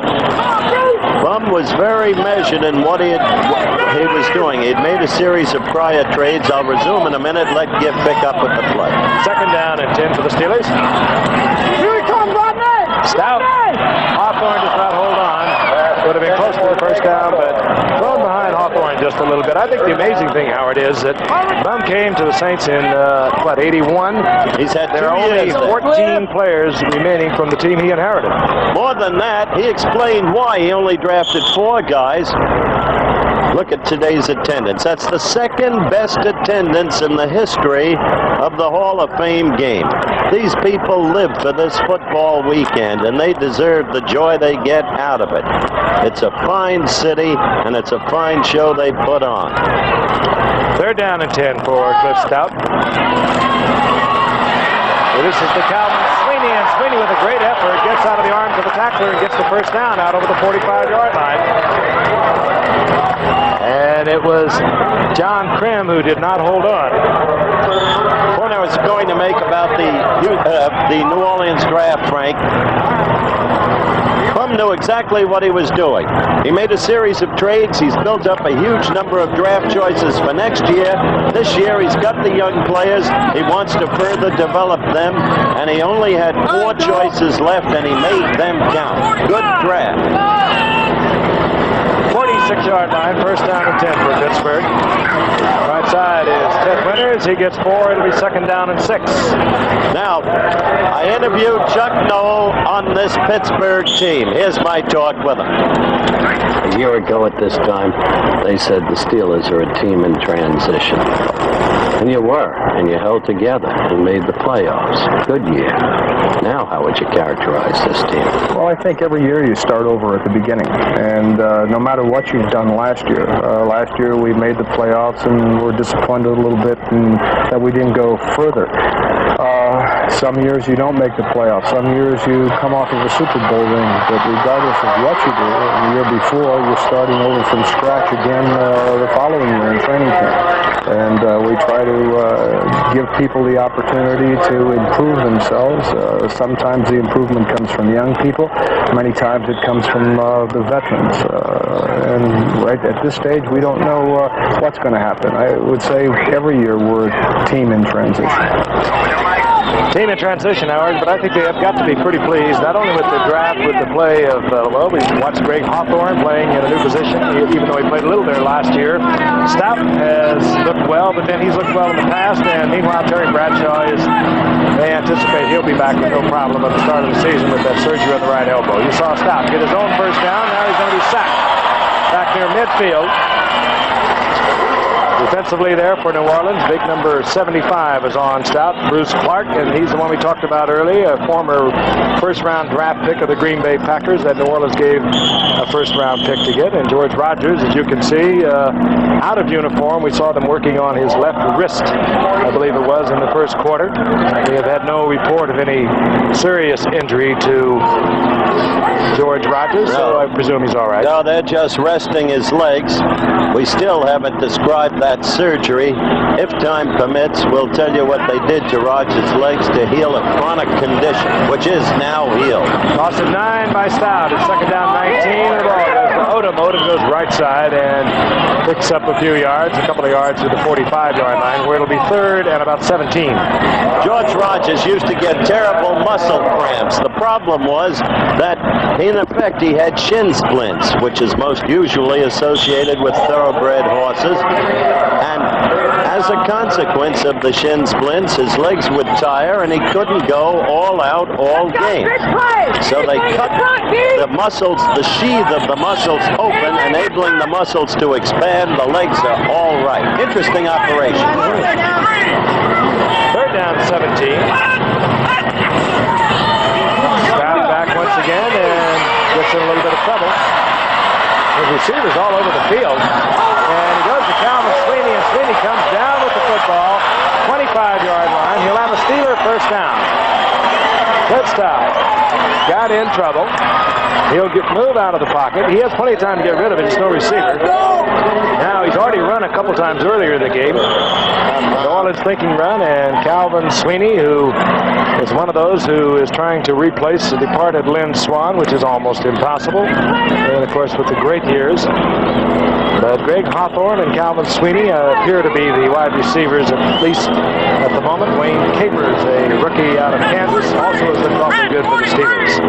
Bum was very measured in what he was doing. He'd made a series of prior trades. I'll resume in a minute. Let Giff pick up with the play.
Second down and 10 for the Steelers.
Here he comes, Rodney!
Stout. Hawthorne does not hold on. Would have been close to the first down, but thrown behind Hawthorne just a little bit. I think the amazing thing, Howard, is that Bum came to the Saints in, 81?
He's had 2
there are only 14 players remaining from the team he inherited.
More than that, he explained why he only drafted 4 guys. Look at today's attendance. That's the 2nd best attendance in the history of the Hall of Fame game. These people live for this football weekend, and they deserve the joy they get out of it. It's a fine city, and it's a fine show they put on.
Third down and 10 for Cliff Stout. So this is the Calvin Sweeney, and Sweeney with a great effort gets gets out of the arms of the tackler and gets the first down out over the 45-yard line. And it was John Krim who did not hold on.
Point I was going to make about the New Orleans draft, Frank. Krim knew exactly what he was doing. He made a series of trades. He's built up a huge number of draft choices for next year. This year, he's got the young players. He wants to further develop them, and he only had 4 choices left, and he made them count. Good draft.
46-yard line, first down and 10 for Pittsburgh. Right side is Ted Winters. He gets 4. It'll be second down and 6.
Now, I interviewed Chuck Noll on this Pittsburgh team. Here's my talk with him.
A year ago at this time, they said the Steelers are a team in transition. And you were, and you held together and made the playoffs. Good year. Now, how would you characterize this team?
Well, I think every year you start over at the beginning. And no matter what you've done last year we made the playoffs and were disappointed a little bit that we didn't go further. Some years you don't make the playoffs. Some years you come off of a Super Bowl ring. But regardless of what you do, the year before, you're starting over from scratch again the following year in training camp. And we try to give people the opportunity to improve themselves. Sometimes the improvement comes from young people. Many times it comes from the veterans. And right at this stage, we don't know what's going to happen. I would say every year we're a team in transition.
Team in transition, Howard, but I think they have got to be pretty pleased, not only with the draft, with the play of, we watched Greg Hawthorne playing in a new position, even though he played a little there last year. Stout has looked well, but then he's looked well in the past, and meanwhile, Terry Bradshaw they anticipate he'll be back with no problem at the start of the season with that surgery on the right elbow. You saw Stout get his own first down, now he's going to be sacked back near midfield. Defensively there for New Orleans, big number 75 is on Stout, Bruce Clark, and he's the one we talked about early, a former first-round draft pick of the Green Bay Packers that New Orleans gave a first-round pick to get. And George Rogers, as you can see, out of uniform. We saw them working on his left wrist, I believe it was, in the first quarter. We have had no report of any serious injury to George Rogers, so I presume he's all right.
No, they're just resting his legs. We still haven't described that surgery. If time permits, we'll tell you what they did to Rogers' legs to heal a chronic condition, which is now healed.
Loss of 9 by Stout. It's second down 19. The ball goes to Odom. Odom goes right side and picks up a few yards, a couple of yards to the 45-yard line, where it'll be third and about 17.
George Rogers used to get terrible muscle cramps. The problem was that, in effect, he had shin splints, which is most usually associated with thoroughbred horses. And as a consequence of the shin splints, his legs would tire and he couldn't go all out all game. So they cut the muscles, the sheath of the muscles open, enabling the muscles to expand. The legs are all right. Interesting operation.
Third down 17. Stout back once again and gets in a little bit of trouble. His receivers all over the field. And he goes to Calvin Sweeney, and Sweeney comes down with the football, 25-yard line. He'll have a Steeler first down. Ted Stout got in trouble. He'll move out of the pocket. He has plenty of time to get rid of it. He's no receiver. Now, he's already run a couple times earlier in the game. New Orleans thinking run, and Calvin Sweeney, who is one of those who is trying to replace the departed Lynn Swan, which is almost impossible. And, of course, with the great years. But Greg Hawthorne and Calvin Sweeney appear to be the wide receivers, at least at the moment. Wayne Capers, a rookie out of Kansas, also has been awfully good for the Steelers.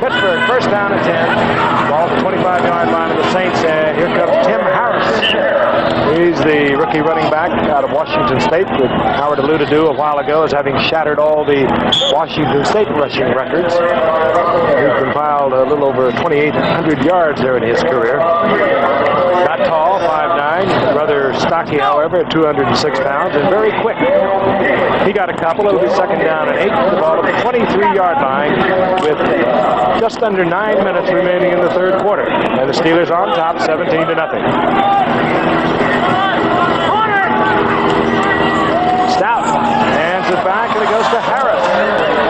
Pittsburgh, first down and 10. Ball at the 25-yard line of the Saints, and here comes Tim Harris. He's the rookie running back out of Washington State that Howard alluded to a while ago as having shattered all the Washington State rushing records. He compiled a little over 2,800 yards there in his career. Not tall, 5'9", rather stocky, however, at 206 pounds, and very quick. He got a couple. It'll be second down and 8. The ball at the 23-yard line with just under 9 minutes remaining in the third quarter. And the Steelers on top, 17-0. Stout hands it back, and it goes to Harris.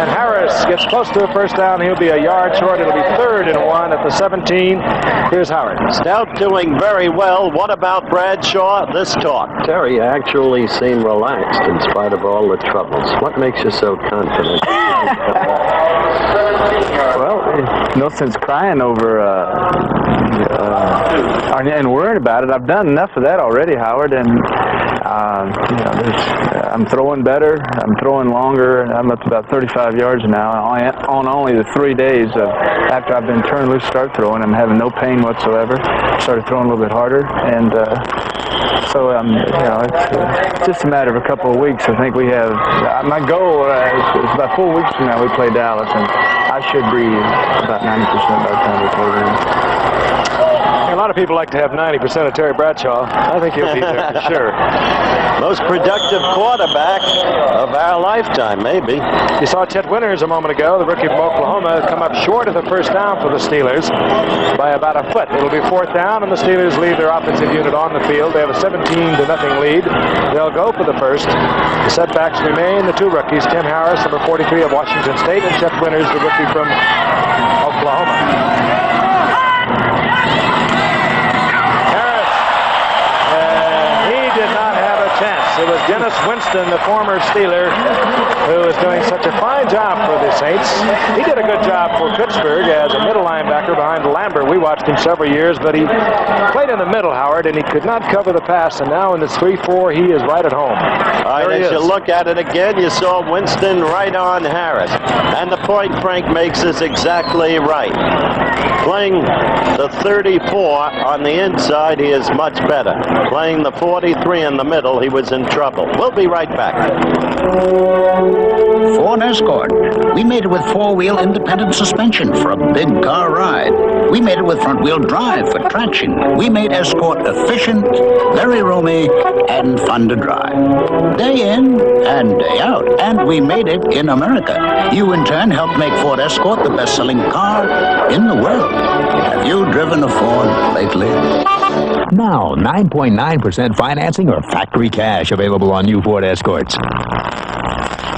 And Harris gets close to a first down. He'll be a yard short. It'll be 3rd and 1 at the 17. Here's Howard.
Stout doing very well. What about Bradshaw? This talk.
Terry actually seemed relaxed in spite of all the troubles. What makes you so confident?
Well, no sense crying over and worrying about it. I've done enough of that already, Howard, and I'm throwing better. I'm throwing longer. I'm up to about 35 yards now. On only the 3 days after I've been turned loose, start throwing. I'm having no pain whatsoever. Started throwing a little bit harder, and so it's just a matter of a couple of weeks. I think we have my goal is about 4 weeks from now we play Dallas, and I should be about 90% by the time we play them.
A lot of people like to have 90% of Terry Bradshaw. I think he'll be there for sure.
Most productive quarterback of our lifetime, maybe.
You saw Chet Winters a moment ago, the rookie from Oklahoma, come up short of the first down for the Steelers by about a foot. It'll be 4th down, and the Steelers leave their offensive unit on the field. They have a 17-0 lead. They'll go for the first. The setbacks remain the 2 rookies, Tim Harris, number 43 of Washington State, and Chet Winters, the rookie from Oklahoma. It was Dennis Winston, the former Steeler, who is doing such a fine job for the Saints. He did a good job for Pittsburgh as a middle linebacker behind Lambert. We watched him several years, but he played in the middle, Howard, and he could not cover the pass. And now in this 3-4, he is right at home.
All right, as you look at it again, you saw Winston right on Harris. And the point Frank makes is exactly right. Playing the 34 on the inside, he is much better. Playing the 43 in the middle, he was in trouble. We'll be right back.
Ford Escort. We made it with 4-wheel independent suspension for a big car ride. We made it with front-wheel drive for traction. We made Escort efficient, very roomy, and fun to drive. Day in and day out. And we made it in America. You, in turn, helped make Ford Escort the best-selling car in the world. Have you driven a Ford lately?
Now, 9.9% financing or factory cash available on new Ford Escorts.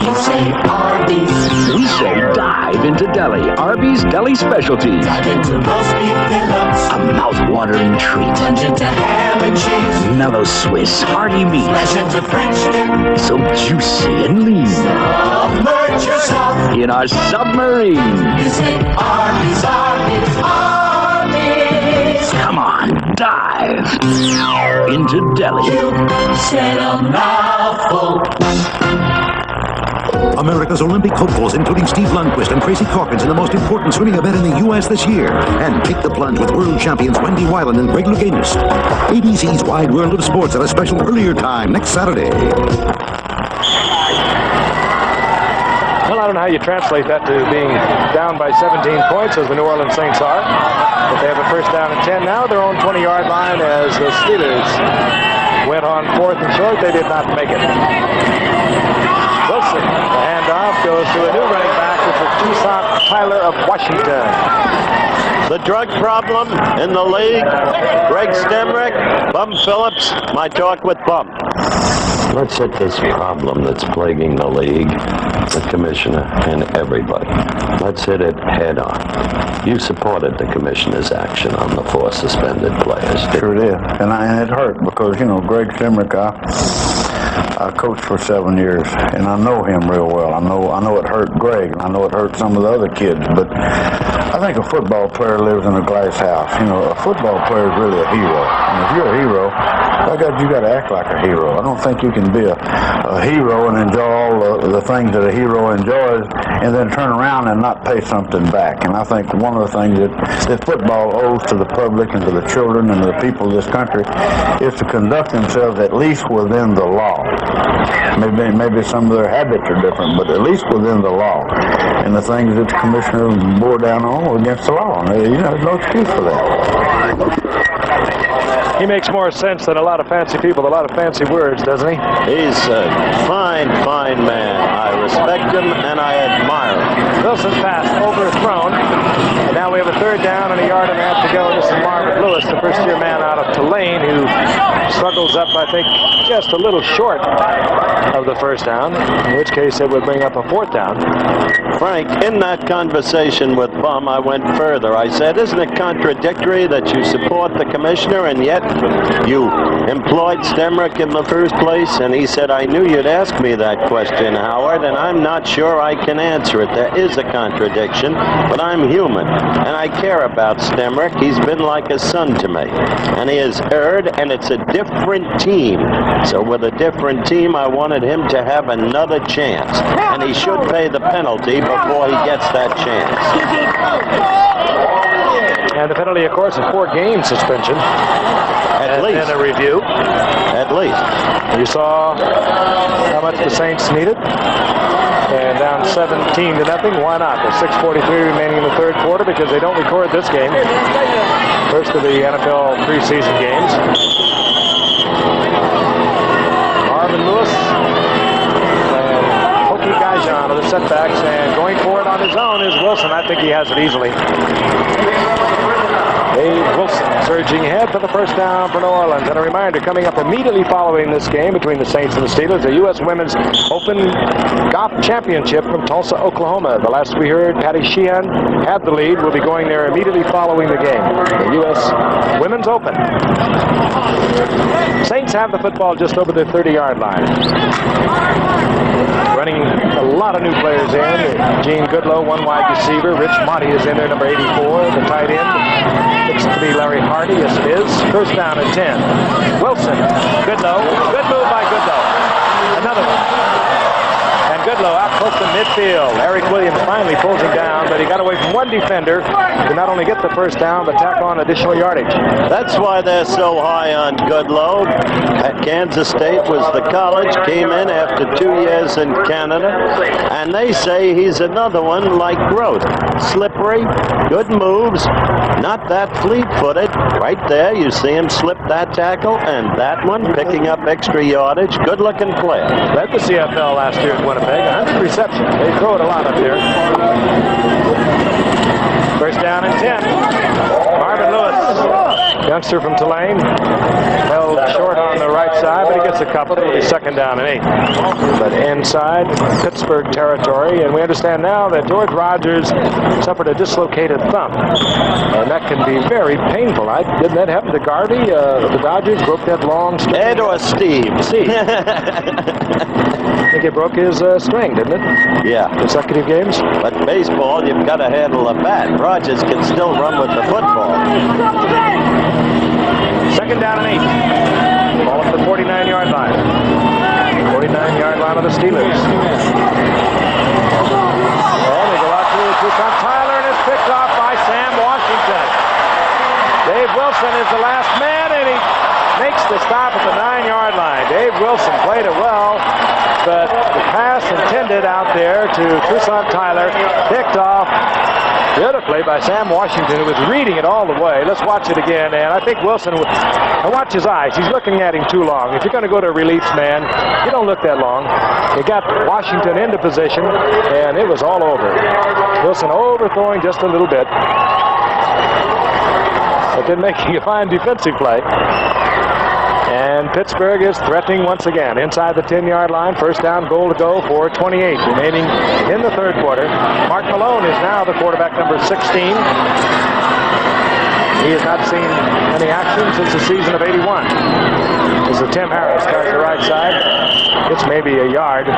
You say Arby's.
We say dive into deli. Arby's Deli Specialties.
Dive into roast beef deluxe.
A mouth-watering treat.
Plunge into ham and cheese.
Mellow Swiss, hearty meat.
Splash into French dip.
So juicy and lean.
Submerge yourself
in our submarine.
You say Arby's, Arby's, Arby's.
Come on, dive into deli.
You said a mouthful.
America's Olympic hopefuls, including Steve Lundquist and Tracy Corkins, in the most important swimming event in the U.S. this year. And take the plunge with world champions Wendy Weiland and Greg Louganis. ABC's Wide World of Sports at a special earlier time next Saturday.
Well, I don't know how you translate that to being down by 17 points as the New Orleans Saints are. But they have a first down and 10 now. Their own 20-yard line as the Steelers went on 4th and short. They did not make it. Wilson, the handoff goes to a new running back, which is Toussaint Tyler of Washington.
The drug problem in the league, Greg Stemrick, Bum Phillips, my talk with Bum.
Let's hit this problem that's plaguing the league, the commissioner, and everybody. Let's hit it head on. You supported the commissioner's action on the 4 suspended players.
Sure did. And it hurt because, Greg Stemrick, I coached for 7 years, and I know him real well. I know it hurt Greg, and I know it hurt some of the other kids, but I think a football player lives in a glass house. A football player is really a hero. And if you're a hero, by God, you got to act like a hero. I don't think you can be a hero and enjoy all the things that a hero enjoys and then turn around and not pay something back. And I think one of the things that football owes to the public and to the children and to the people of this country is to conduct themselves at least within the law. Maybe some of their habits are different, but at least within the law. And the things that the commissioner bore down on were against the law. And, there's no excuse for that.
He makes more sense than a lot of fancy people, a lot of fancy words, doesn't he?
He's a fine, fine man. I respect him and I admire him.
Wilson's pass overthrown. Now we have a third down and a yard and a half to go. This is Marvin Lewis, the first-year man out of Tulane, who struggles up, I think, just a little short of the first down, in which case it would bring up a fourth down.
Frank, in that conversation with Bum, I went further. I said, isn't it contradictory that you support the commissioner and yet you employed Stemrick in the first place? And he said, I knew you'd ask me that question, Howard, and I'm not sure I can answer it. There is a contradiction, but I'm human, and I care about Stemrick. He's been like a son to me, and he has erred, and it's a different team. So with a different team, I wanted him to have another chance, and he should pay the penalty before he gets that chance.
And the penalty, of course, is 4-game suspension.
At least.
And a review.
At least.
You saw how much the Saints needed. And down 17-0. Why not? There's 6:43 remaining in the third quarter because they don't record this game. First of the NFL preseason games. Marvin Lewis and Hokie Gajan are the setbacks, and going for it on his own is Wilson. I think he has it easily. Dave Wilson surging ahead for the first down for New Orleans. And a reminder, coming up immediately following this game between the Saints and the Steelers, the U.S. Women's Open Golf Championship from Tulsa, Oklahoma. The last we heard, Patty Sheehan had the lead. We'll be going there immediately following the game. The U.S. Women's Open. Saints have the football just over the 30-yard line. Running a lot of new players in. Gene Goodlow, one wide receiver. Rich Monty is in there, number 84, the tight end. Looks to be Larry Hardy. Yes, it is. First down and 10. Wilson. Goodlow. Good move by Goodlow. Another one. And Goodlow out close to midfield. Eric Williams finally pulls him down, but he got away from one defender to not only get the first down, but tack on additional yardage.
That's why they're so high on Goodlow. At Kansas State was the college, came in after 2 years in Canada, and they say he's another one like Grote. Slippery, good moves, not that fleet-footed. Right there, you see him slip that tackle, and that one picking up extra yardage. Good-looking player.
Led the CFL last year at Winnipeg. 100 receptions. They throw it a lot up there. First down and 10. Marvin Lewis, youngster from Tulane, held short on the right side, but he gets a couple. It'll be second down and 8. But inside Pittsburgh territory, and we understand now that George Rogers suffered a dislocated thumb, and that can be very painful. Didn't that happen to Garvey? The Dodgers broke that long string.
Ed or Steve?
Steve. I think it broke his string, didn't it?
Yeah.
Consecutive games?
But baseball, you've got to handle the bat. Rogers can still run with the football.
Second down and 8. Ball up the 49-yard line. 49-yard line of the Steelers. And they go out to Tucson Tyler, and it's picked off by Sam Washington. Dave Wilson is the last man, and he makes the stop at the 9-yard line. Dave Wilson played it well, but the pass intended out there to Tucson Tyler, picked off beautifully by Sam Washington, who was reading it all the way. Let's watch it again, and I think Wilson, I watch his eyes. He's looking at him too long. If you're going to go to a relief man, you don't look that long. He got Washington into position, and it was all over. Wilson overthrowing just a little bit, but then making a fine defensive play. And Pittsburgh is threatening once again inside the 10-yard line. First down, goal to go for 28 remaining in the third quarter. Mark Malone is now the quarterback, number 16. He has not seen any action since the season of '81. As the Tim Harris starts the right side, it's maybe a yard.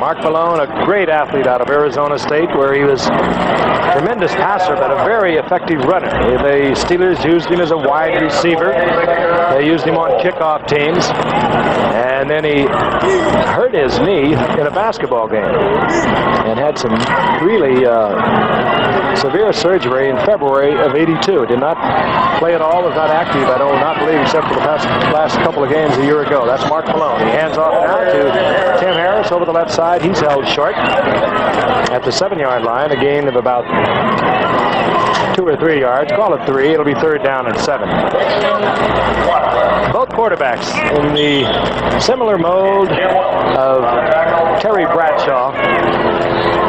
Mark Malone, a great athlete out of Arizona State, where he was a tremendous passer, but a very effective runner. The Steelers used him as a wide receiver. They used him on kickoff teams. And then he hurt his knee in a basketball game and had some really severe surgery in February of '82. Did not play at all, was not active, I do not believe, except for the last couple of games a year ago. That's Mark Malone. He hands off now to Tim Harris over the left side. He's held short at the 7-yard line, a gain of about 2 or 3 yards. Call it 3. It'll be third down and 7. Both quarterbacks in the similar mode of Terry Bradshaw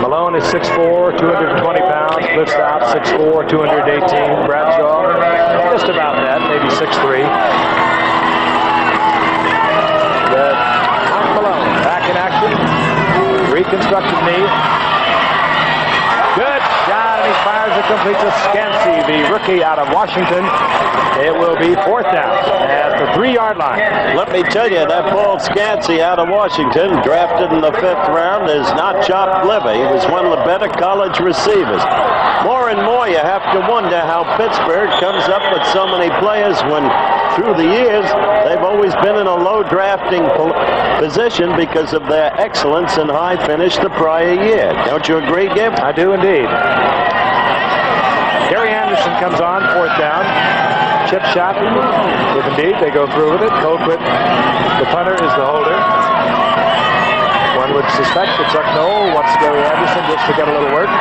Malone is 6'4", 220 pounds. Blitzstop, 6'4", 218. Bradshaw, just about that, maybe 6'3". Mike Malone back in action. Reconstructed knee. Good shot, and he fires it complete to Scansey, the rookie out of Washington. It will be 4th down at the 3-yard line.
Let me tell you, that Paul Scansey out of Washington, drafted in the 5th round, is not chopped liver. He was one of the better college receivers. More and more, you have to wonder how Pittsburgh comes up with so many players when, through the years, they've always been in a low drafting position because of their excellence and high finish the prior year. Don't you agree, Gib?
I do indeed. Gary Anderson comes on, 4th down. Chip shot, if indeed they go through with it. Colquitt, the punter, is the holder. One would suspect that Chuck Noll wants Gary Anderson just to get a little work.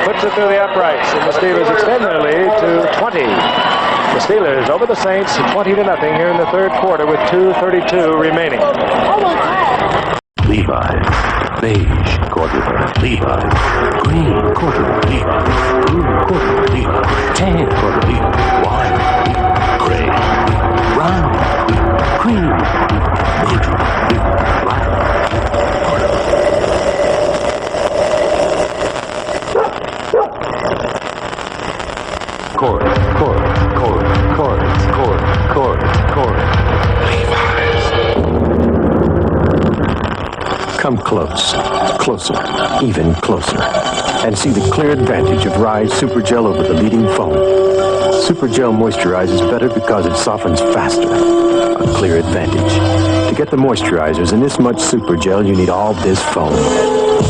Puts it through the uprights, and the Steelers extend their lead to 20. The Steelers over the Saints, 20-0 here in the 3rd quarter with 2:32 remaining.
Levi's, beige corduroy, Levi's, green corduroy, Levi's, blue corduroy, Levi's, tan corduroy, Levi's, white, Levi's, gray, brown, cream, blue, black, chorus. Levi's. Come close, closer, even closer, and see the clear advantage of Rise Super Gel over the leading foam. Super Gel moisturizes better because it softens faster. A clear advantage. To get the moisturizers in this much Super Gel, you need all this foam.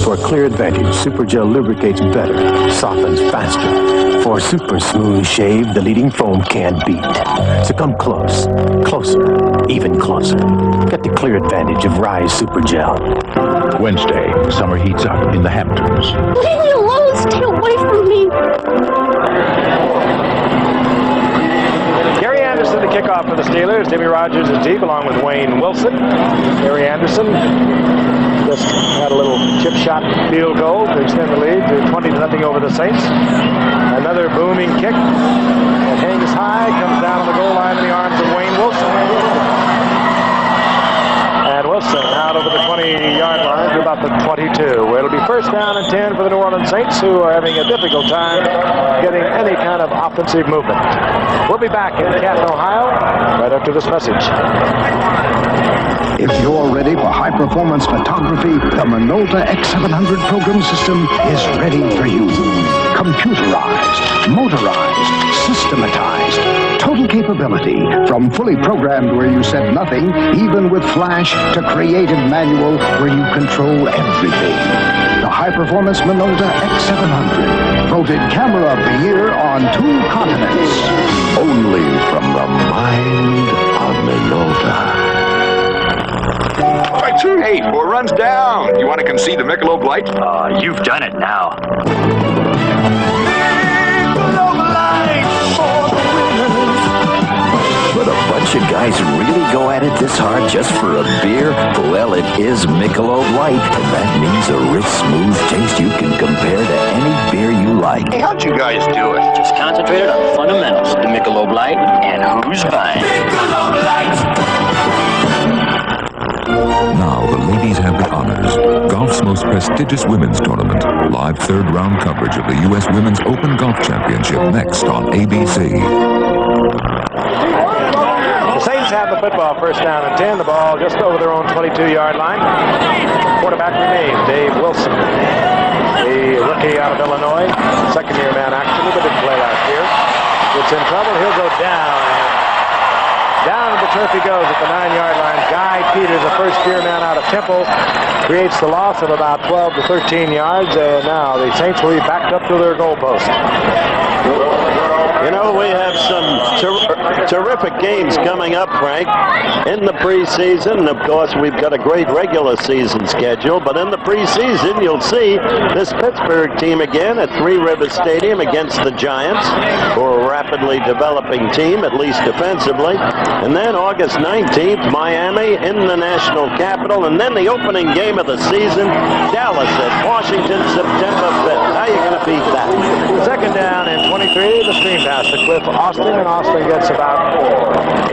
For a clear advantage, Super Gel lubricates better, softens faster. For a super smooth shave, the leading foam can't beat. So come close, closer, even closer. Get the clear advantage of Rise Super Gel.
Wednesday, summer heats up in the Hamptons.
Leave me alone, stay away from me.
Gary Anderson to kick off for the Steelers. Jimmy Rogers is deep along with Wayne Wilson. Gary Anderson just had a little chip shot field goal to extend the lead to 20-0 over the Saints. Another booming kick that hangs high, comes down on the goal line in the arms of Wayne Wilson. And Wilson out over the 20-yard line to about the 22, where it'll be 1st down and 10 for the New Orleans Saints, who are having a difficult time getting any kind of offensive movement. We'll be back in Canton, Ohio, right after this message.
If you're ready for high-performance photography, the Minolta X700 program system is ready for you. Computerized, motorized, systematized, total capability, from fully programmed where you said nothing, even with flash, to creative manual where you control everything. The high-performance Minolta X700, voted camera of the year on 2 continents.
Only from the mind of Minolta.
Hey, 4 runs down. You want to concede the Michelob Light?
You've done it now.
But a bunch of guys really go at it this hard just for a beer? Well, it is Michelob Light, and that means a rich, smooth taste you can compare to any beer you like.
Hey, how'd you guys do it?
Just concentrated on fundamentals. The Michelob Light and who's buying. Michelob Light!
Now the ladies have the honors. Golf's most prestigious women's tournament. Live 3rd round coverage of the U.S. Women's Open Golf Championship next on ABC.
The Saints have the football, 1st down and 10. The ball just over their own 22-yard line. Quarterback remains Dave Wilson, the rookie out of Illinois. 2nd-year man, actually, but didn't play last year. Gets in trouble. He'll go down. Down to the turf he goes at the 9-yard line. Guy Peters, a 1st-year man out of Temple, creates the loss of about 12 to 13 yards. And now the Saints will be backed up to their goalpost.
You know, we have some terrific games coming up, Frank, in the preseason. Of course, we've got a great regular season schedule, but in the preseason, you'll see this Pittsburgh team again at Three Rivers Stadium against the Giants, who are a rapidly developing team, at least defensively. And then August 19th, Miami in the national capital, and then the opening game of the season, Dallas at Washington, September 5th. How are you going to beat that?
Second down and 23, the screen pass to Cliff Austin, and Austin gets about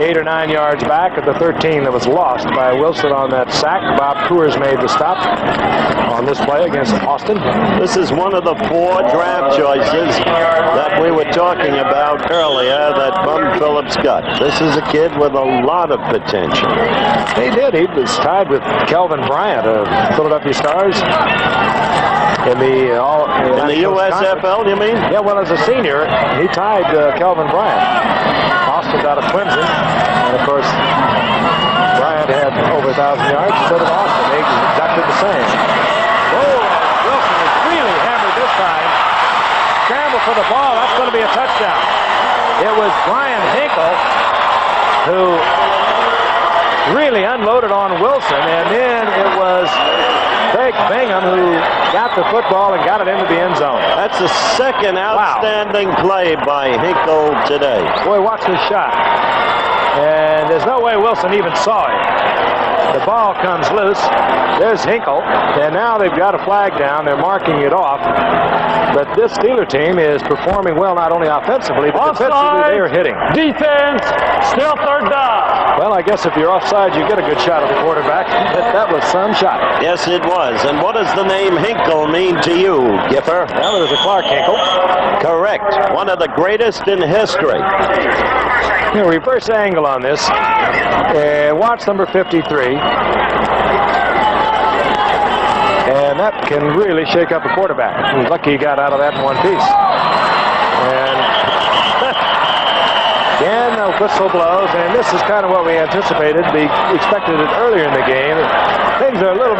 8 or 9 yards back at the 13 that was lost by Wilson on that sack. Bob Coors made the stop on this play against Austin.
This is one of the 4 draft choices that we were talking about earlier that Bum Phillips got. This is a kid with a lot of potential.
He did. He was tied with Kelvin Bryant of Philadelphia Stars. In the
USFL, you mean?
Yeah, well, as a senior, he tied Kelvin Bryant. Austin out of Clemson. And, of course, Bryant had over 1,000 yards instead of Austin. They exactly the same. Oh, Wilson is really hammered this time. Scramble for the ball. That's going to be a touchdown. It was Brian Hinkle who really unloaded on Wilson, and then it was Craig Bingham who got the football and got it into the end zone.
That's the second outstanding play by Hinkle today.
Boy, watch this shot. And there's no way Wilson even saw it. The ball comes loose. There's Hinkle. And now they've got a flag down. They're marking it off. But this Steeler team is performing well, not only offensively, but defensively they are hitting.
Defense, still third down.
Well, I guess if you're offside, you get a good shot at the quarterback. That was some shot.
Yes, it was. And what does the name Hinkle mean to you, Gipper?
Well, it was a Clark Hinkle.
Correct. One of the greatest in history.
Reverse angle on this. Watch number 53. And that can really shake up a quarterback. He's lucky he got out of that in one piece. And again, the whistle blows, and this is kind of what we anticipated. We expected it earlier in the game. Things are a little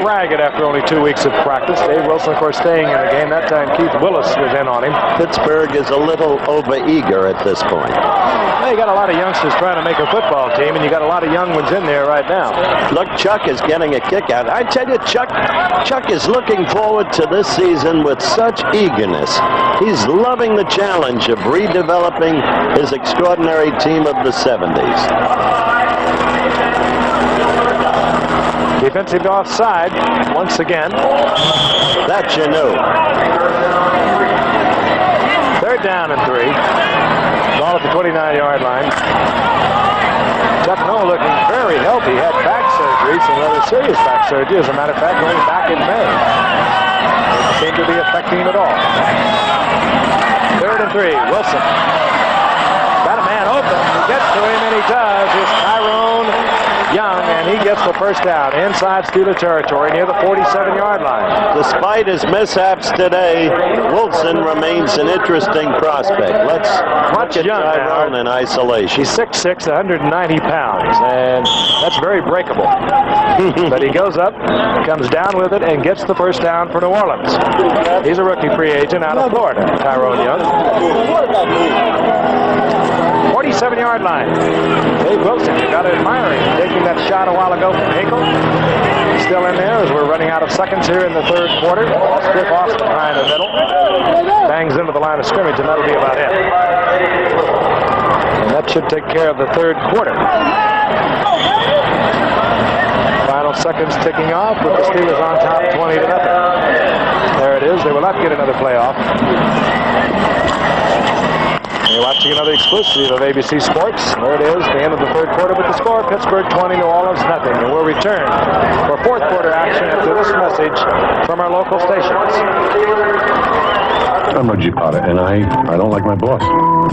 ragged after only 2 weeks of practice. Dave Wilson, of course, staying in the game. That time Keith Willis was in on him.
Pittsburgh is a little overeager at this point.
Well, you got a lot of youngsters trying to make a football team, and you got a lot of young ones in there right now.
Look, Chuck is getting a kick out. I tell you, Chuck is looking forward to this season with such eagerness. He's loving the challenge of redeveloping his extraordinary team of the 70s.
Defensive offside once again.
That you knew.
Third down and 3. Ball at the 29-yard line. Chuck Noll looking very healthy. Had back surgery, some rather serious back surgery. As a matter of fact, going back in May. It seemed to be affecting him at all. Third and 3. Wilson. Got a man open. He gets to him, and he does. It's Tyrone Young, and he gets the first down inside Steeler territory near the 47-yard line.
Despite his mishaps today, Wilson remains an interesting prospect. Let's watch Tyrone in isolation.
He's 6'6", 190 pounds, and that's very breakable. But he goes up, comes down with it, and gets the first down for New Orleans. He's a rookie free agent out of Florida, Tyrone Young. 47-yard line. Dave Wilson, you got to admire him, taking that shot a while ago from Hinkle. Still in there as we're running out of seconds here in the third quarter. Cliff Austin behind the middle. Bangs into the line of scrimmage, and that'll be about it. And that should take care of the third quarter. Final seconds ticking off with the Steelers on top 20-0. There it is. They will not get another playoff. You're watching another exclusive of ABC Sports. There it is, the end of the third quarter with the score, Pittsburgh 20, New Orleans nothing. And we'll return for fourth quarter action after this message from our local stations.
I'm Reggie Potter, and I don't like my boss.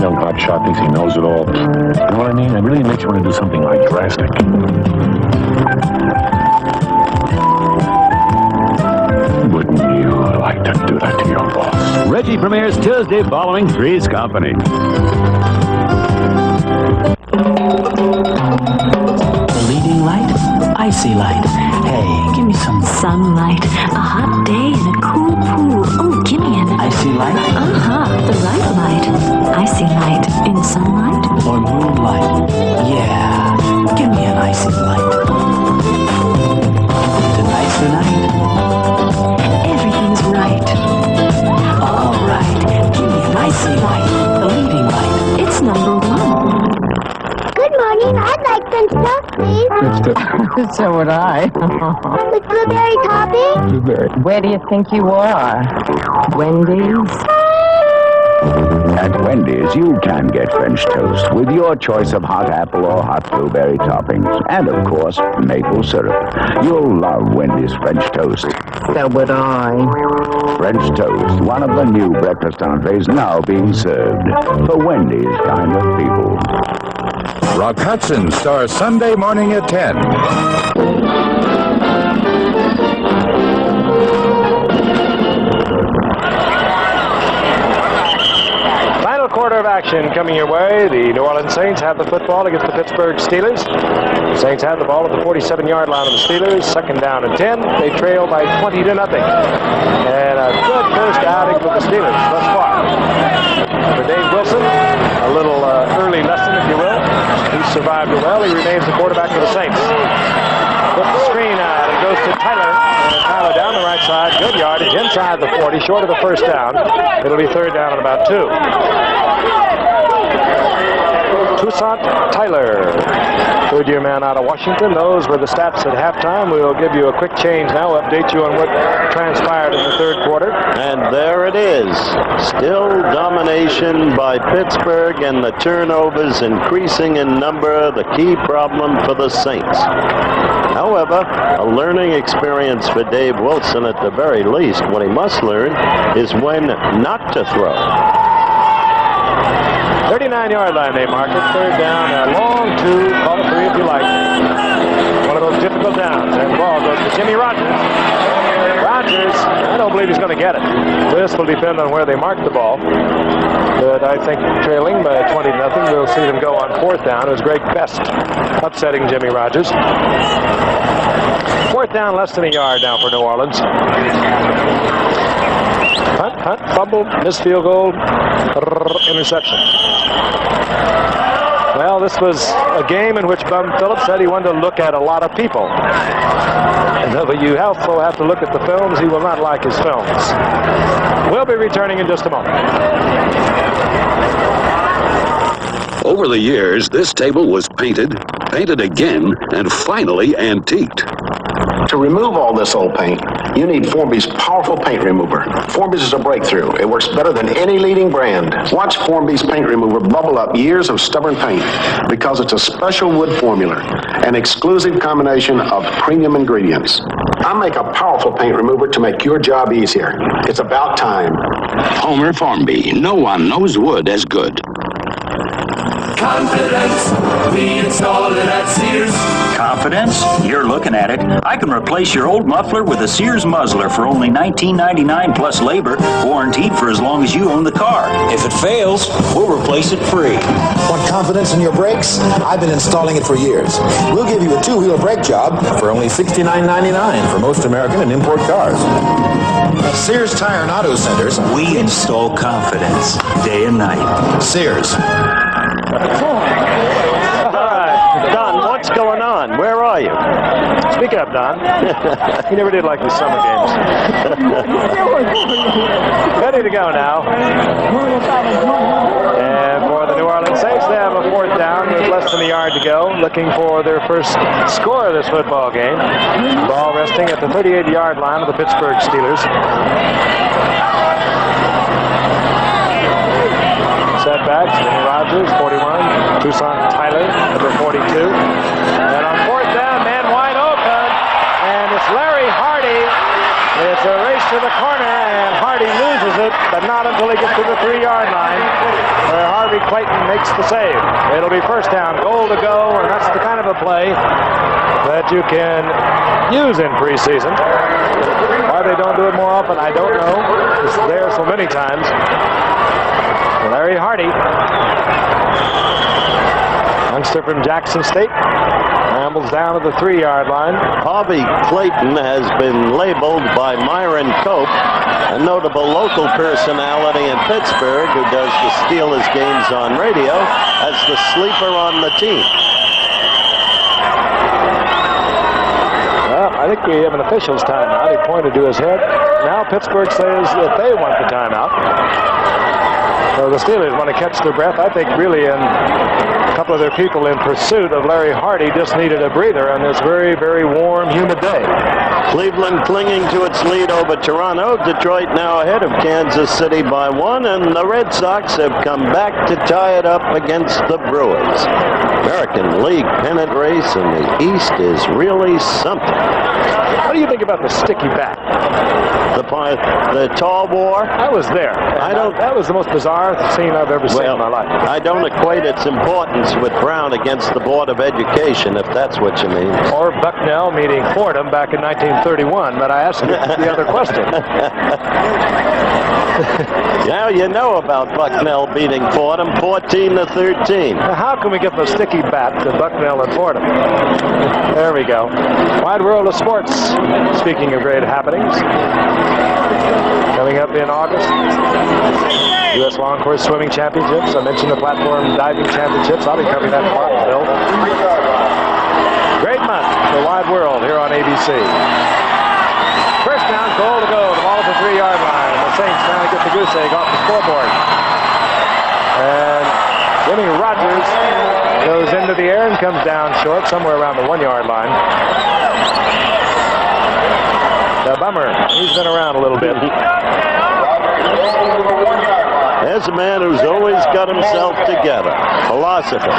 Young hotshot thinks he knows it all. You know what I mean? It really makes you want to do something like drastic. Wouldn't you like to do that to your boss?
Reggie premieres Tuesday following Three's Company.
The leading light, icy light. Hey, give me some
sunlight. A hot day and a cool pool. Oh, give me an
icy light.
The right light. Icy light in sunlight
or moonlight.
number one.
Good morning. I'd like French toast, please.
So would I.
With blueberry topping?
Blueberry. Where do you think you are? Wendy's?
At Wendy's, you can get French toast with your choice of hot apple or hot blueberry toppings. And, of course, maple syrup. You'll love Wendy's French toast.
So would I.
French toast, one of the new breakfast entrees now being served for Wendy's kind of people.
Rock Hudson stars Sunday morning at 10.
Quarter of action coming your way. The New Orleans Saints have the football against the Pittsburgh Steelers. The Saints have the ball at the 47-yard line of the Steelers. Second down and 10. They trail by 20-0. And a good first outing for the Steelers thus far. For Dave Wilson, a little early lesson, if you will. He survived it well. He remains the quarterback for the Saints. Put the screen out. It goes to Tyler. And Tyler down the right side. Good yardage inside the 40, short of the first down. It'll be third down and about 2. Toussaint Tyler, third-year man out of Washington. Those were the stats at halftime. We'll give you a quick change now, update you on what transpired in the third quarter.
And there it is. Still domination by Pittsburgh, and the turnovers increasing in number, the key problem for the Saints. However, a learning experience for Dave Wilson at the very least. What he must learn is when not to throw.
39-yard line, they mark it. Third down, a long 2, call it 3 if you like. One of those difficult downs. And the ball goes to Jimmy Rogers. Rogers, I don't believe he's going to get it. This will depend on where they mark the ball. But I think trailing by 20-0, we'll see them go on fourth down. It was Greg Best upsetting Jimmy Rogers. Fourth down, less than a yard now for New Orleans. Hunt, fumble, missed field goal, interception. Well, this was a game in which Bum Phillips said he wanted to look at a lot of people. And though you also have to look at the films, he will not like his films. We'll be returning in just a moment.
Over the years, this table was painted again, and finally antiqued.
To remove all this old paint, you need Formby's powerful paint remover. Formby's is a breakthrough. It works better than any leading brand. Watch Formby's paint remover bubble up years of stubborn paint because it's a special wood formula, an exclusive combination of premium ingredients. I make a powerful paint remover to make your job easier. It's about time.
Homer Formby. No one knows wood as good.
Confidence, we installed it at Sears.
Confidence? You're looking at it. I can replace your old muffler with a Sears muzzler for only $19.99 plus labor, warranted for as long as you own the car. If it fails, we'll replace it free.
Want confidence in your brakes? I've been installing it for years. We'll give you a 2-wheel brake job for only $69.99 for most American and import cars. At Sears Tire and Auto Centers,
we install confidence day and night.
Sears.
All right,
Don, what's going on? Where are you?
Speak up, Don. He never did like these summer games. Ready to go now. And for the New Orleans Saints, they have a fourth down with less than a yard to go, looking for their first score of this football game. Ball resting at the 38-yard line of the Pittsburgh Steelers. Setbacks, Jimmy Rogers, 41. Toussaint Tyler, number 42. And on fourth down, man wide open. And it's Larry Hardy. It's a race to the corner, and Hardy loses it, but not until he gets to the 3-yard line, where Harvey Clayton makes the save. It'll be first down, goal to go, and that's the kind of a play that you can use in preseason. Why they don't do it more often, I don't know. It's there so many times. Larry Hardy, youngster from Jackson State, rambles down to the 3-yard line.
Harvey Clayton has been labeled by Myron Cope, a notable local personality in Pittsburgh who does the Steelers games on radio, as the sleeper on the team.
Well, I think we have an official's timeout. He pointed to his head. Now Pittsburgh says that they want the timeout. So the Steelers want to catch their breath. I think really a couple of their people in pursuit of Larry Hardy just needed a breather on this very, very warm, humid day.
Cleveland clinging to its lead over Toronto. Detroit now ahead of Kansas City by 1, and the Red Sox have come back to tie it up against the Brewers. American League pennant race in the East is really something.
What do you think about the sticky bat?
The tall war?
I was there. That was the most bizarre scene I've ever seen in my life.
I don't equate its importance with Brown against the Board of Education, if that's what you mean.
Or Bucknell meeting Fordham back in 1931, but I asked you the other question.
Now you know about Bucknell beating Fordham 14-13.
Now how can we get the sticky bat to Bucknell and Fordham? There we go. Wide world of sports. Speaking of great happenings, coming up in August, U.S. Long Course Swimming Championships. I mentioned the Platform Diving Championships. I'll be covering that in Martinsville. Great month for Wide World here on ABC. First down, goal to go. The ball at the 3-yard line. The Saints trying to get the goose egg off the scoreboard. And Jimmy Rogers goes into the air and comes down short, somewhere around the 1-yard line. The bummer. He's been around a little bit.
There's a man who's always got himself together. Philosopher.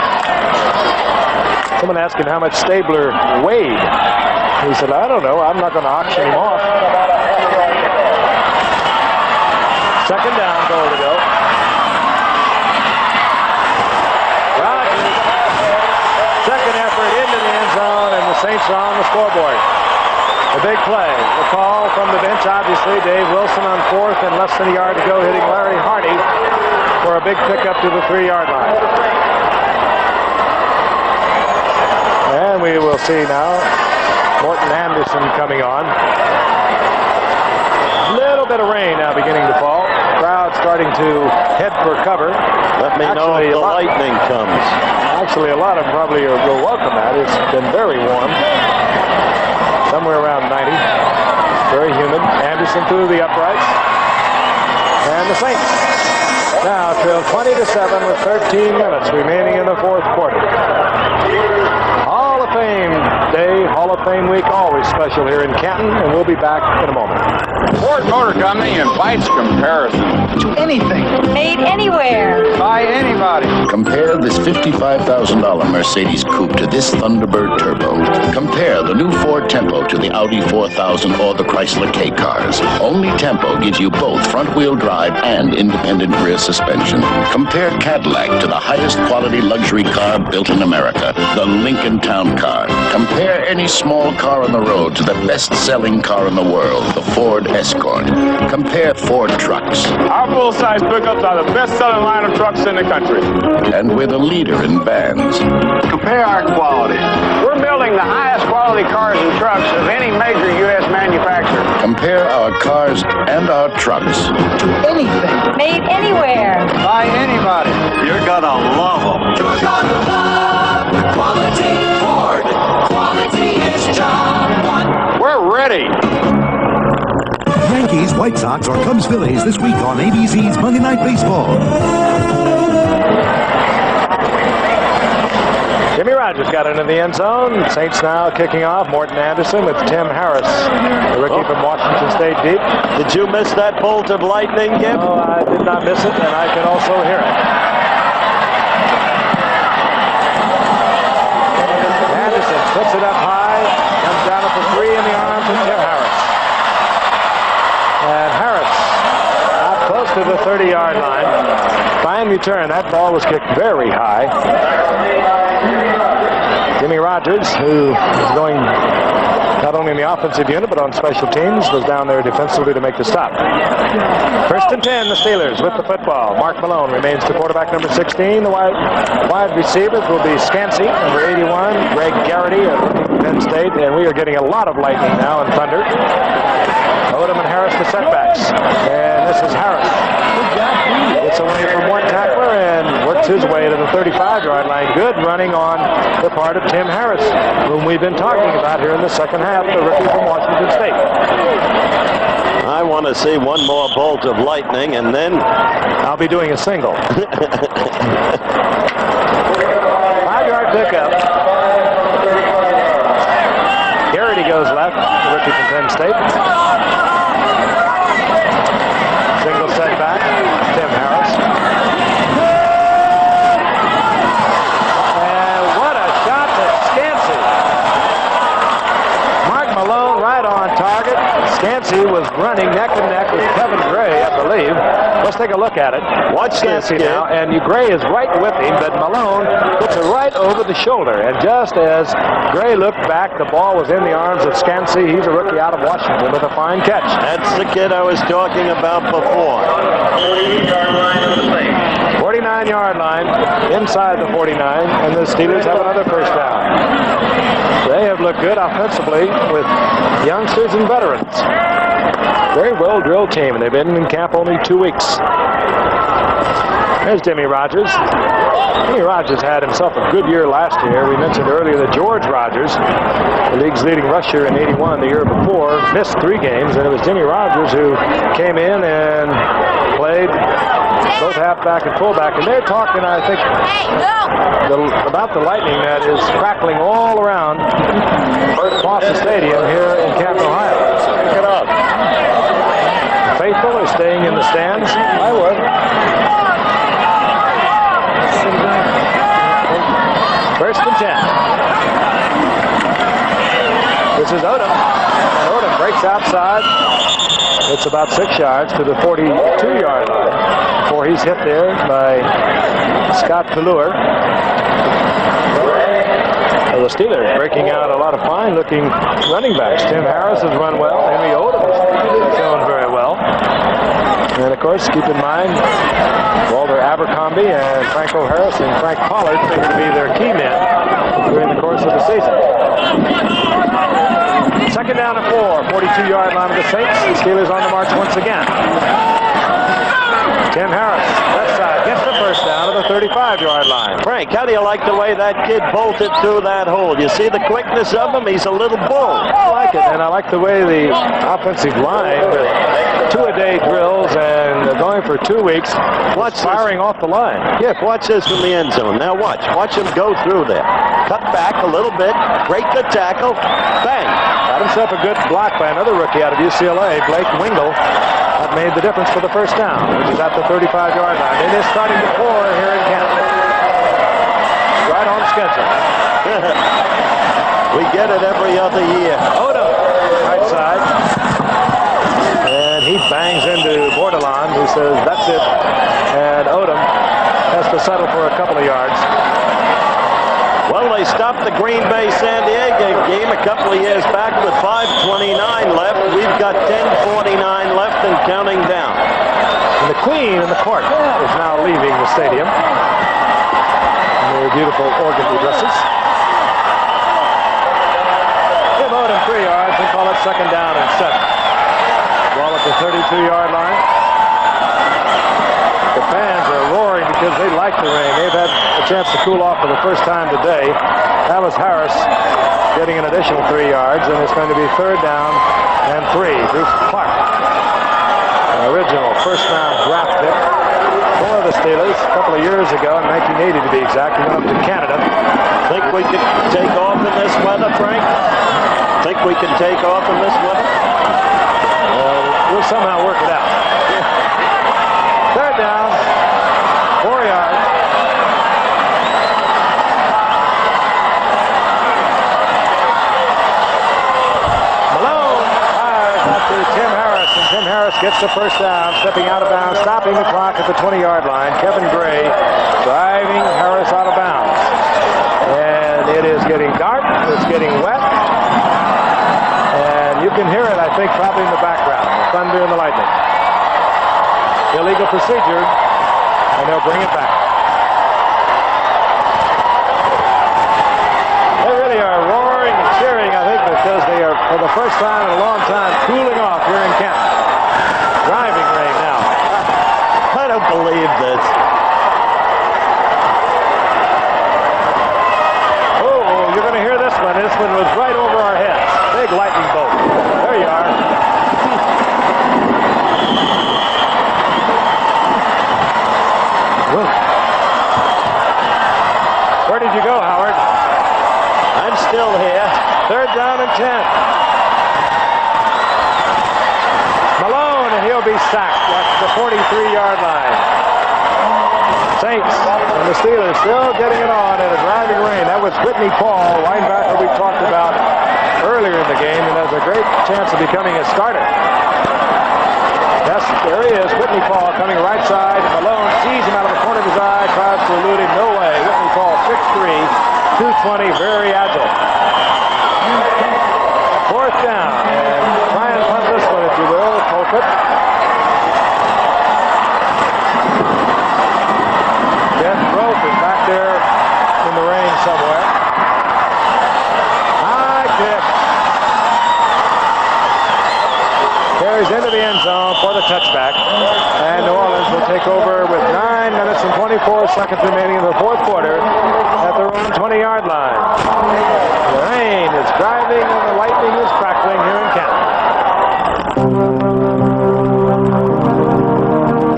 Someone asked him how much Stabler weighed. He said, I don't know. I'm not going to auction him off. Second down, goal to go. Rogers. Second effort into the end zone, and the Saints are on the scoreboard. A big play. The call from the bench, obviously. Dave Wilson on fourth and less than a yard to go, hitting Larry Hardy for a big pickup to the 3-yard line. And we will see now Morton Anderson coming on. A little bit of rain now beginning to fall. Crowd starting to head for cover.
Let me know if the lightning comes.
Actually, a lot of them probably will welcome that. It's been very warm. Somewhere around 90. Very humid. Anderson through the uprights. And the Saints now trail 20-7 with 13 minutes remaining in the fourth quarter. Hall of Fame Day, Hall of Fame week, always special here in Canton, and we'll be back in a moment.
Ford Motor Company invites comparison
To anything.
Made anywhere.
by anybody.
Compare this $55,000 Mercedes Coupe to this Thunderbird Turbo. Compare the new Ford Tempo to the Audi 4000 or the Chrysler K cars. Only Tempo gives you both front-wheel drive and independent rear suspension. Compare Cadillac to the highest quality luxury car built in America, the Lincoln Town Car. Compare any small car on the road to the best-selling car in the world, the Ford Escort. Compare Ford trucks.
Our full-size pickups are the best-selling line of trucks in the country.
And we're the leader in vans.
Compare our quality. We're building the highest quality cars and trucks of any major U.S. manufacturer.
Compare our cars and our trucks to anything.
Made anywhere.
By anybody.
You're gonna love them.
You're gonna love quality Ford. Quality is job one.
We're ready.
Yankees, White Sox, or Cubs Phillies this week on ABC's Monday Night Baseball.
Jimmy Rogers got into the end zone. Saints now kicking off. Morton Anderson with Tim Harris, the rookie from Washington State deep.
Did you miss that bolt of lightning, Gib?
No, I did not miss it, and I can also hear it. Anderson puts it up high, comes down at the 3 in the arms of Tim Harris. And Harris out close to the 30-yard line. Fine return. That ball was kicked very high. Jimmy Rogers, who is going not only in the offensive unit but on special teams, was down there defensively to make the stop. First and 10, the Steelers with the football. Mark Malone remains the quarterback, number 16. The wide receivers will be Scansey, number 81, Greg Garrity of Penn State, and we are getting a lot of lightning now and thunder. Odom and Harris the setbacks, and this is Harris. Gets away from one tackler and works his way to the 35-yard line. Good running on the part of Tim Harris, whom we've been talking about here in the second half, the rookie from Washington State.
I want to see one more bolt of lightning, and then
I'll be doing a single. 5-yard pickup. Garrity goes left, the rookie from Penn State. Single set back, Tim Harris. And what a shot to Scansey. Mark Malone right on target. Scansey was running neck and neck with Kevin Gray, I believe. Let's take a look at it. Watch Scansey now, and Gray is right with him, but Malone puts it right over the shoulder. And just as Gray looked back, the ball was in the arms of Scansey. He's a rookie out of Washington with a fine catch.
That's the kid I was talking about before.
49-yard line, inside the 49, and the Steelers have another first down. They have looked good offensively with youngsters and veterans. Very well-drilled team, and they've been in camp only 2 weeks. There's Jimmy Rogers. Jimmy Rogers had himself a good year last year. We mentioned earlier that George Rogers, the league's leading rusher in '81 the year before, missed 3 games, and it was Jimmy Rogers who came in and played both halfback and fullback. And they're talking, I think, about the lightning that is crackling all around across the stadium here in Canton, Ohio. Check it out. The faithful are staying in the stands. I would. First and 10. This is Odom. And Odom breaks outside. It's about 6 yards to the 42-yard line before he's hit there by Scott Pelleur. The Steelers breaking out a lot of fine-looking running backs. Tim Harris has run well. Henry Odom has shown very well. And, of course, keep in mind, Walter Abercrombie and Franco Harris and Frank Pollard figure to be their key men during the course of the season. Second down and 4, 42-yard line of the Saints. The Steelers on the march once again. Tim Harris, left side, gets the first down to the 35-yard line.
Frank, how do you like the way that kid bolted through that hole? You see the quickness of him? He's a little bull.
I like it, and I like the way the offensive line, with 2-a-day drills and going for 2 weeks, firing off the line.
Yeah, watch this from the end zone. Now watch him go through there. Cut back a little bit, break the tackle, bang.
Got himself a good block by another rookie out of UCLA, Blake Wingle. That made the difference for the first down, which is at the 35-yard line. It is starting to pour here in Canton. Right on schedule.
We get it every other year.
Odom, right side. And he bangs into Bordelon, who says, that's it. And Odom has to settle for a couple of yards.
Well, they stopped the Green Bay-San Diego game a couple of years back with 5:29 left. We've got 10:49 left and counting down.
And the Queen in the court is now leaving the stadium in their beautiful organdy dresses. Give Odom 3 yards and call it second down and 7. Ball at the 32-yard line. The fans are roaring because they like the rain. They've had a chance to cool off for the first time today. Alice Harris getting an additional 3 yards, and it's going to be third down and 3. Bruce Clark, an original first-round draft pick for the Steelers a couple of years ago, in 1980 to be exact. He went up to Canada.
Think we could take off in this weather, Frank? Think we can take off in this weather?
We'll somehow work it out. Third down, 4 yards. Malone fires out to Tim Harris, and Tim Harris gets the first down, stepping out of bounds, stopping the clock at the 20-yard line. Kevin Gray driving Harris out of bounds. And it is getting dark, it's getting wet, and you can hear it, I think, probably in the background, the thunder and the lightning. Illegal procedure, and they'll bring it back. They really are roaring and cheering, I think, because they are, for the first time in a long time, cooling off here in Canton. Driving rain now.
I don't believe this.
Oh, you're going to hear this one. This one was right over our heads. Big lightning bolt. There you are. 43-yard line. Saints and the Steelers still getting it on in a driving rain. That was Whitney Paul, linebacker we talked about earlier in the game, and has a great chance of becoming a starter. Yes, there he is, Whitney Paul coming right side. Malone sees him out of the corner of his eye, tries to elude him. No way. Whitney Paul, 6'3", 220, very agile. Fourth down, and try and punt this one, if you will, Colquitt. Jeff Groth is back there in the rain somewhere. High kick. Carries into the end zone for the touchback. And New Orleans will take over with 9 minutes and 24 seconds remaining in the fourth quarter at their own 20-yard line. The rain is driving and the lightning is crackling here in Canada.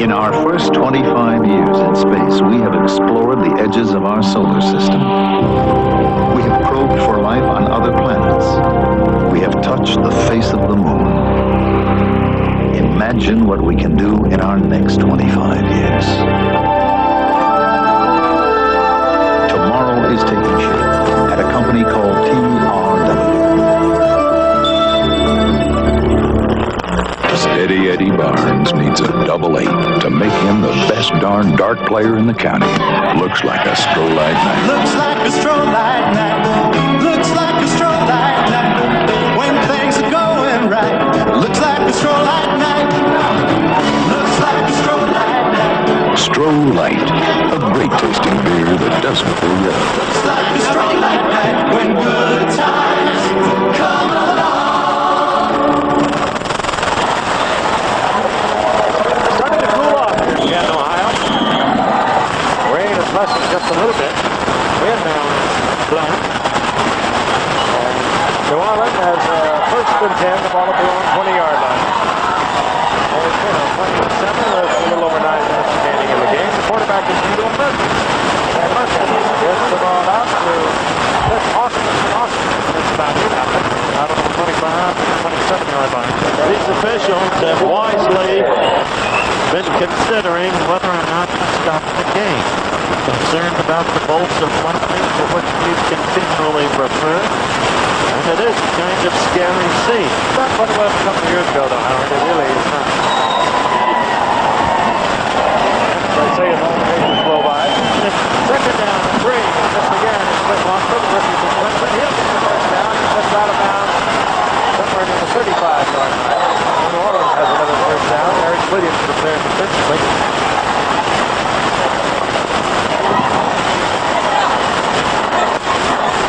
In our first 25 years in space, we have explored the edges of our solar system. We have probed for life on other planets. We have touched the face of the moon. Imagine what we can do in our next 25 years. Tomorrow is taking shape at a company called TRW.
Steady Eddie Barnes needs a double 8 to make him the best darn dart player in the county. Looks like a stroll-light night.
Looks like a stroll-light night. Looks like a stroll-light night. When things are going right. Looks like a stroll-light night. Looks like a stroll-light night.
Stroll-Light, a great tasting beer that doesn't pull you up.
Looks like a stroll-light night. When good times come along.
Starting to cool off here in Canton, Ohio. Rain has lessened just a little bit. Wind now blowing. New Orleans has first and 10, the ball at their own 20-yard line. Only 27 with a little over 9 minutes remaining in the game. The quarterback is Vito Murphy. And Murphy gets the ball out to Austin. It's about it out of the 25 to the 27-yard line.
These officials have wisely been considering whether or not to stop the game. Concerned about the bolts of lightning for which you continually refer. And it is a kind of scary scene.
It's not what it was a couple of years ago, though, Howard. It really is not. As I say, as long as pages blow by. Second down and 3. Just again, it's Cliff Longford. Rookie from Clemson. He'll get the first down. He's just out of bounds somewhere near the 35-yard line. New Orleans has another first down. Eric Williams prepared defensively.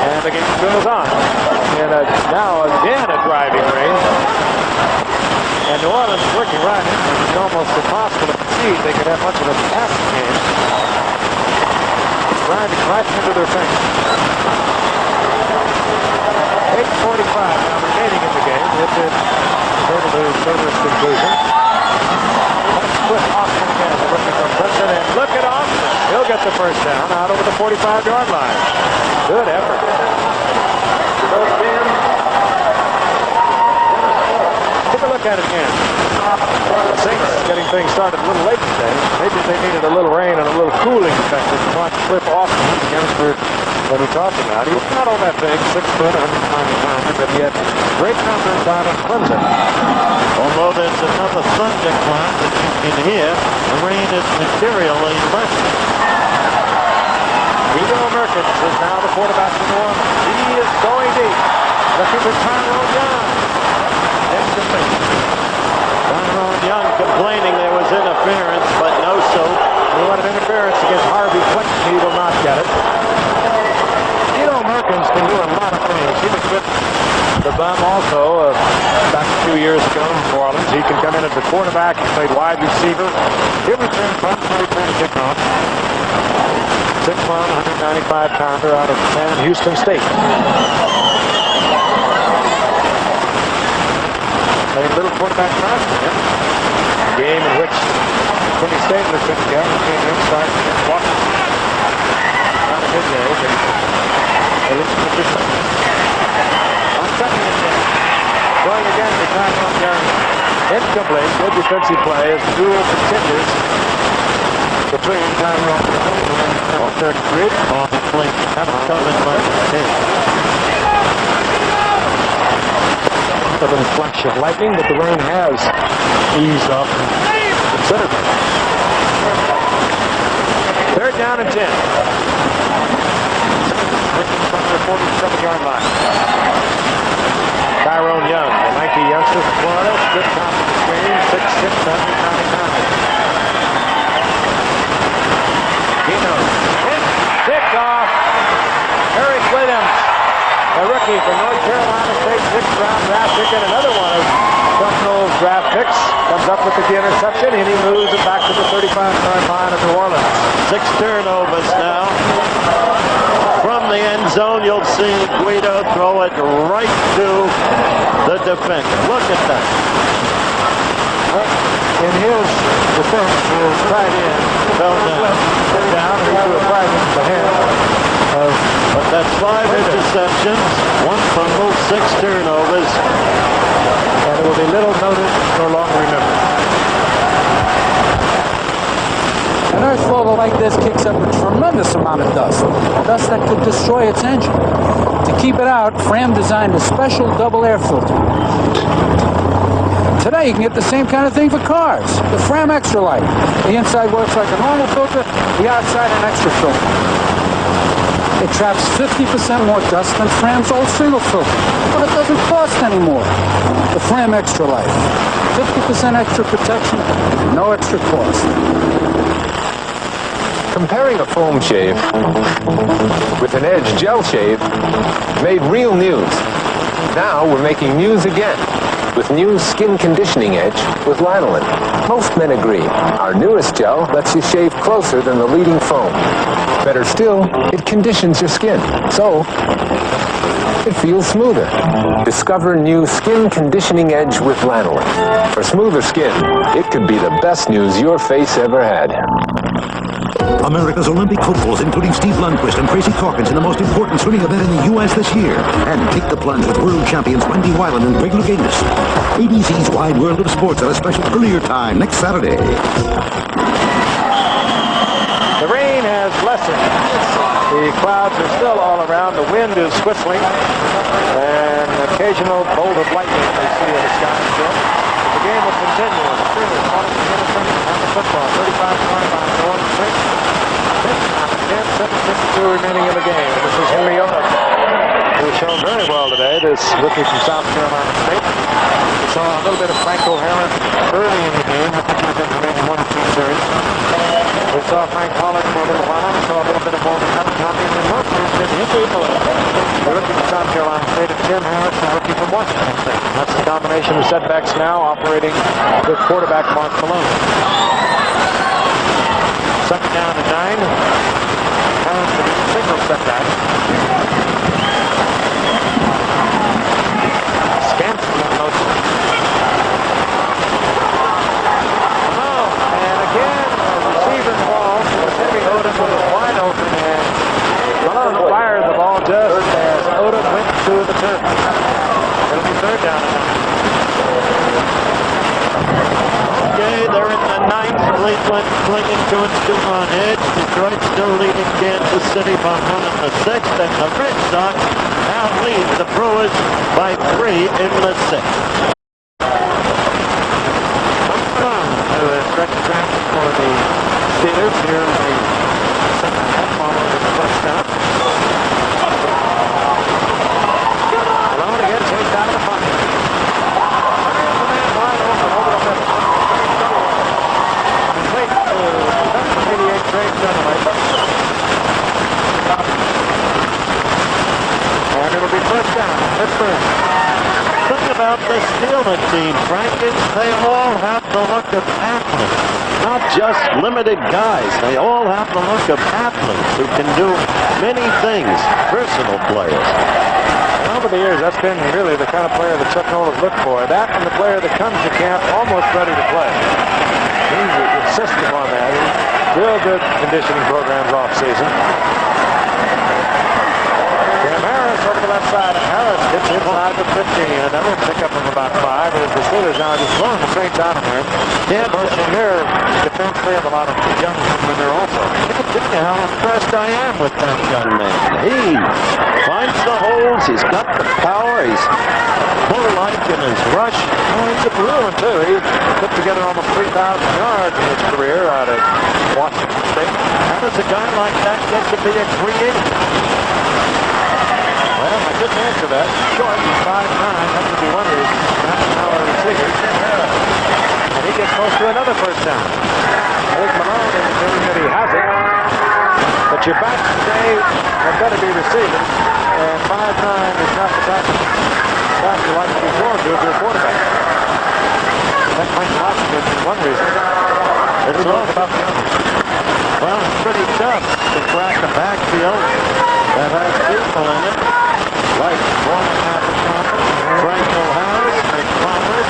And the game goes on. And now again a driving rain. And New Orleans is working right into it. It's almost impossible to conceive they could have much of a passing game. It's driving right into their fence. 8:45 now remaining in the game. It's total to Silver's conclusion. Let's put Austin again, the rookie from Clemson, and look at Austin. He'll get the first down out over the 45-yard line. Good effort. Take a look at it again. The Saints getting things started a little late today. Maybe they needed a little rain and a little cooling effect to watch Cliff Austin against what we're talking about. He's not all that big, 6 foot, 190 pounds, but he had great numbers down in Clemson.
Although there's another thunderclap that you can hear, the rain is materially less.
Vito Merkins is now the quarterback for New Orleans. He is going deep. Looking for Tyrone Young.
Tyrone Young complaining there was interference, but no soap.
He wanted interference against Harvey Clinton. He will not get it. Vito Merkins can do a lot of things. He was with the bum also back a few years ago in New Orleans. He can come in as a quarterback. He played wide receiver. He'll return punt, return kickoff. 6'1", 195-pounder out of Sam Houston State. Playing little quarterback pass for him. A game in which Kenny Stabler couldn't get. He came in, started against Washington. Not a good day, but at least he was just on second and 10. Going again for Tyrone Young. Incomplete. Good defensive play as the duel continues between Tyrone and third grid.
Haven't come in much.
A little flash of lightning, but the rain has eased up considerably. Third down and 10. From the 47-yard line. Tyrone Young, the lanky youngster from Florida, good top of the screen, 6'6", 199 pounds. Gino, picked off. Eric Williams, a rookie from North Carolina State, 6th-round draft pick, and another one of Chuck Noll's draft picks. Comes up with the interception, and he moves it back to the 35-yard line of New Orleans.
6 turnovers now. From the end zone, you'll see Guido throw it right to the defender. Look at that.
In his defense, his tight end fell down and threw it right into the hand of.
But that's 5 interceptions, 1 fumble, 6 turnovers.
And it will be little noted nor long remembered.
An earth floater like this kicks up a tremendous amount of dust that could destroy its engine. To keep it out, Fram designed a special double air filter. Today you can get the same kind of thing for cars, the Fram Extra Light. The inside works like a normal filter, the outside an extra filter. It traps 50% more dust than Fram's old single filter, but it doesn't cost any more. The Fram Extra Light, 50% extra protection, no extra cost.
Comparing a foam shave with an Edge gel shave made real news. Now we're making news again with new Skin Conditioning Edge with lanolin. Most men agree. Our newest gel lets you shave closer than the leading foam. Better still, it conditions your skin, so it feels smoother. Discover new Skin Conditioning Edge with lanolin. For smoother skin, it could be the best news your face ever had.
America's Olympic hopefuls, including Steve Lundquist and Tracy Corkins, in the most important swimming event in the U.S. this year. And take the plunge with world champions Wendy Weiland and Greg Louganis. ABC's Wide World of Sports at a special earlier time next Saturday.
The rain has lessened. The clouds are still all around. The wind is whistling. And an occasional bolt of lightning we see in the sky still. The game will continue. The Steelers calling for Minnesota on the football. 35-yard line. Going to 10, 7:52 remaining in the game. This is Henry Owen, who's shown very well today. This rookie from South Carolina State. We saw a little bit of Franco Harris early in the game. I think he was in 1 or 2 series. We saw Frank Pollard for a little while. We saw a little bit of Morgan Cotton, and mostly it's been Henry Owen, the rookie from South Carolina State, and Tim Harris, the rookie from Washington State. That's the combination of setbacks now operating with quarterback Mark Malone. Second down to 9. Harris with a single setback. Scanson in motion. And again, receiver ball. Henry Odom was wide open, and Malone fired the ball just as Odom went to the turf. It'll be third down and 9.
Okay, they're in the 9th. Cleveland clinging to its 2-on edge. Detroit still leading Kansas City by 1 in the 6th, and the Red Sox now lead the Brewers by 3 in the 6th.
Stretch traffic for the Steelers here in the second half following the first down. Malone again chased out of the pocket. There's the man wide open over the middle. Complete to number 88, Trey Dunaway. And it'll be first down, Pittsburgh.
Think about the Steelers team, Frank, is they all have the look of athletes. Not just limited guys. They all have the look of athletes who can do many things, versatile players.
Over the years, that's been really the kind of player that Chuck Noll has looked for. That and the player that comes to camp almost ready to play. He's insistent on that. Real good conditioning programs off season. Tim Harris over the left side. Harris Gets inside the 15, and then we'll pick up from about 5 as the Steelers now just throwing the Saints out of there. Dan Berchinger defensively have a lot of young men there also. I can't tell you how impressed I am with that young man. He finds the holes, he's got the power, he's bull-like in his rush. Oh, he's a blue one too. He put together almost 3,000 yards in his career out at Washington State. How does a guy like that get to be a creator? Well, I couldn't answer that. Short, he's 5'9", that would be one reason. Not an hour receiver. And he gets close to another first down. There's Malone indicating that he has it. But your backs today have better be receivers. And 5'9" is not the type of pass you like to be thrown to if you're a quarterback. That might not be one reason. It's all about the others. Well, it's pretty tough to crack a backfield that has people in it, like former Africans, Franco Harris, McCollum,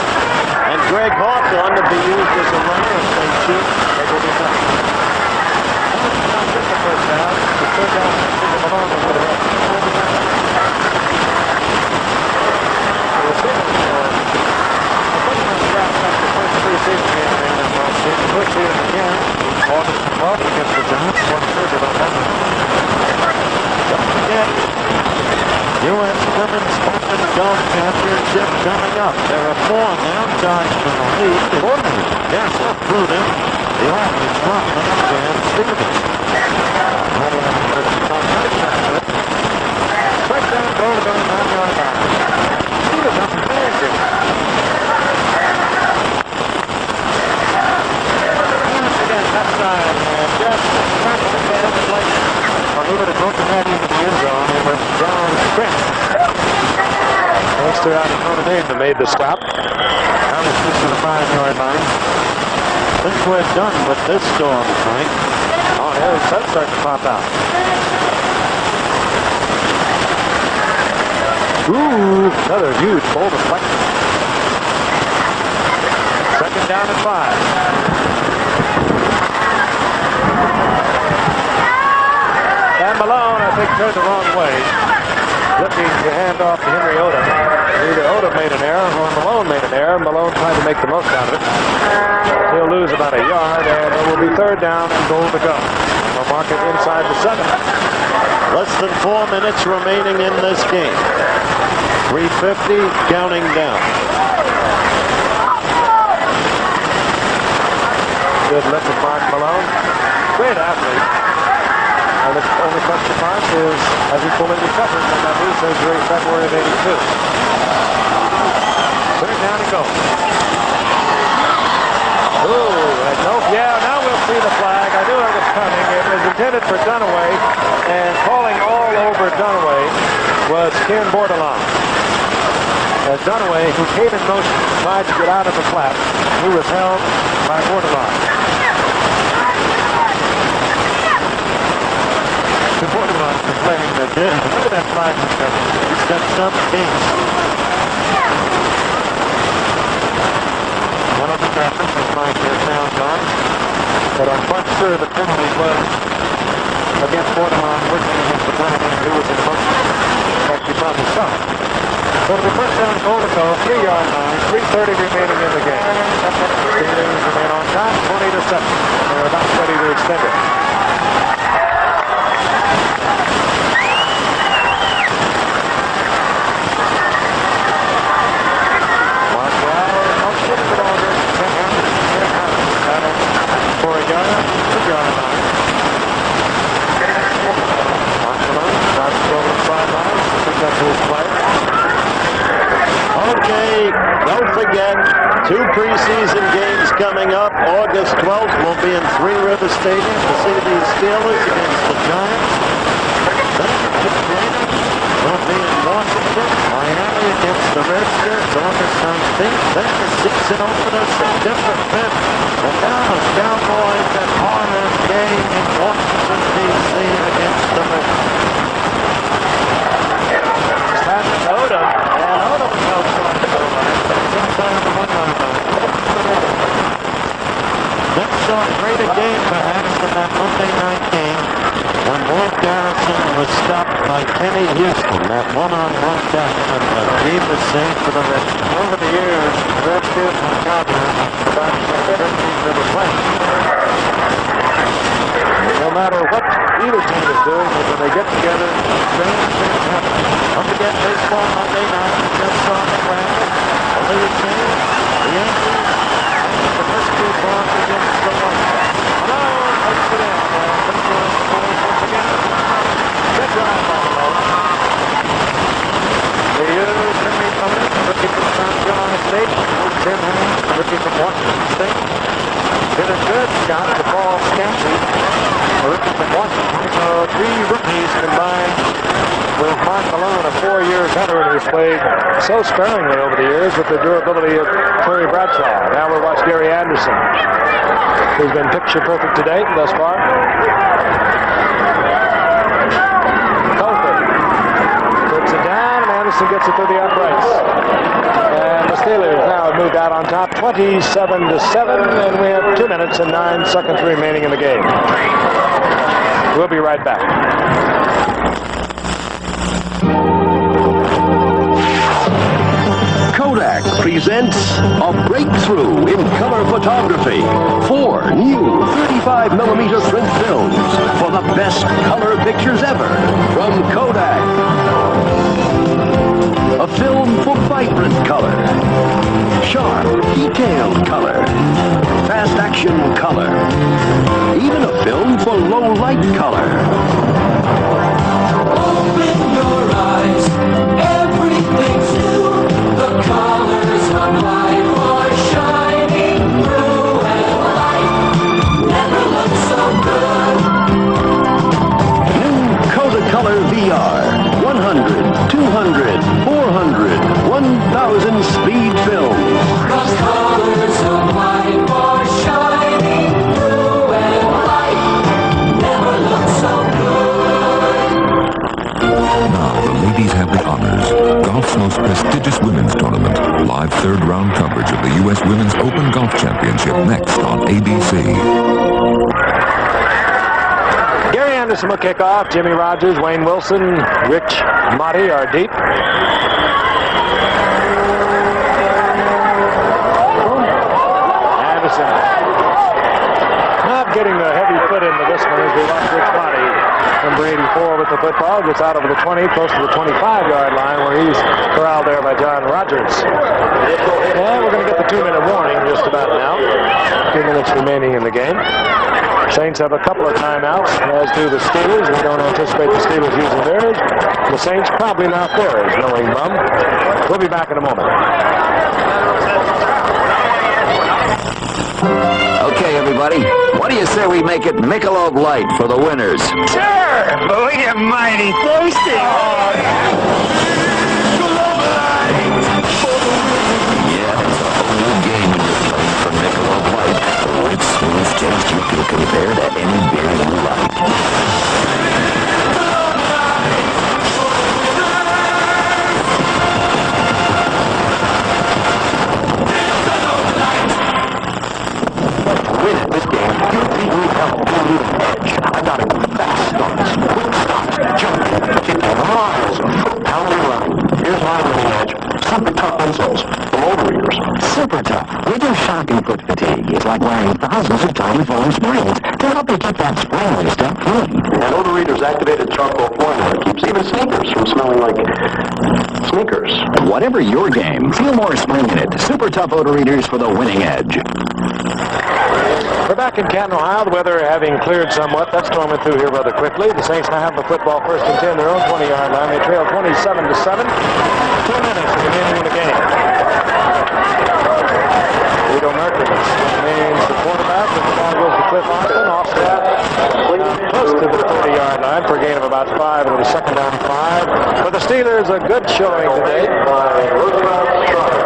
and Greg Hawthorne to be used as a runner if they shoot. They will be done. It's not just the first down. The third down is to Malone for the rest. The Steelers the first preseason game in the NFL season. We'll see it again. August 12th against the Giants. 1/3 of November. Don't forget, U.S. Women's Open Golf Championship coming up. There are 4 now. Josh in the lead. Yes, including the Orange Rockman and Dan Stevens. Straight down, goal to go 9-yard line. Stevens up the fancy. Left side, and just trying to get up the plate. Or he would have broken that into the end zone. It was John Sprint. Thanks to out of Notre Dame that made the stop. Now it's just to the 5-yard line. Think we're done with this storm, Frank. Oh, yeah, the sun's starting to pop out. Ooh, another huge bowl deflection. Second down and 5. And Malone, I think, turned the wrong way, looking to hand off to Henry Odom. Either Odom made an error or Malone made an error. Malone tried to make the most out of it. He'll lose about a yard, and it will be third down and goal to go. We'll mark it inside the 7. Less than 4 minutes remaining in this game. 3:50, counting down. Good look at Mark Malone. Great athlete. And the only question mark is, has he fully recovered from that knee surgery in February of '82? Third down and go. Ooh, and nope. Yeah, now we'll see the flag. I knew it was coming. It was intended for Dunaway, and calling all over Dunaway was Ken Bordelon. As Dunaway, who came in motion, tried to get out of the flat, he was held by Bordelon. The Bordelon complaining that, look at that flag. He's got some kinks. One of the graphics was trying to sound on, but I'm quite sure the penalty was against Bordelon working against the penalty who was in motion. Like you probably saw. So the first down goal to go, 3-yard line, 3:30 remaining in the game. Steelers remain on top, 20-7. They're about ready to extend it. Mark Brown, don't shift it over. For a yard, 2-yard line. Mark Brown starts to go over the sidelines to pick up his play. Okay, don't forget, 2 preseason games coming up. August 12th, we'll be in Three River Stadium to see these Steelers against the Giants. Then we'll be in Washington, Miami against the Redskins, August 19th. Then the season opener, September 5th. And now the Cowboys at RFK game in Washington, D.C. against the Redskins. That's Odom. And Odom held on to the line. Inside of the 1-yard line. Next saw a greater game perhaps than that Monday night game when Ward Garrison
was stopped by Kenny Houston. That one-on-one document of Gene the Saint for the Reds. Over the years, Redfield and Gardner about the play. No matter what either team is doing, when they get together, strange things happen. Don't forget baseball Monday night, just on the ground. Only the change, the Yankees, the first two balls against the White Sox. Hello, takes it in. Pittsburgh scores once again. Good drive on the low. They use Henry Cummings, rookie from South Carolina State. Tim Haynes, rookie from Washington State. Did a good shot to Paul Scansey, a rookie from Washington. So three rookies combined with Mark Malone, a 4-year veteran who's played so sparingly over the years with the durability of Terry Bradshaw. Now we'll watch Gary Anderson, who's been picture perfect to date thus far. Colford puts it down, and Anderson gets it to the uprights. And the Steelers now have moved out on top 27-7, and we have 2 minutes and 9 seconds remaining in the game. We'll be right back.
Kodak presents a breakthrough in color photography. 4 new 35mm print films for the best color pictures ever from Kodak. A film for vibrant color, sharp, detailed color, fast action color, even a film for low light color.
Open your eyes, everything's new. The colors of life are shining through, and life never looks so good.
New Kodacolor VR. 100, 200, 400, 1,000 speed films.
The colors of life are shining through, and life never looks so good.
Now the ladies have the honors. Golf's most prestigious women's tournament. Live third-round coverage of the U.S. Women's Open Golf Championship next on ABC.
Gary Anderson will kick off. Jimmy Rogers, Wayne Wilson, Rich Motti are deep. Anderson not getting the heavy foot into this one as we watch Rich Motti, number 84 with the football, gets out over the 20, close to the 25-yard line where he's corralled there by John Rogers. And we're going to get the 2-minute warning just about now. 2 minutes remaining in the game. Saints have a couple of timeouts, as do the Steelers. We don't anticipate the Steelers using theirs. The Saints probably not theirs, knowing Bum. We'll be back in a moment.
Okay, everybody. What do you say we make it Michelob Light for the winners?
Sure, but we get mighty thirsty.
Yeah, it's a whole new game when you're playing for Michelob Light. It's smooth taste you can compare to any beer you like. Win this game, you beat me up. You need an edge. I got it with fast starts, quick stops, jumping, kicking miles of foot-pounding running. Here's my winning edge. Super tough insoles from overeaters. Super tough. With your shocking foot fatigue, it's like wearing thousands of tiny foam springs to help you keep that spring step free. And overeaters' activated charcoal formula keeps even sneakers from smelling like sneakers. Whatever your game, feel more spring in it. Super tough overeaters for the winning edge.
We're back in Canton, Ohio. The weather having cleared somewhat. That's storming through here rather quickly. The Saints now have the football first and 10, their own 20-yard line. They trail 27-7. 2 minutes remaining in the game. Vito Merkins remains the quarterback. And the ball goes to Cliff Austin. Off snap. Close to the 30-yard line for a gain of about 5. It'll be second down 5. For the Steelers, a good showing today by Roosevelt Stryer.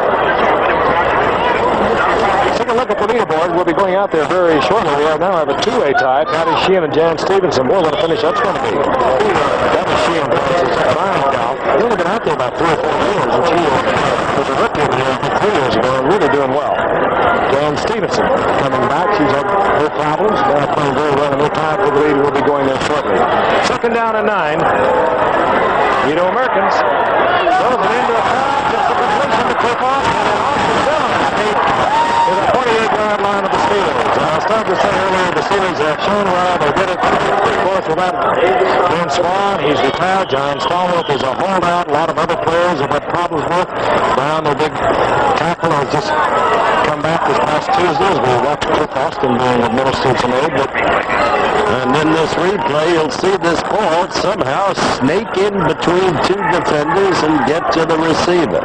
Take a look at the leaderboard. We'll be going out there very shortly. We now have a two-way tie. Patty Sheehan and Jan Stevenson. Boy, what a finish that's going to be. Devin Sheehan versus Brian Gal. He's only been out there about 3 or 4 years, and she was a rookie in the league 3 years ago and really doing well. Dan Stevenson coming back. She's had her problems. They're playing very well, and no time for the lead. Will be going there shortly. Second down and 9. Guido Merkins throws it into a crowd, just a completion to tip off, and then Austin Dillon to the 48-yard line of the Steelers. And I was starting to say earlier, the Steelers have shown well. They did it, of course, without Ben Swan. He's retired. John Stallworth is a holdout. A lot of other players have had problems with. Brown, their big tackle, has just come back this past Tuesday as we watched Cliff Austin being administered some aid.
And in this replay, you'll see this ball somehow snake in between 2 defenders and get to the receiver.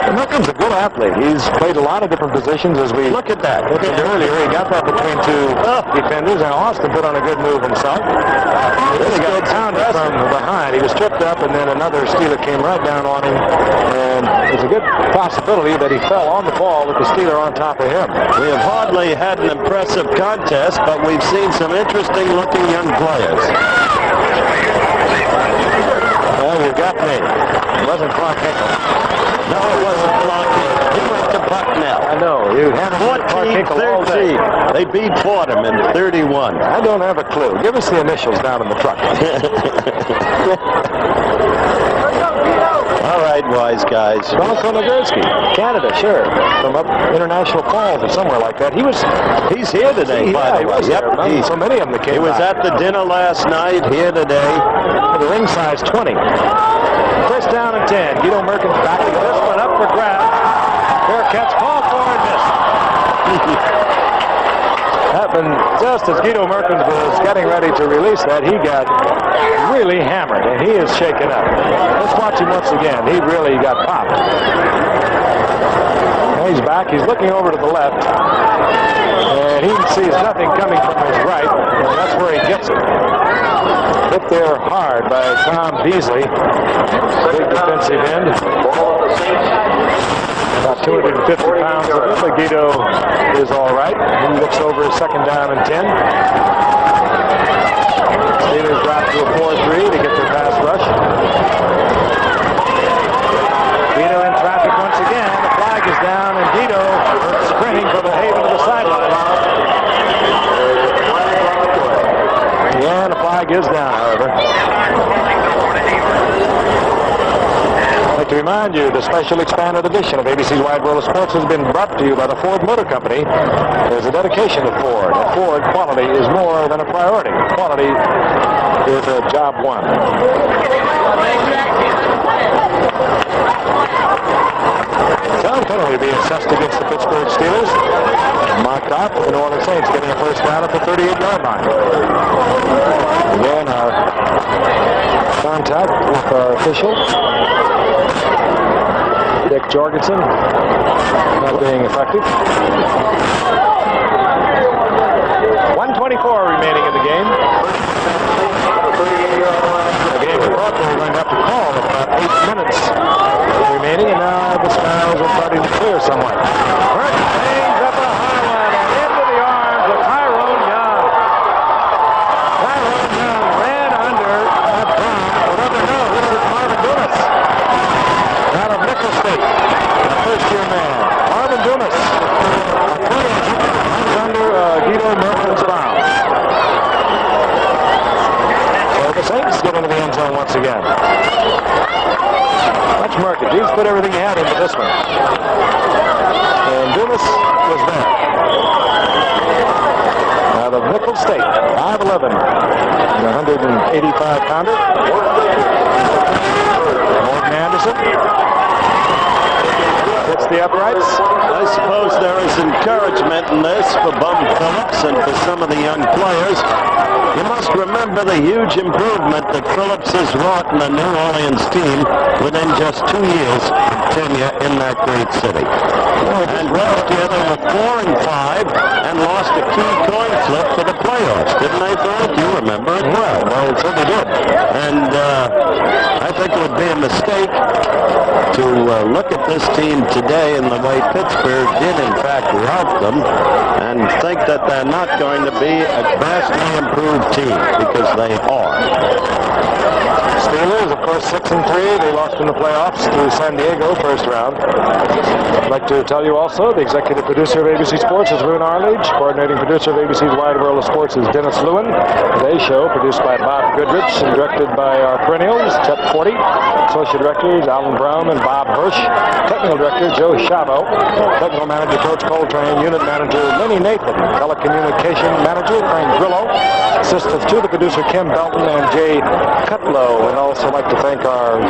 Merkins a good athlete. He's played a lot of different positions as we
look at that.
Look at earlier. He got that between 2 defenders, and Austin put on a good move himself. He got pounded from behind. He was tripped up, and then another Steeler came right down on him. And there's a good possibility that he fell on the ball with the Steeler on top of him.
We have hardly had an impressive contest, but we've seen some interesting-looking young players.
Well, you got me. It wasn't Clark Hinkle.
No, it wasn't Clark Hinkle. He went to Bucknell.
I know. You had
14-13. They beat Fordham in 31.
I don't have a clue. Give us the initials down in the truck.
All right, wise guys.
Bronco Nagurski, Canada, sure. From up International Falls or somewhere like that.
He's here today, by the way.
Yep. So many of them that came
He was
back.
at the dinner last night, here today.
The ring size 20. First down and 10. Guido Merkins back to this one up for grabs. Fair catch, called for and missed. Happened just as Guido Merkins was getting ready to release that, he got really hammered, and he is shaken up. Let's watch him once again. He really got popped. Now he's back. He's looking over to the left, and he sees nothing coming from his right, and that's where he gets it. Hit there hard by Tom Beasley, big defensive end. About 250 pounds of it, but Guido is all right. He looks over his second down and 10. Steelers drop to a 4-3 to get their pass rush. Guido in traffic once again. The flag is down, and Guido sprinting for the haven of the sideline. Yeah, the flag is down, however. I'd like to remind you, the special expanded edition of ABC's Wide World of Sports has been brought to you by the Ford Motor Company. There's a dedication to Ford. At Ford, quality is more than a priority. Quality is a job one. Time penalty being assessed against the Pittsburgh Steelers. Marked out. The New Orleans Saints getting a first down at the 38-yard line. Again, our contact with our official, Dick Jorgensen, not being effective. 1:24 remaining in the game. A game we thought we were going to have to call with about 8 minutes remaining, and now the Sparrows are starting to clear somewhat. Merkins hangs up a high one and into the arms of Tyrone Young. Tyrone Young ran under that bomb. No, this is Marvin Dumas out of Nickel State, the first-year man. Marvin Dumas, a free agent, runs under Guido Merkins' foul. So the Saints get into the end zone once again. Watch Merkins. He's put everything he had into this one. And Dumas was there. Out of Nickel State, 5'11", 185-pounder. Morgan Anderson hits the uprights.
I suppose there is encouragement in this for Bum Phillips and for some of the young players. You must remember the huge improvement that Phillips has wrought in the New Orleans team within just 2 years of tenure in that great city. And last year they were 4-5 and lost a key coin flip for the playoffs, didn't they, Frank? You remember it well.
Well, it certainly did.
And I think it would be a mistake to look at this team today in the way Pittsburgh did, in fact, rout them, and think that they're not going to be a vastly improved team, because they are.
Steelers, of course, 6-3. They lost in the playoffs through San Diego first round. I'd like to tell you also the executive producer of ABC Sports is Ruben Arledge. Coordinating producer of ABC's Wide World of Sports is Dennis Lewin. Today's show produced by Bob Goodrich and directed by our perennials, Chet Forty. Associate directors Alan Brown and Bob Hirsch. Technical director Joe Chavo. Technical manager Coach Coltrane. Unit manager Lenny Nathan. Telecommunication manager Frank Grillo. Assistants to the producer Kim Belton and Jay Cutlow. And also like to thank our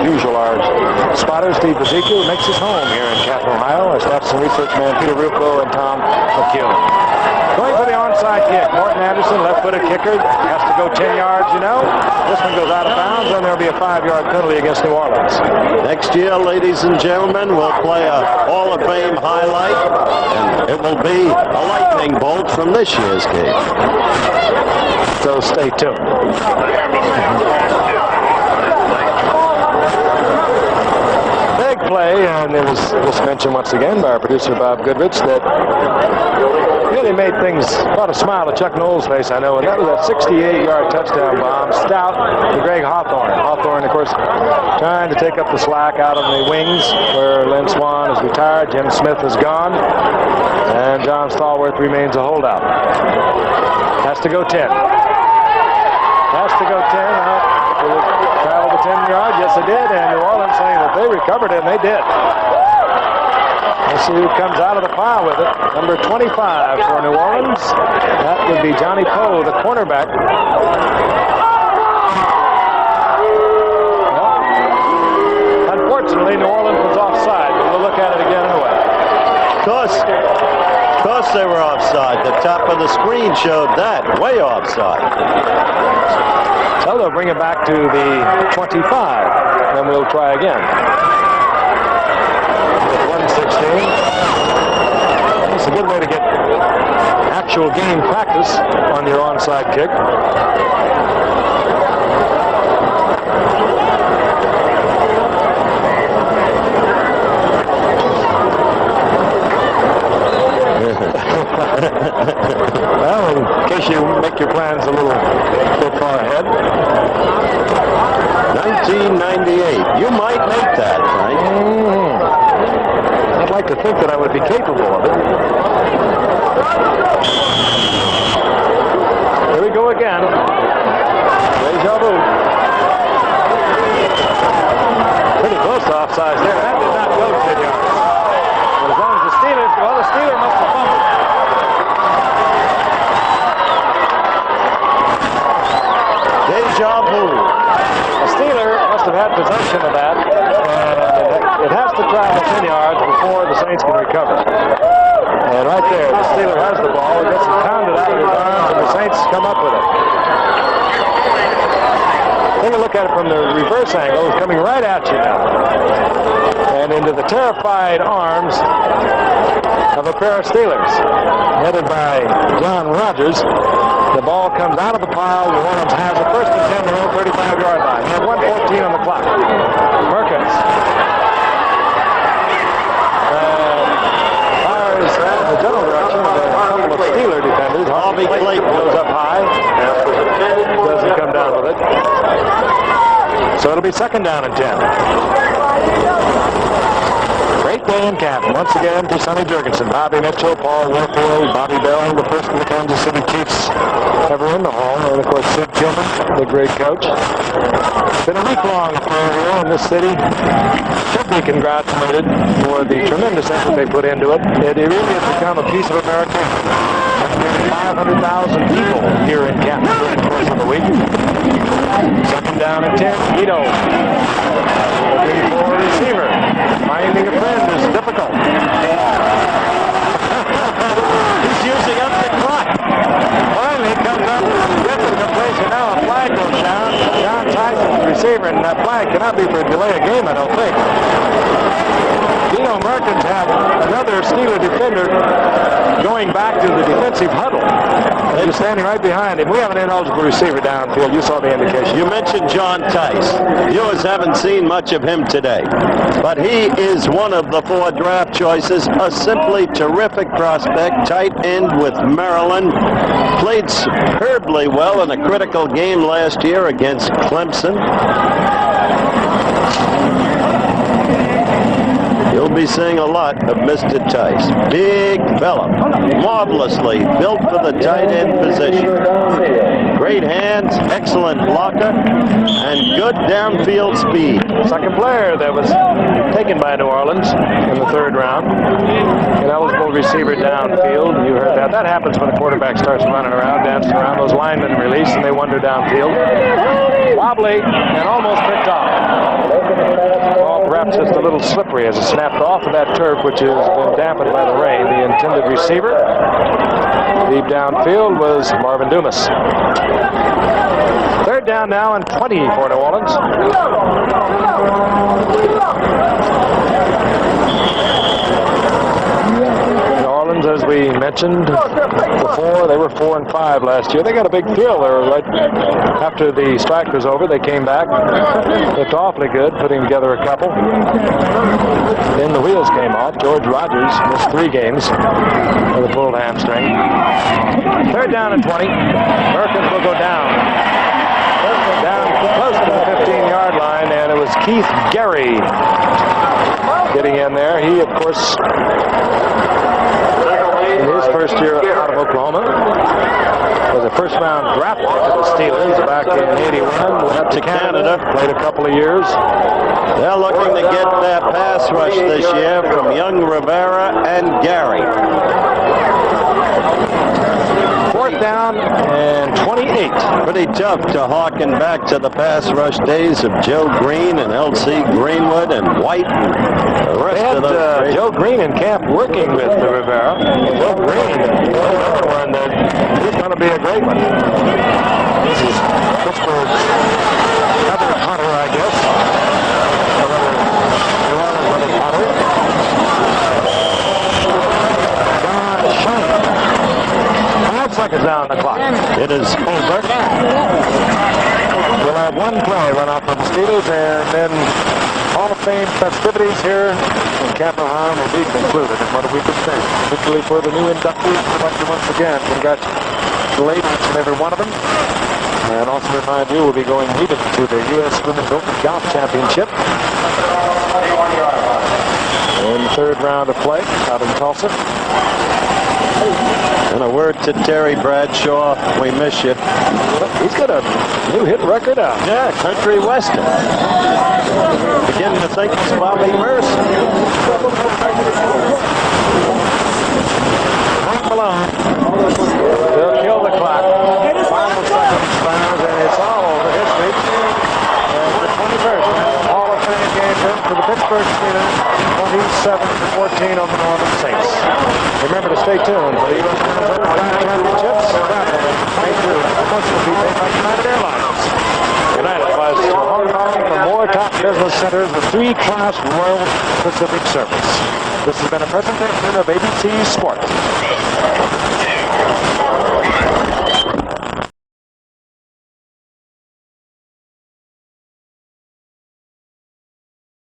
spotter Steve Bazika, who makes his home here in Canton, Ohio. Our staff and research man Peter Rucco and Tom McCune. Going for the onside kick. Morton Anderson, left-footed kicker, has to go 10 yards, you know. This one goes out of bounds, and there'll be a 5-yard penalty against New Orleans.
Next year, ladies and gentlemen, we'll play a Hall of Fame highlight, and it will be a lightning bolt from this year's game.
So stay tuned. Big play, and it was just mentioned once again by our producer Bob Goodrich that really made things, brought a smile to Chuck Knowles' face, I know, and that was a 68-yard touchdown bomb, stout to Greg Hawthorne. Hawthorne, of course, trying to take up the slack out on the wings where Lynn Swan is retired, Jim Smith is gone, and John Stallworth remains a holdout. Has to go 10. Has to go 10. Did it travel the 10 yards? Yes, it did. And New Orleans saying that they recovered it, and they did. Let's see who comes out of the pile with it. Number 25 for New Orleans. That would be Johnny Poe, the cornerback. Well, unfortunately, New Orleans was offside, but we'll look at it again anyway.
Of course they were offside. The top of the screen showed that. Way offside.
So they'll bring it back to the 25, and we'll try again. 116. It's a good way to get actual game practice on your onside kick. Well, in case you make your plans a little far ahead.
1998. You might make that, Frank.
I'd like to think that I would be capable of it. Here we go again. Deja vu. Pretty close to offsides there. That did not go 10 yards. But as long as the Steelers, well, the Steelers must have fumbled.
Deja vu.
The Steeler must have had possession of that, and it has to travel 10 yards before the Saints can recover. And right there, the Steeler has the ball. It gets it pounded out of his arms, and the Saints come up with it. Take a look at it from the reverse angle. It's coming right at you now. And into the terrified arms of a pair of Steelers, headed by John Rogers. The ball comes out of the pile. New Orleans has it first and 10 to their own 35-yard line. They have 1:14 on the clock. Merkins fires in the general direction of a couple of Steeler defenders. Harvey Clayton goes up high. Doesn't come down with it. So it'll be second down and 10. Great day in Canton. Once again for Sonny Jurgensen, Bobby Mitchell, Paul Warfield, Bobby Bell, the first of the Kansas City Chiefs ever in the Hall, and of course Sid Tillman, the great coach. It's been a week-long affair here in this city. Should be congratulated for the tremendous effort they put into it. It really has become a piece of America. Nearly 500,000 people here in Canton during the course of the week. Second down and 10, Ito. Looking for a receiver. Finding a friend is difficult.
He's using up the clock.
Finally comes up with a completion. Now a flag goes down. John Tyson's the receiver, and that flag cannot be for a delay of game, I don't think. Dino Merkins had another Steeler defender going back to the defensive huddle. He was standing right behind him. We have an ineligible receiver downfield. You saw the indication.
You mentioned John Tice. Viewers haven't seen much of him today, but he is one of the 4 draft choices. A simply terrific prospect, tight end with Maryland. Played superbly well in a critical game last year against Clemson. You'll be seeing a lot of Mr. Tice. Big fella, marvelously built for the tight end position. Great hands, excellent blocker, and good downfield speed.
Second player that was taken by New Orleans in the third round. An eligible receiver downfield. You heard that. That happens when a quarterback starts running around, dancing around. Those linemen release and they wander downfield. Wobbly and almost picked off. Well, perhaps just a little slippery as it snapped off of that turf, which has been dampened by the rain. The intended receiver, deep downfield, was Marvin Dumas. Third down now and 20 for New Orleans. New Orleans, as we mentioned before, they were 4-5 last year. They got a big thrill there right after the strike was over. They came back, looked awfully good, putting together a couple. Then the wheels came off. George Rogers missed 3 games with a pulled hamstring. Third down and 20. Perkins will go down close to the 15-yard line, and it was Keith Gary getting in there. He, of course, in his first year out of Oklahoma, was a first-round draft pick of the Steelers back in '81. Went to Canada, played a couple of years.
They're looking to get that pass rush this year from Young, Rivera, and Gary.
Fourth down and 28.
Pretty tough to harken back to the pass rush days of Joe Green and L.C. Greenwood and White and the rest of those.
Joe Green in camp working with the Rivera. Joe Green, another one that is going to be a great one. This is Pittsburgh's Heather Hunter, I guess. Heather Hunter. Don Shine. 5 seconds down the clock.
It is over.
We'll have one play run out for the Steelers, and then Hall of Fame festivities here in Canton, Ohio will be concluded. And what have we been saying? Particularly for the new inductees, we'd like to once again congratulate each and every one of them. And also remind you, we'll be going even to the U.S. Women's Open Golf Championship in the third round of play out in Tulsa.
And a word to Terry Bradshaw, we miss you.
He's got a new hit record out.
Yeah, country western. Beginning to think it's Bobby Mercer.
Frank Malone. They'll kill the clock. Final seconds found, and it's all over history. And the 21st Hall of Fame game for the Pittsburgh Steelers, 27-14 on the New Orleans Saints. Remember to stay tuned for the U.S. Women's Open Championships. May 2. Once will be made by United Airlines. United flies to Hong Kong for more top business centers with 3-class Royal Pacific service. This has been a presentation of ABC Sports.